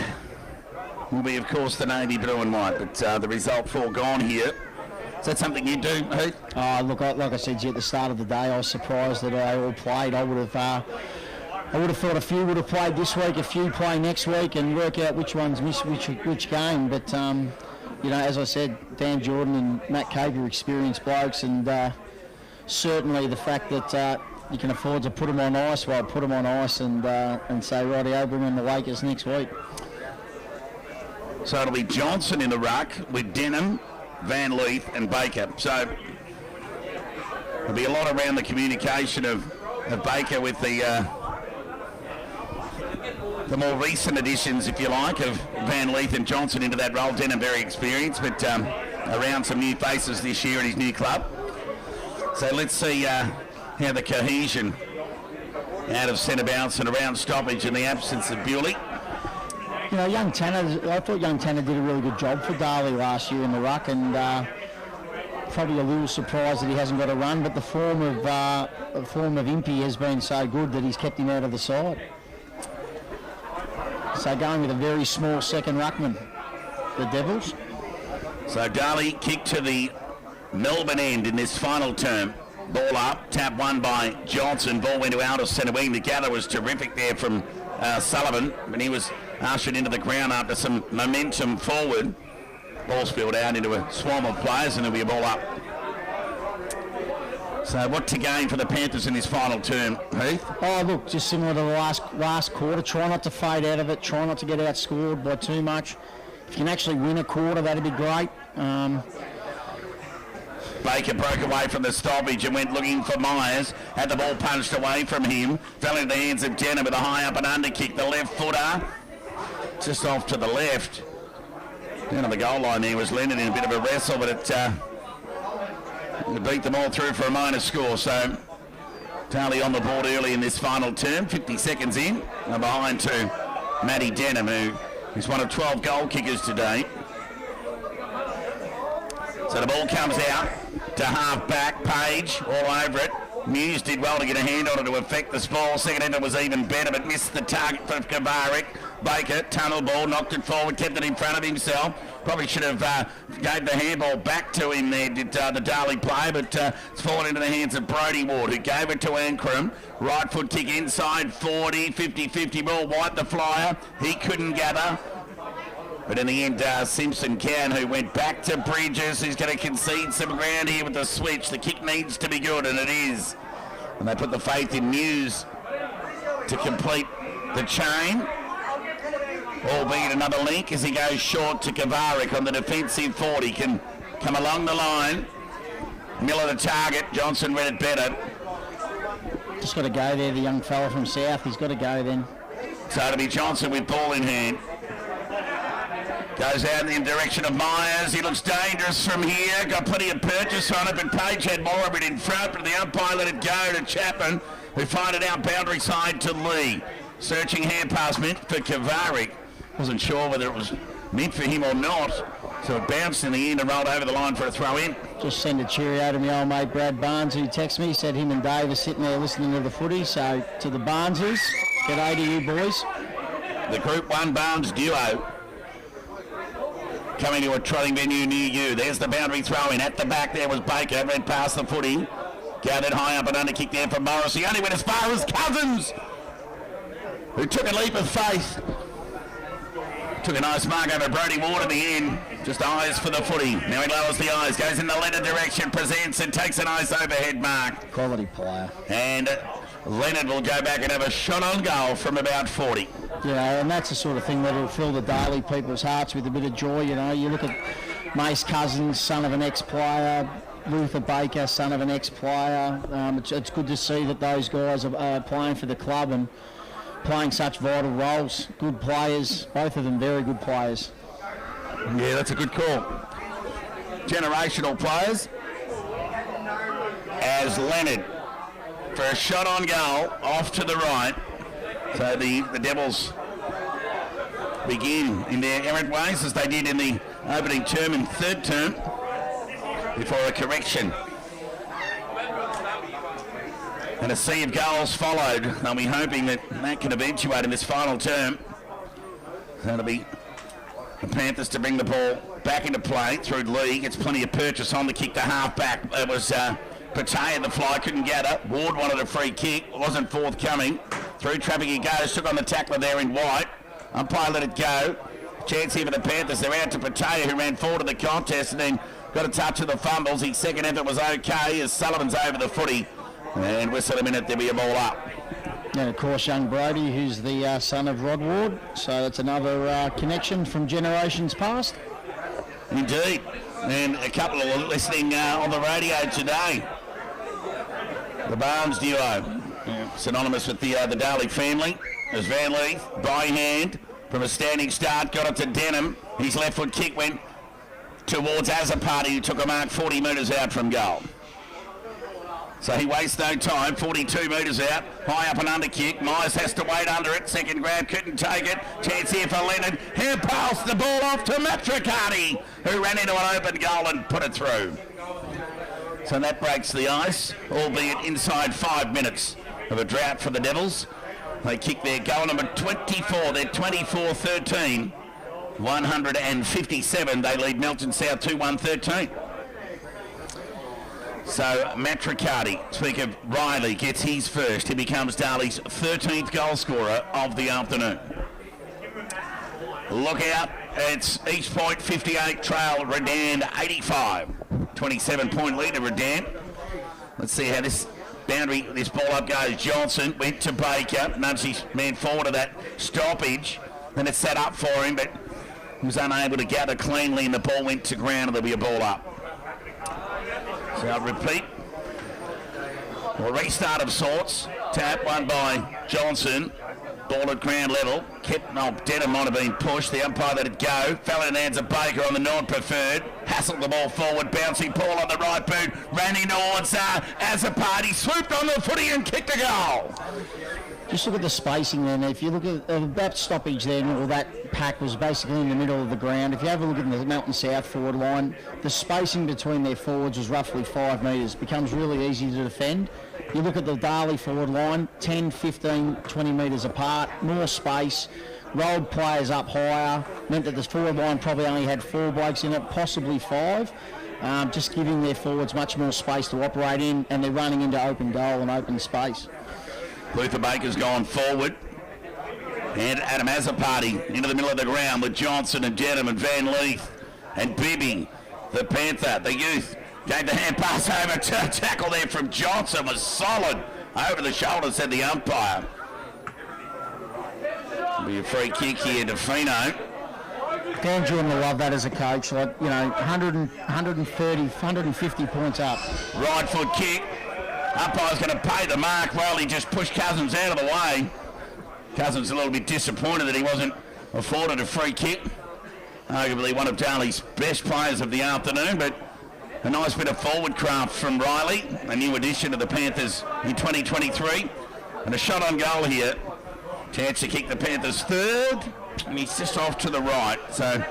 will be, of course, the Navy blue and white. But the result foregone here. Is that something you do, Heath? Look, like I said to you at the start of the day, I was surprised that they all played. I would have thought a few would have played this week, a few play next week, and work out which ones miss which game. But you know, as I said, Dan Jordan and Matt Cape are experienced blokes, and certainly the fact that you can afford to put them on ice, well, put them on ice and say, rightio, bring in the Lakers next week. So it'll be Johnson in the ruck with Denham, Van Leith and Baker. So there'll be a lot around the communication of Baker with the more recent additions, if you like, of Van Leith and Johnson into that role. Denham very experienced, but around some new faces this year at his new club. So let's see how the cohesion out of centre bounce and around stoppage in the absence of Bewley. You know, I thought young Tanner did a really good job for Darley last year in the ruck, and probably a little surprised that he hasn't got a run, but the form of Impey has been so good that he's kept him out of the side. So going with a very small second ruckman, the Devils. So Darley kick to the Melbourne end in this final term. Ball up, tap won by Johnson. Ball went to outer centre wing. The gather was terrific there from Sullivan, when he was ushered into the ground after some momentum forward. Ball spilled out into a swarm of players, and there'll be a ball up. So what to gain for the Panthers in this final term, Heath? Oh, look, just similar to the last quarter. Try not to fade out of it. Try not to get outscored by too much. If you can actually win a quarter, that'd be great. Baker broke away from the stoppage and went looking for Myers. Had the ball punched away from him. Fell into the hands of Denham with a high up and under kick. The left footer just off to the left. Down on the goal line there was Leonard in a bit of a wrestle, but it beat them all through for a minor score. So Darley on the board early in this final term, 50 seconds in. And behind to Matty Denham, who is one of 12 goal kickers today. So the ball comes out to half back, Page all over it. Muse did well to get a hand on it to affect the spoil. Second ender was even better, but missed the target for Kavarik. Baker, tunnel ball, knocked it forward, kept it in front of himself. Probably should have gave the handball back to him there, did the Darley play, but it's fallen into the hands of Brodie Ward, who gave it to Ankrum. Right foot kick inside 40, 50-50 ball, White the flyer. He couldn't gather. But in the end, Simpson can, who went back to Bridges, who's going to concede some ground here with the switch. The kick needs to be good, and it is. And they put the faith in Muse to complete the chain. Albeit another link as he goes short to Kavarik on the defensive 40. Can come along the line. Miller the target. Johnson read it better. Just got to go there, the young fella from South. He's got to go then. So it'll be Johnson with ball in hand. Goes out in the direction of Myers. He looks dangerous from here. Got plenty of purchase on it, but Page had more of it in front, but the umpire let it go to Chapman, who fired it out boundary side to Lee. Searching hand pass meant for Kavarik. Wasn't sure whether it was meant for him or not. So it bounced in the end and rolled over the line for a throw in. Just send a cheerio to my old mate Brad Barnes, who texted me. Said him and Dave are sitting there listening to the footy. So to the Barneses, g'day to you boys. The Group 1 Barnes duo coming to a trotting venue near you. There's the boundary throw in. At the back there was Baker. Ran past the footy. Gathered high up and under kick there from Morris. He only went as far as Cousins, who took a leap of faith. Took a nice mark over Brodie Ward in the end. Just eyes for the footy. Now he lowers the eyes. Goes in the Leonard direction. Presents and takes a nice overhead mark. Quality player. And Leonard will go back and have a shot on goal from about 40. Yeah, and that's the sort of thing that will fill the Darley people's hearts with a bit of joy. You know, you look at Mace Cousins, son of an ex-player, Luther Baker, son of an ex-player. It's good to see that those guys are playing for the club and playing such vital roles. Good players, both of them very good players. Yeah, that's a good call. Generational players. As Leonard for a shot on goal off to the right. So the Devils begin in their errant ways as they did in the opening term and third term before a correction. And a sea of goals followed. They'll be hoping that can eventuate in this final term. So it'll be the Panthers to bring the ball back into play through Lee. Gets plenty of purchase on the kick to half back. It was Patea, the fly, couldn't get it. Ward wanted a free kick, wasn't forthcoming. Through traffic he goes, took on the tackler there in white. Umpire let it go. Chance here for the Panthers. They're out to Patea, who ran forward in the contest and then got a touch of the fumbles. His second effort was okay as Sullivan's over the footy. And whistle a minute, there'll be a ball up. And of course, young Brody, who's the son of Rod Ward. So that's another connection from generations past. Indeed. And a couple of listening on the radio today. The Barnes duo, synonymous with the Darley family. As Van Leith, by hand, from a standing start, got it to Denham. His left foot kick went towards Azapati, who took a mark 40 metres out from goal. So he wastes no time, 42 metres out, high up and under kick. Myers has to wait under it, second grab, couldn't take it. Chance here for Leonard. Here passed the ball off to Matricati, who ran into an open goal and put it through. So that breaks the ice, albeit inside 5 minutes of a drought for the Devils. They kick their goal number 24, they're 24-13. 157, they lead Melton South 2-1-13. So Matricati, speak of Riley, gets his first. He becomes Darley's 13th goal scorer of the afternoon. Look out, it's East Point 58, Trail Redan 85. 27-point lead to Redan. Let's see how this boundary, this ball up goes. Johnson went to Baker, nudged his man forward to that stoppage. Then it's set up for him, but he was unable to gather cleanly and the ball went to ground and there'll be a ball up. So I'll repeat. A restart of sorts. Tap won by Johnson. Ball at ground level. Denham might have been pushed. The umpire let it go. Fell in the hands of Baker on the non-preferred. Hassled the ball forward. Bouncing Paul on the right boot. Ran in towards Azapati. Swooped on the footy and kicked a goal. Just look at the spacing then. If you look at that stoppage then, or that pack was basically in the middle of the ground. If you have a look at the Melton South forward line, the spacing between their forwards was roughly 5 metres. Becomes really easy to defend. You look at the Darley forward line, 10, 15, 20 metres apart, more space, rolled players up higher, meant that the forward line probably only had 4 blokes in it, possibly 5. Just giving their forwards much more space to operate in, and they're running into open goal and open space. Luther Baker's gone forward. And Adam Azapati into the middle of the ground with Johnson and Denham and Van Leith and Bibby, the Panther, the youth. Gave the hand pass over to a tackle there from Johnson, was solid. Over the shoulder, said the umpire. Be a free kick here to Fino. Dan Jordan will love that as a coach. Like, you know, 130, 150 points up. Right foot kick. Umpire's going to pay the mark. Well, he just pushed Cousins out of the way. Cousins a little bit disappointed that he wasn't afforded a free kick. Arguably one of Darley's best players of the afternoon, but a nice bit of forward craft from Riley, a new addition to the Panthers in 2023. And a shot on goal here. Chance to kick the Panthers third, and he's just off to the right. So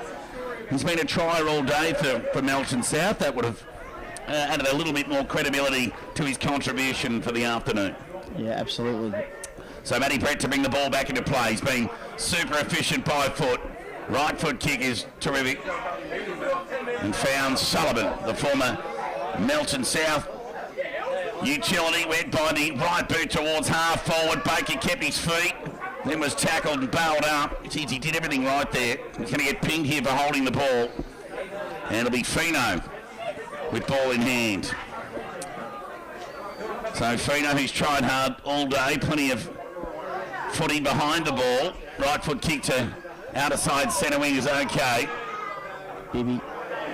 he's been a trier all day for Melton South. That would have added a little bit more credibility to his contribution for the afternoon. Yeah, absolutely. So Matty Brett to bring the ball back into play. He's been super efficient by foot. Right foot kick is terrific. And found Sullivan, the former Melton South utility. Went by the right boot towards half forward. Baker kept his feet. Then was tackled and bailed up. He did everything right there. He's going to get pinged here for holding the ball. And it'll be Fino with ball in hand. So Fino, who's tried hard all day, plenty of footy behind the ball. Right foot kick to outer side centre wing is okay. Bibby.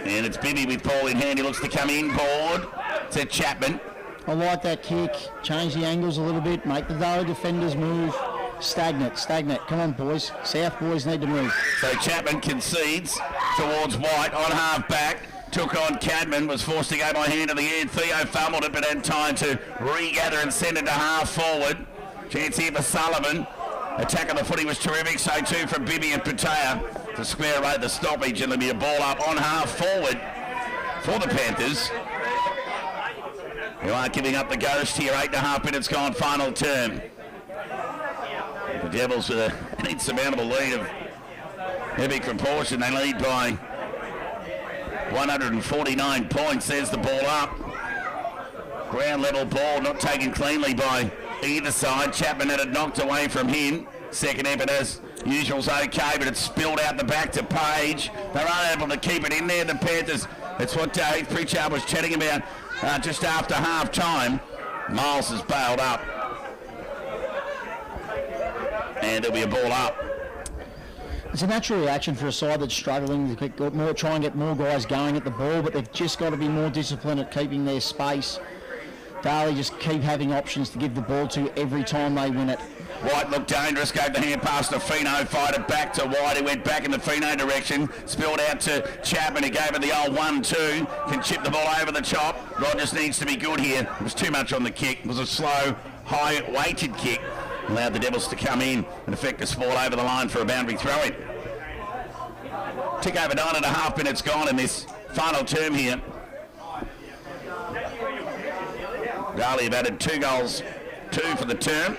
And it's Bibby with ball in hand. He looks to come inboard to Chapman. I like that kick. Change the angles a little bit. Make the Darley defenders move. Stagnant. Come on, boys. South boys need to move. So Chapman concedes. towards White on half back. Took on Cadman, was forced to go by hand in the end. Theo fumbled it, but had time to regather and send it to half forward. Chance here for Sullivan. Attack on the footy was terrific, so too from Bibby and Patea to square away the stoppage, and there'll be a ball up on half forward for the Panthers. You are giving up the ghost here, 8.5 minutes gone, final term. The Devils with an insurmountable lead of epic proportion. They lead by 149 points. There's the ball up. Ground level ball, not taken cleanly by either side. Chapman had it knocked away from him. Second effort as usual's okay, but it's spilled out the back to Page. They're unable to keep it in there, the Panthers. That's what Heath Pritchard was chatting about just after half time. Miles has bailed up. And there'll be a ball up. It's a natural reaction for a side that's struggling to try and get more guys going at the ball, but they've just got to be more disciplined at keeping their space. Darley just keep having options to give the ball to every time they win it. White looked dangerous, gave the hand pass to Fino, fired it back to White, who went back in the Fino direction, spilled out to Chapman, who gave it the old 1-2, can chip the ball over the top. Rogers needs to be good here. It was too much on the kick. It was a slow, high-weighted kick. Allowed the Devils to come in and effect a ball over the line for a boundary throw-in. Tick over 9.5 minutes gone in this final term here. Darley have added 2 goals, 2 for the term.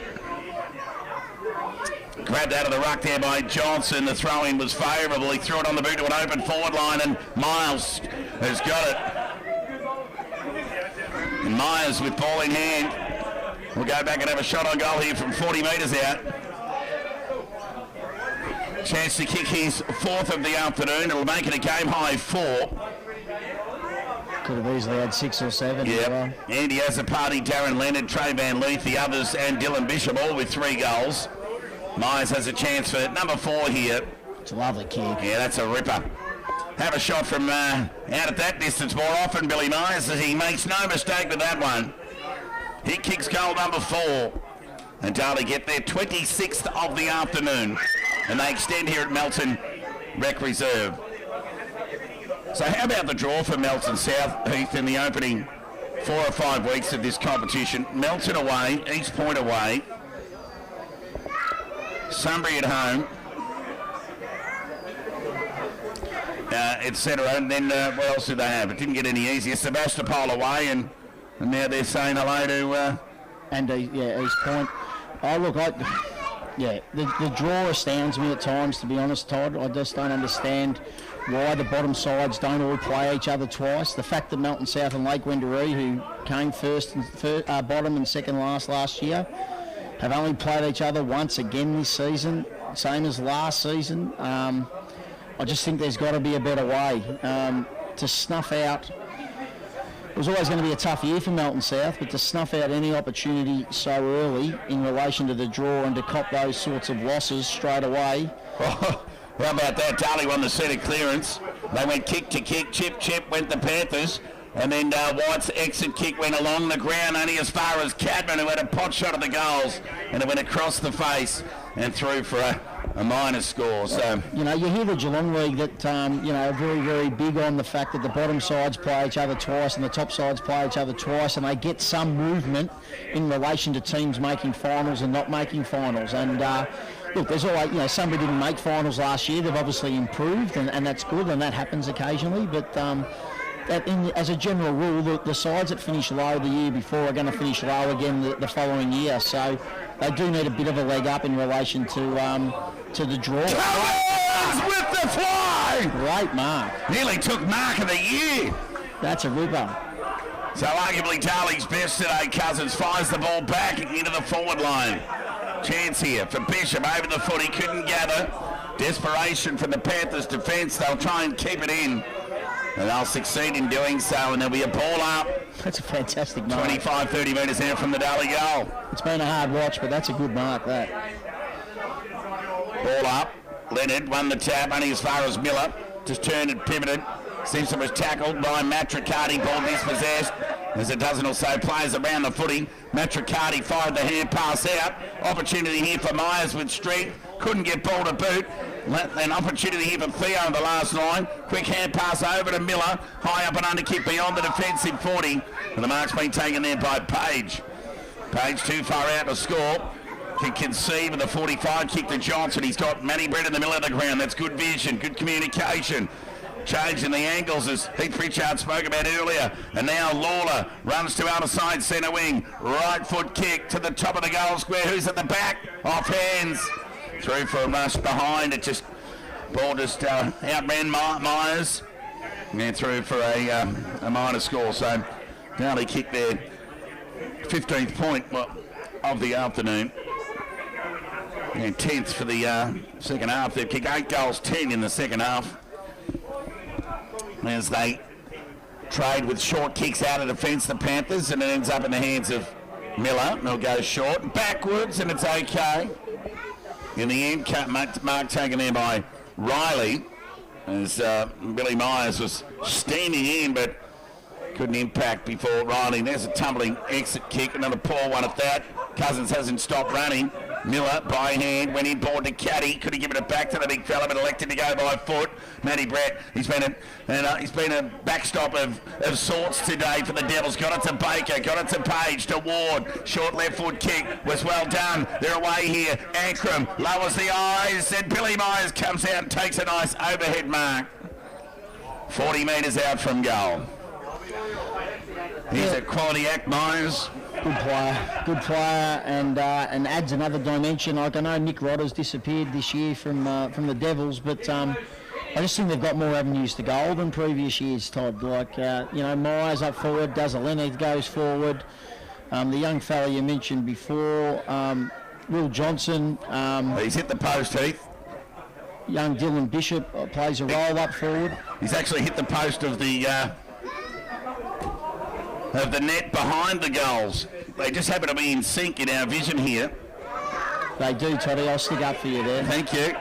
Grabbed out of the ruck there by Johnson. The throw-in was favourable. He threw it on the boot to an open forward line, and Miles has got it. And Myers with ball in hand will go back and have a shot on goal here from 40 metres out. Chance to kick his 4th of the afternoon. It'll make it a game-high 4. Could have easily had 6 or 7. Yep. Well. Andy Azzopardi, Darren Leonard, Trey Van Leith, the others, and Dylan Bishop, all with 3 goals. Myers has a chance for number 4 here. It's a lovely kick. Yeah, that's a ripper. Have a shot from out at that distance more often, Billy Myers, as he makes no mistake with that one. He kicks goal number 4. And Darley get their 26th of the afternoon. And they extend here at Melton Rec Reserve. So how about the draw for Melton South, Heath, in the opening 4 or 5 weeks of this competition? Melton away, East Point away, Sunbury at home, etc. And then what else did they have? It didn't get any easier. Sebastopol away, and now they're saying hello to... East Point. Oh, look, the draw astounds me at times, to be honest, Todd. I just don't understand why the bottom sides don't all play each other twice. The fact that Melton South and Lake Wendouree, who came bottom and second last year, have only played each other once again this season, same as last season. I just think there's got to be a better way to snuff out. It was always going to be a tough year for Melton South, but to snuff out any opportunity so early in relation to the draw and to cop those sorts of losses straight away. How about that? Darley won the centre clearance. They went kick to kick, chip, went the Panthers. And then White's exit kick went along the ground only as far as Cadman, who had a pot shot at the goals. And it went across the face and through for a minus score. So you hear the Geelong League that are very, very big on the fact that the bottom sides play each other twice and the top sides play each other twice, and they get some movement in relation to teams making finals and not making finals. And look, there's always, somebody didn't make finals last year. They've obviously improved, and that's good, and that happens occasionally. But as a general rule, the sides that finish low the year before are going to finish low again the following year. So they do need a bit of a leg up in relation to the draw. Cummins with the fly! Great mark. Nearly took mark of the year. That's a ripper. So arguably Darley's best today. Cousins fires the ball back into the forward line. Chance here for Bishop over the foot. He couldn't gather. Desperation from the Panthers defence. They'll try and keep it in. And they'll succeed in doing so, and there'll be a ball up. That's a fantastic mark. 25, 30 metres out from the Darley goal. It's been a hard watch, but that's a good mark, that. Ball up. Leonard won the tap, only as far as Miller. Just turned and pivoted. Simpson was tackled by Matricati. Ball dispossessed. As a dozen or so players around the footy. Matricati fired the hand pass out. Opportunity here for Myers with strength. Couldn't get ball to boot. An opportunity here for Theo in the last line. Quick hand pass over to Miller. High up and under kick beyond the defensive 40. And the mark's been taken there by Page. Page too far out to score. Can concede with a 45 kick to Johnson. He's got Matty Brett in the middle of the ground. That's good vision, good communication. Changing the angles as Heath Pritchard spoke about earlier. And now Lawler runs to outer side centre wing. Right foot kick to the top of the goal square. Who's at the back? Off hands. Through for a rush behind. It just ball just outran Myers. And through for a minor score. So Darley kicked their 15th point of the afternoon. And 10th for the second half. They've kicked 8 goals, 10 in the second half. As they trade with short kicks out of defence, the Panthers, and it ends up in the hands of Miller. They'll go short, backwards, and it's okay. In the end, mark taken there by Riley, as Billy Myers was steaming in, but couldn't impact before Riley. There's a tumbling exit kick, another poor one at that. Cousins hasn't stopped running. Miller by hand went inboard to Caddy. Could have given it back to the big fella, but elected to go by foot. Matty Brett, he's been a backstop of sorts today for the Devils. Got it to Baker, got it to Page, to Ward. Short left foot kick was well done. They're away here. Ankrum lowers the eyes, and Billy Myers comes out and takes a nice overhead mark. 40 metres out from goal. He's a quality act, Myers. Good player, and adds another dimension. Like, I know Nick Rodder's disappeared this year from the Devils, but I just think they've got more avenues to goal than previous years, Todd. Like, Myers up forward, Leonard goes forward. The young fella you mentioned before, Will Johnson. He's hit the post, Heath. Young Dylan Bishop plays a role up forward. He's actually hit the post of the net behind the goals. They just happen to be in sync in our vision here. They do, Toddy. I'll stick up for you there. Thank you.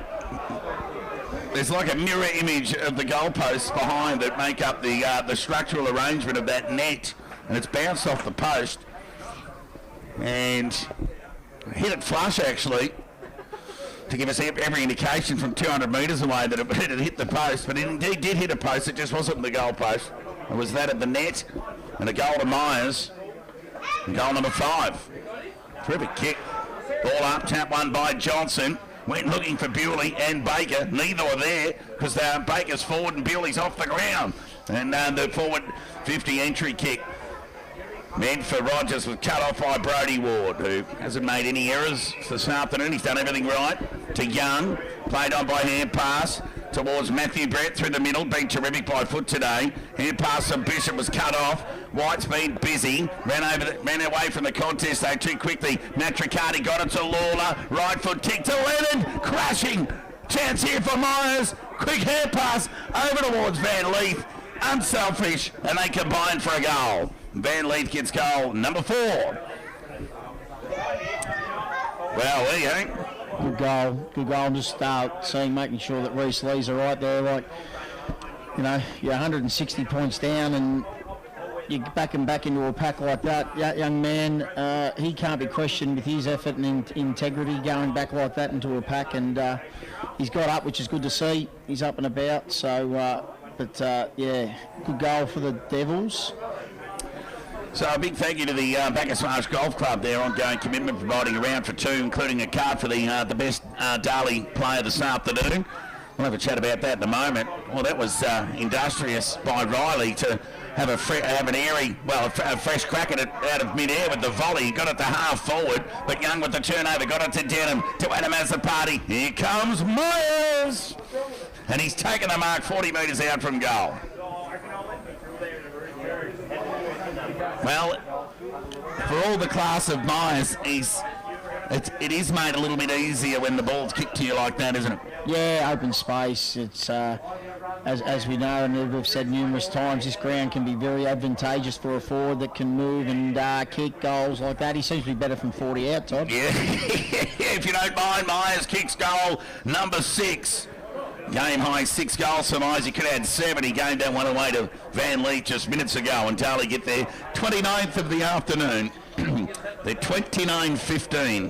There's like a mirror image of the goalposts behind that make up the structural arrangement of that net, and it's bounced off the post and hit it flush, actually, to give us every indication from 200 metres away that it had hit the post. But it indeed did hit a post. It just wasn't the goalpost. It was that at the net. And a goal to Myers. And goal number 5. Terrific kick. Ball up, tap one by Johnson. Went looking for Bewley and Baker. Neither were there because Baker's forward and Bewley's off the ground. And the forward 50 entry kick meant for Rogers was cut off by Brodie Ward, who hasn't made any errors this afternoon. He's done everything right. To Young. Played on by hand pass towards Matthew Brett through the middle. Been terrific by foot today. Hand pass from Bishop was cut off. White's been busy. Ran away from the contest though too quickly. Natricati got it to Lawler. Right foot kick to Lennon. Crashing. Chance here for Myers. Quick hand pass over towards Van Leith. Unselfish. And they combine for a goal. Van Leith gets goal number 4. Well, there you go. Good goal. Just making sure that Reece Lee's all right there. Like, you're 160 points down and you back him back into a pack like that. That young man, he can't be questioned with his effort and integrity going back like that into a pack. And he's got up, which is good to see. He's up and about. So, good goal for the Devils. So a big thank you to the Bacchus Marsh Golf Club, their ongoing commitment, providing a round for 2, including a card for the best Darley player this afternoon. We'll have a chat about that in a moment. Well, that was industrious by Riley to have a fresh crack at it out of mid-air with the volley. He got it to half forward, but Young with the turnover got it to Denham, to Adam Azzopardi. Here comes Myers! And he's taken the mark 40 metres out from goal. Well, for all the class of Myers, it is made a little bit easier when the ball's kicked to you like that, isn't it? Yeah, open space. It's as we know and we've said numerous times, this ground can be very advantageous for a forward that can move and kick goals like that. He seems to be better from 40 out, Todd. Yeah, if you don't mind, Myers kicks goal number 6. Game high 6 goals for Myers. He could have had 7. He gained that one away to Van Leith just minutes ago, and Darley get their 29th of the afternoon. They're 29-15.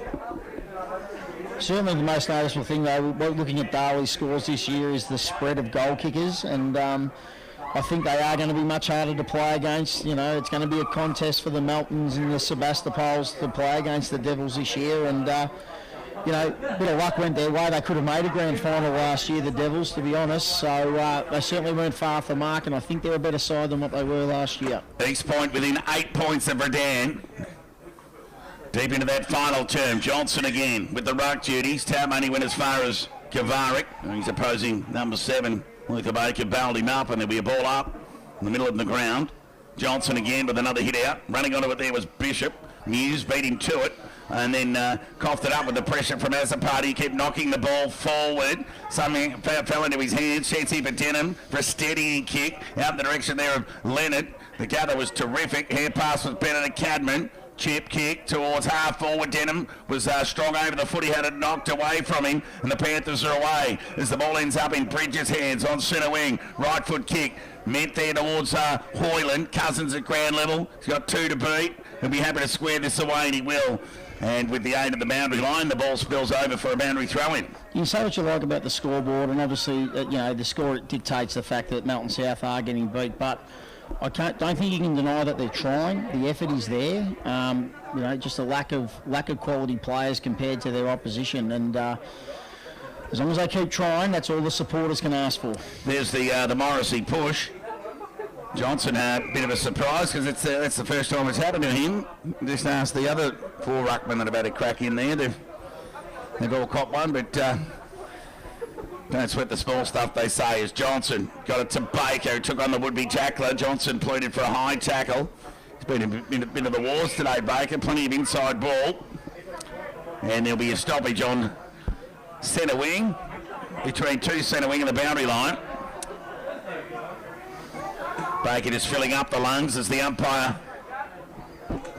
Certainly the most noticeable thing, though, looking at Darley's scores this year, is the spread of goal kickers, and I think they are going to be much harder to play against. You know, it's going to be a contest for the Meltons and the Sebastopols to play against the Devils this year, and you know, a bit of luck went their way. They could have made a grand final last year, the Devils, to be honest. So they certainly weren't far off the mark, and I think they're a better side than what they were last year. East Point within 8 points of Redan. Deep into that final term. Johnson again with the ruck duties. Tam only went as far as Kavarik. He's opposing number 7. Luther Baker bowled him up, and there'll be a ball up in the middle of the ground. Johnson again with another hit out. Running onto it there was Bishop. Muse beat him to it, and then coughed it up with the pressure from Azapati. He kept knocking the ball forward. Something fell into his hands. Chance here for Denham for a steadying kick out in the direction there of Leonard. The gather was terrific. Hand pass was better to Cadman. Chip kick towards half forward. Denham was strong over the foot. He had it knocked away from him, and the Panthers are away as the ball ends up in Bridges' hands on centre wing. Right foot kick meant there towards Hoyland. Cousins at ground level. He's got 2 to beat. He'll be happy to square this away, and he will. And with the aid of the boundary line, the ball spills over for a boundary throw-in. You say what you like about the scoreboard, and obviously, you know, the score dictates the fact that Melton South are getting beat, but I don't think you can deny that they're trying. The effort is there. You know, just a lack of quality players compared to their opposition, and as long as they keep trying, that's all the supporters can ask for. There's the Morrissey push. Johnson had a bit of a surprise because that's the first time it's happened to him. Just asked the other 4 ruckmen that have had a crack in there. They've all caught one, but don't sweat the small stuff, they say, as Johnson got it to Baker, who took on the would-be tackler. Johnson pleaded for a high tackle. He's been in a bit of the wars today, Baker. Plenty of inside ball. And there'll be a stoppage on centre wing, between 2 centre wing and the boundary line. Baker just filling up the lungs as the umpire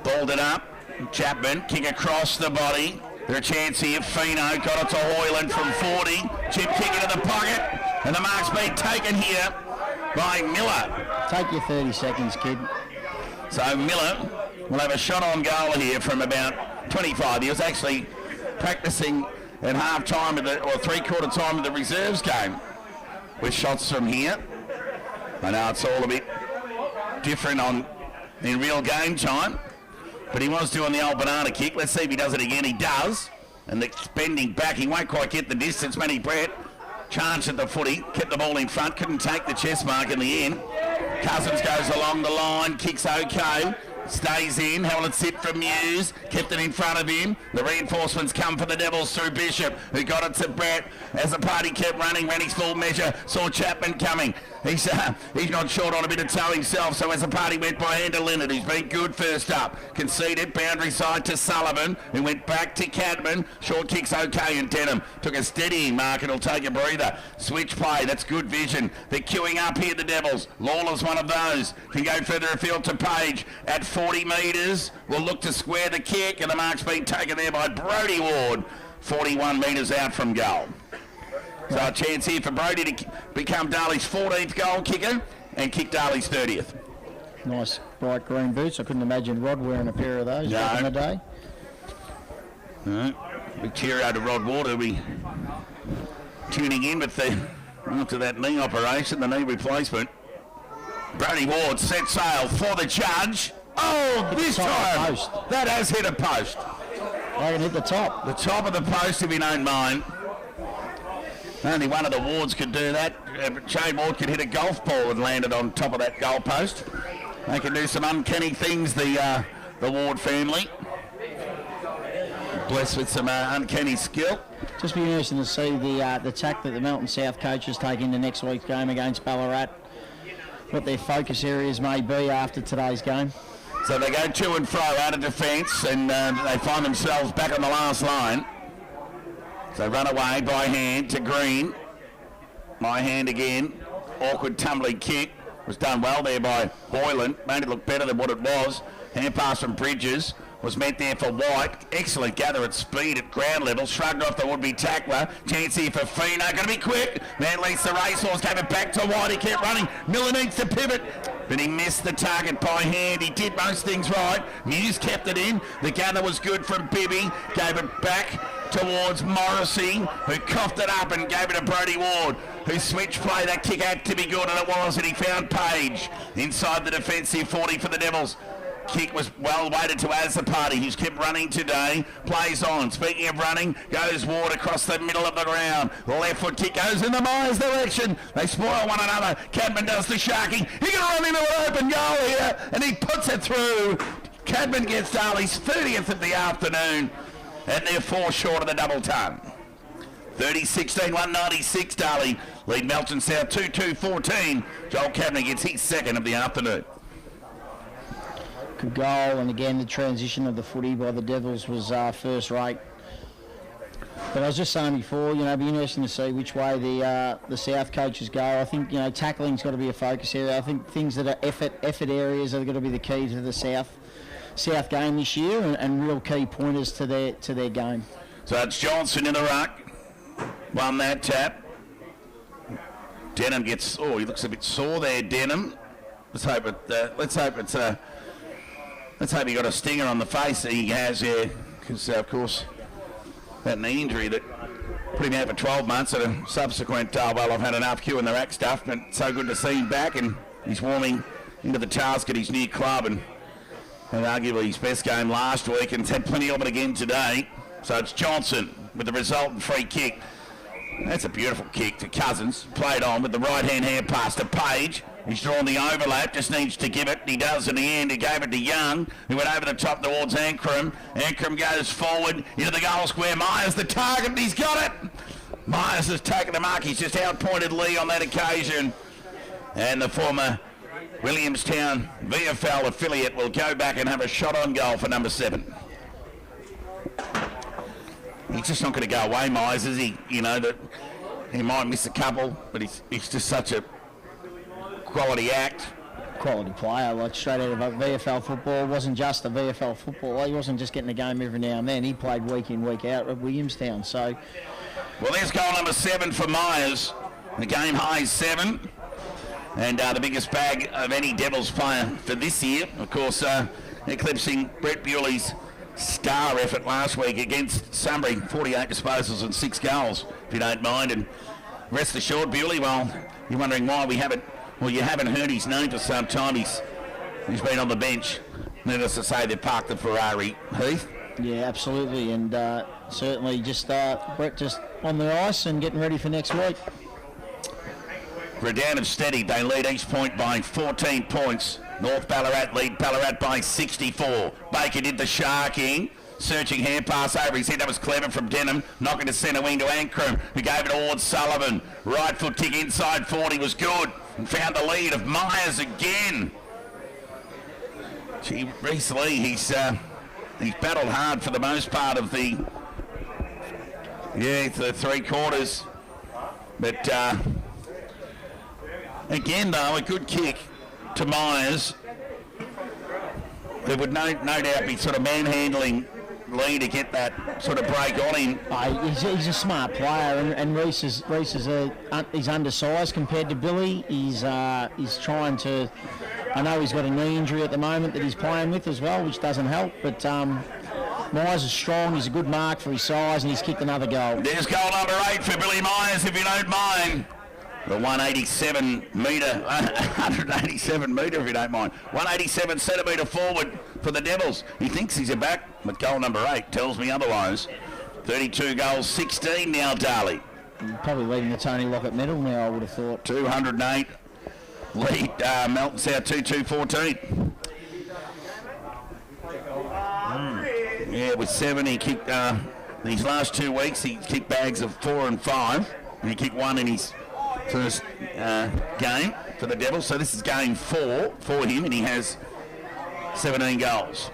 balled it up. Chapman, kick across the body. There's a chance here. Fino got it to Hoyland from 40. Chip kick into the pocket. And the mark's been taken here by Miller. Take your 30 seconds, kid. So Miller will have a shot on goal here from about 25. He was actually practicing at half-time, or three-quarter time of the reserves game with shots from here. I know it's all a bit different in real game time, but he was doing the old banana kick. Let's see if he does it again. He does. And the bending back, he won't quite get the distance. Matty Brett charged at the footy, kept the ball in front, couldn't take the chest mark in the end. Cousins goes along the line, kicks okay. Stays in, held it sit from Muse, kept it in front of him. The reinforcements come for the Devils through Bishop, who got it to Brett. As the party kept running, ran his full measure, saw Chapman coming. He's not short on a bit of toe himself, so as the party went by hand to Leonard, who's been good first up. Conceded, boundary side to Sullivan, who went back to Cadman. Short kicks okay, and Denham took a steadying mark, and he'll take a breather. Switch play, that's good vision. They're queuing up here, the Devils. Lawler's one of those. Can go further afield to Page at 40 metres. Will look to square the kick, and the mark's been taken there by Brodie Ward. 41 metres out from goal. So a chance here for Brodie to become Darley's 14th goal kicker and kick Darley's 30th. Nice bright green boots. I couldn't imagine Rod wearing a pair of those back in the day. No. Big cheerio to Rod Ward, who'll be tuning in with after that knee operation, the knee replacement. Brodie Ward set sail for the judge. Oh, this time that has hit a post. I can hit the top. The top of the post, if you don't mind. Only one of the Wards could do that. Shane Ward could hit a golf ball and landed on top of that goal post. They can do some uncanny things, the Ward family. Blessed with some uncanny skill. Just be interesting to see the tack that the Melton South coaches take into next week's game against Ballarat. What their focus areas may be after today's game. So they go to and fro out of defence, and they find themselves back on the last line. So run away by hand to Green. By hand again. Awkward tumbling kick. Was done well there by Hoyland. Made it look better than what it was. Hand pass from Bridges. Was meant there for White. Excellent gather at speed at ground level. Shrugged off the would-be tackler. Chance here for Fino. Going to be quick. Man leads the racehorse. Gave it back to White. He kept running. Miller needs to pivot. But he missed the target by hand. He did most things right. Muse kept it in. The gather was good from Bibby. Gave it back towards Morrissey, who coughed it up and gave it to Brodie Ward, who switched play. That kick had to be good, and it was, and he found Page inside the defensive 40 for the Devils. Kick was well weighted to Azapati, who's kept running today. Plays on. Speaking of running, goes Ward across the middle of the ground. Left foot kick goes in the Myers direction. They spoil one another. Cadman does the sharking. He can run into an open goal here, and he puts it through. Cadman gets Darley's 30th of the afternoon, and they're 4 short of the double ton. 30-16, 196 Darley. Lead Melton South 2-2-14. Joel Cadman gets his 2nd of the afternoon. Good goal, and again the transition of the footy by the Devils was first rate. But I was just saying before, it'd be interesting to see which way the South coaches go. I think tackling's got to be a focus area. I think things that are effort areas are going to be the key to the South game this year, and real key pointers to their game. So it's Johnson in the ruck, won that tap. Denham gets. Oh, he looks a bit sore there, Denham. Let's hope he got a stinger on the face. He has, yeah, because of course that knee injury that put him out for 12 months and a subsequent, well, I've had enough queuing the rack stuff, but so good to see him back, and he's warming into the task at his new club, and arguably his best game last week, and he's had plenty of it again today. So it's Johnson with the resultant free kick. That's a beautiful kick to Cousins, played on with the right-hand hand pass to Page. He's drawn the overlap, just needs to give it. He does in the end. He gave it to Young, who went over the top towards Ankrum. Ankrum goes forward into the goal square. Myers the target, and he's got it. Myers has taken the mark. He's just outpointed Lee on that occasion. And the former Williamstown VFL affiliate will go back and have a shot on goal for number 7. He's just not going to go away, Myers, is he? That he might miss a couple, but he's just such a quality act. Quality player, like straight out of VFL football. Wasn't just a VFL footballer. He wasn't just getting a game every now and then. He played week in, week out at Williamstown. So, well, there's goal number 7 for Myers. The game high is 7. And the biggest bag of any Devils player for this year, of course, eclipsing Brett Bewley's star effort last week against Sunbury. 48 disposals and 6 goals, if you don't mind. And rest assured, Bewley, well, you're wondering why we haven't. Well, you haven't heard his name for some time. He's been on the bench. Needless to say, they've parked the Ferrari. Heath? Yeah, absolutely. And certainly just Brett just on the ice and getting ready for next week. For a down and steady, they lead East Point by 14 points. North Ballarat lead Ballarat by 64. Baker did the sharking. Searching hand pass over his head. That was clever from Denham. Knocking to centre wing to Ankrum, who gave it towards Sullivan. Right foot kick inside 40 was good. And found the lead of Myers again. Gee, recently he's battled hard for the most part of the 3 quarters. But again though, a good kick to Myers. There would no doubt be sort of manhandling Lee to get that sort of break on him. He's a smart player, and Reece is he's undersized compared to Billy. He's trying to. I know he's got a knee injury at the moment that he's playing with as well, which doesn't help. But Myers is strong. He's a good mark for his size, and he's kicked another goal. There's goal number 8 for Billy Myers, if you don't mind. The 187 metre if you don't mind. 187 centimetre forward for the Devils. He thinks he's a back, but goal number 8 tells me otherwise. 32 goals, 16 now, Darley. Probably leading the Tony Lockett medal now, I would have thought. 208 lead Melton South 2-2-14. Yeah, with 7 he kicked, these last 2 weeks he kicked bags of 4 and 5. And he kicked 1 in his first game for the Devils, so this is game 4 for him, and he has 17 goals.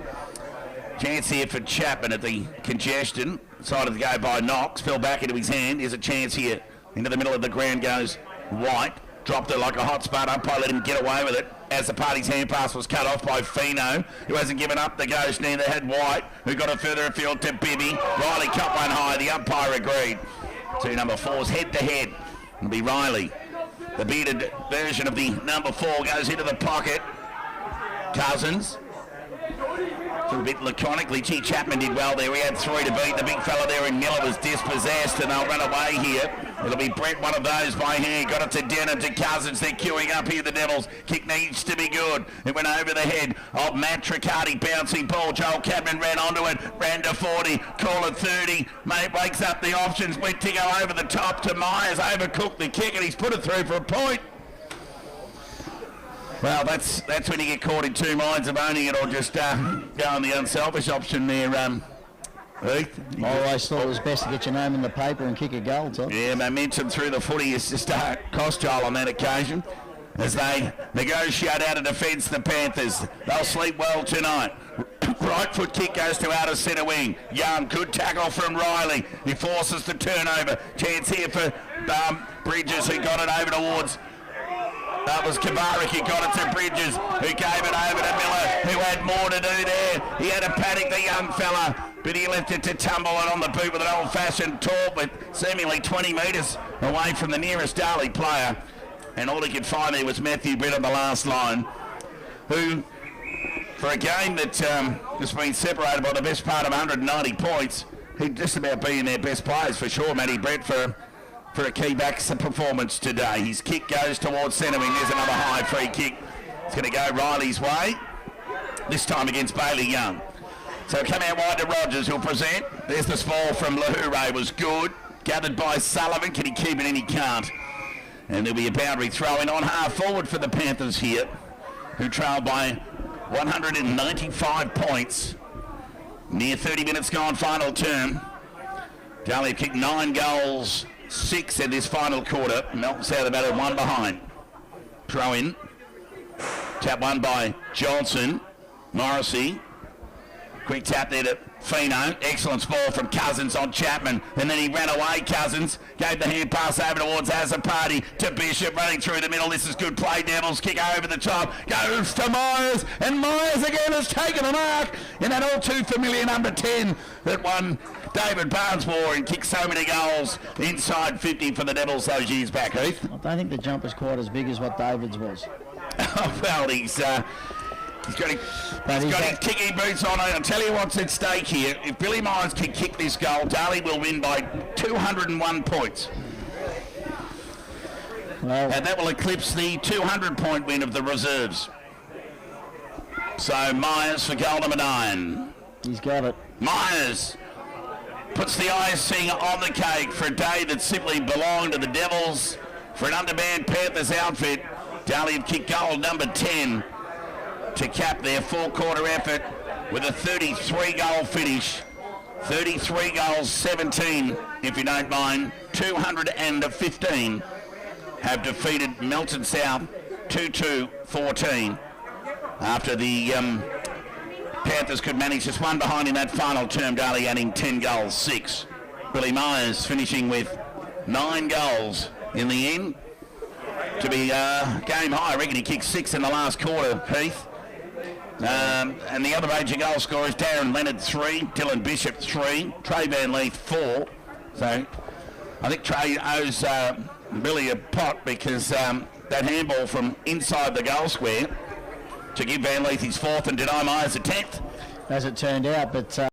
Chance here for Chapman at the congestion. Decided to go by Knox, fell back into his hand. Here's a chance here. Into the middle of the ground goes White. Dropped it like a hot spot. Umpire let him get away with it. As the party's hand pass was cut off by Fino, who hasn't given up the ghost. Neither had White, who got it further afield to Bibby. Riley cut one high. The umpire agreed. 2 number 4s head to head. It'll be Riley. The bearded version of the number 4 goes into the pocket. Cousins A bit laconically, G. Chapman did well there. We had 3 to beat. The big fella there in Miller was dispossessed, and they'll run away here. It'll be Brett, one of those by hand. Got it to Denham, to Cousins. They're queuing up here, the Devils. Kick needs to be good. It went over the head of Matt Tricardi. Bouncing ball. Joel Cadman ran onto it. Ran to 40. Call it 30. Mate wakes up the options. Went to go over the top to Myers. Overcooked the kick, and he's put it through for a point. Well, that's when you get caught in two minds of owning it or just go on the unselfish option there, Heath. I always thought it was best to get your name in the paper and kick a goal, Tom. Yeah, momentum through the footy is just cost Joel on that occasion as they negotiate out of defence, the Panthers. They'll sleep well tonight. Right foot kick goes to outer centre wing. Young, good tackle from Riley. He forces the turnover. Chance here for Bridges, who got it over towards... That was Kavarik, he got it to Bridges, who gave it over to Miller, who had more to do there. He had to panic the young fella, but he left it to tumble it on the boot with an old-fashioned talk, but seemingly 20 metres away from the nearest Darley player. And all he could find there was Matthew Britt on the last line, who, for a game that has been separated by the best part of 190 points, he'd just about be in their best players for sure, Matty Britt, for a key back performance today. His kick goes towards centre wing. There's another high free kick. It's going to go Riley's way, this time against Bailey Young. So come out wide to Rogers, who'll present. There's the ball from Lahoure, was good. Gathered by Sullivan. Can he keep it in? He can't. And there'll be a boundary throw in on half forward for the Panthers here, who trail by 195 points. Near 30 minutes gone, final term. Darley have kicked 9 goals. 6 in this final quarter. Melton South about it, 1 behind. Throw in. Tap one by Johnson. Morrissey. Quick tap there to Fino. Excellent ball from Cousins on Chapman. And then he ran away, Cousins. Gave the hand pass over towards Azzopardi to Bishop, running through the middle. This is good play. Devils kick over the top. Goes to Myers. And Myers again has taken a mark in that all too familiar number 10 that won David Barnes wore and kicked so many goals inside 50 for the Devils those years back, Heath. I don't think the jump is quite as big as what David's was. Well, he's got his kicking boots on. I'll tell you what's at stake here. If Billy Myers can kick this goal, Darley will win by 201 points. Well, and that will eclipse the 200-point win of the reserves. So Myers for goal number 9. He's got it. Myers puts the icing on the cake for a day that simply belonged to the Devils. For an undermanned Panthers outfit, Darley have kicked goal number 10 to cap their 4-quarter effort with a 33-goal finish. 33 goals, 17, if you don't mind. 215 have defeated Melton South 2-2-14 after the Panthers could manage just 1 behind in that final term. Darley adding 10 goals, 6. Billy Myers finishing with 9 goals in the end to be game high. I reckon he kicked 6 in the last quarter, Heath. And the other major goal scorers, Darren Leonard 3, Dylan Bishop 3, Trey Van Leith 4. So I think Trey owes Billy a pot because that handball from inside the goal square to give Van Leith his 4th and deny Myers a 10th. As it turned out, but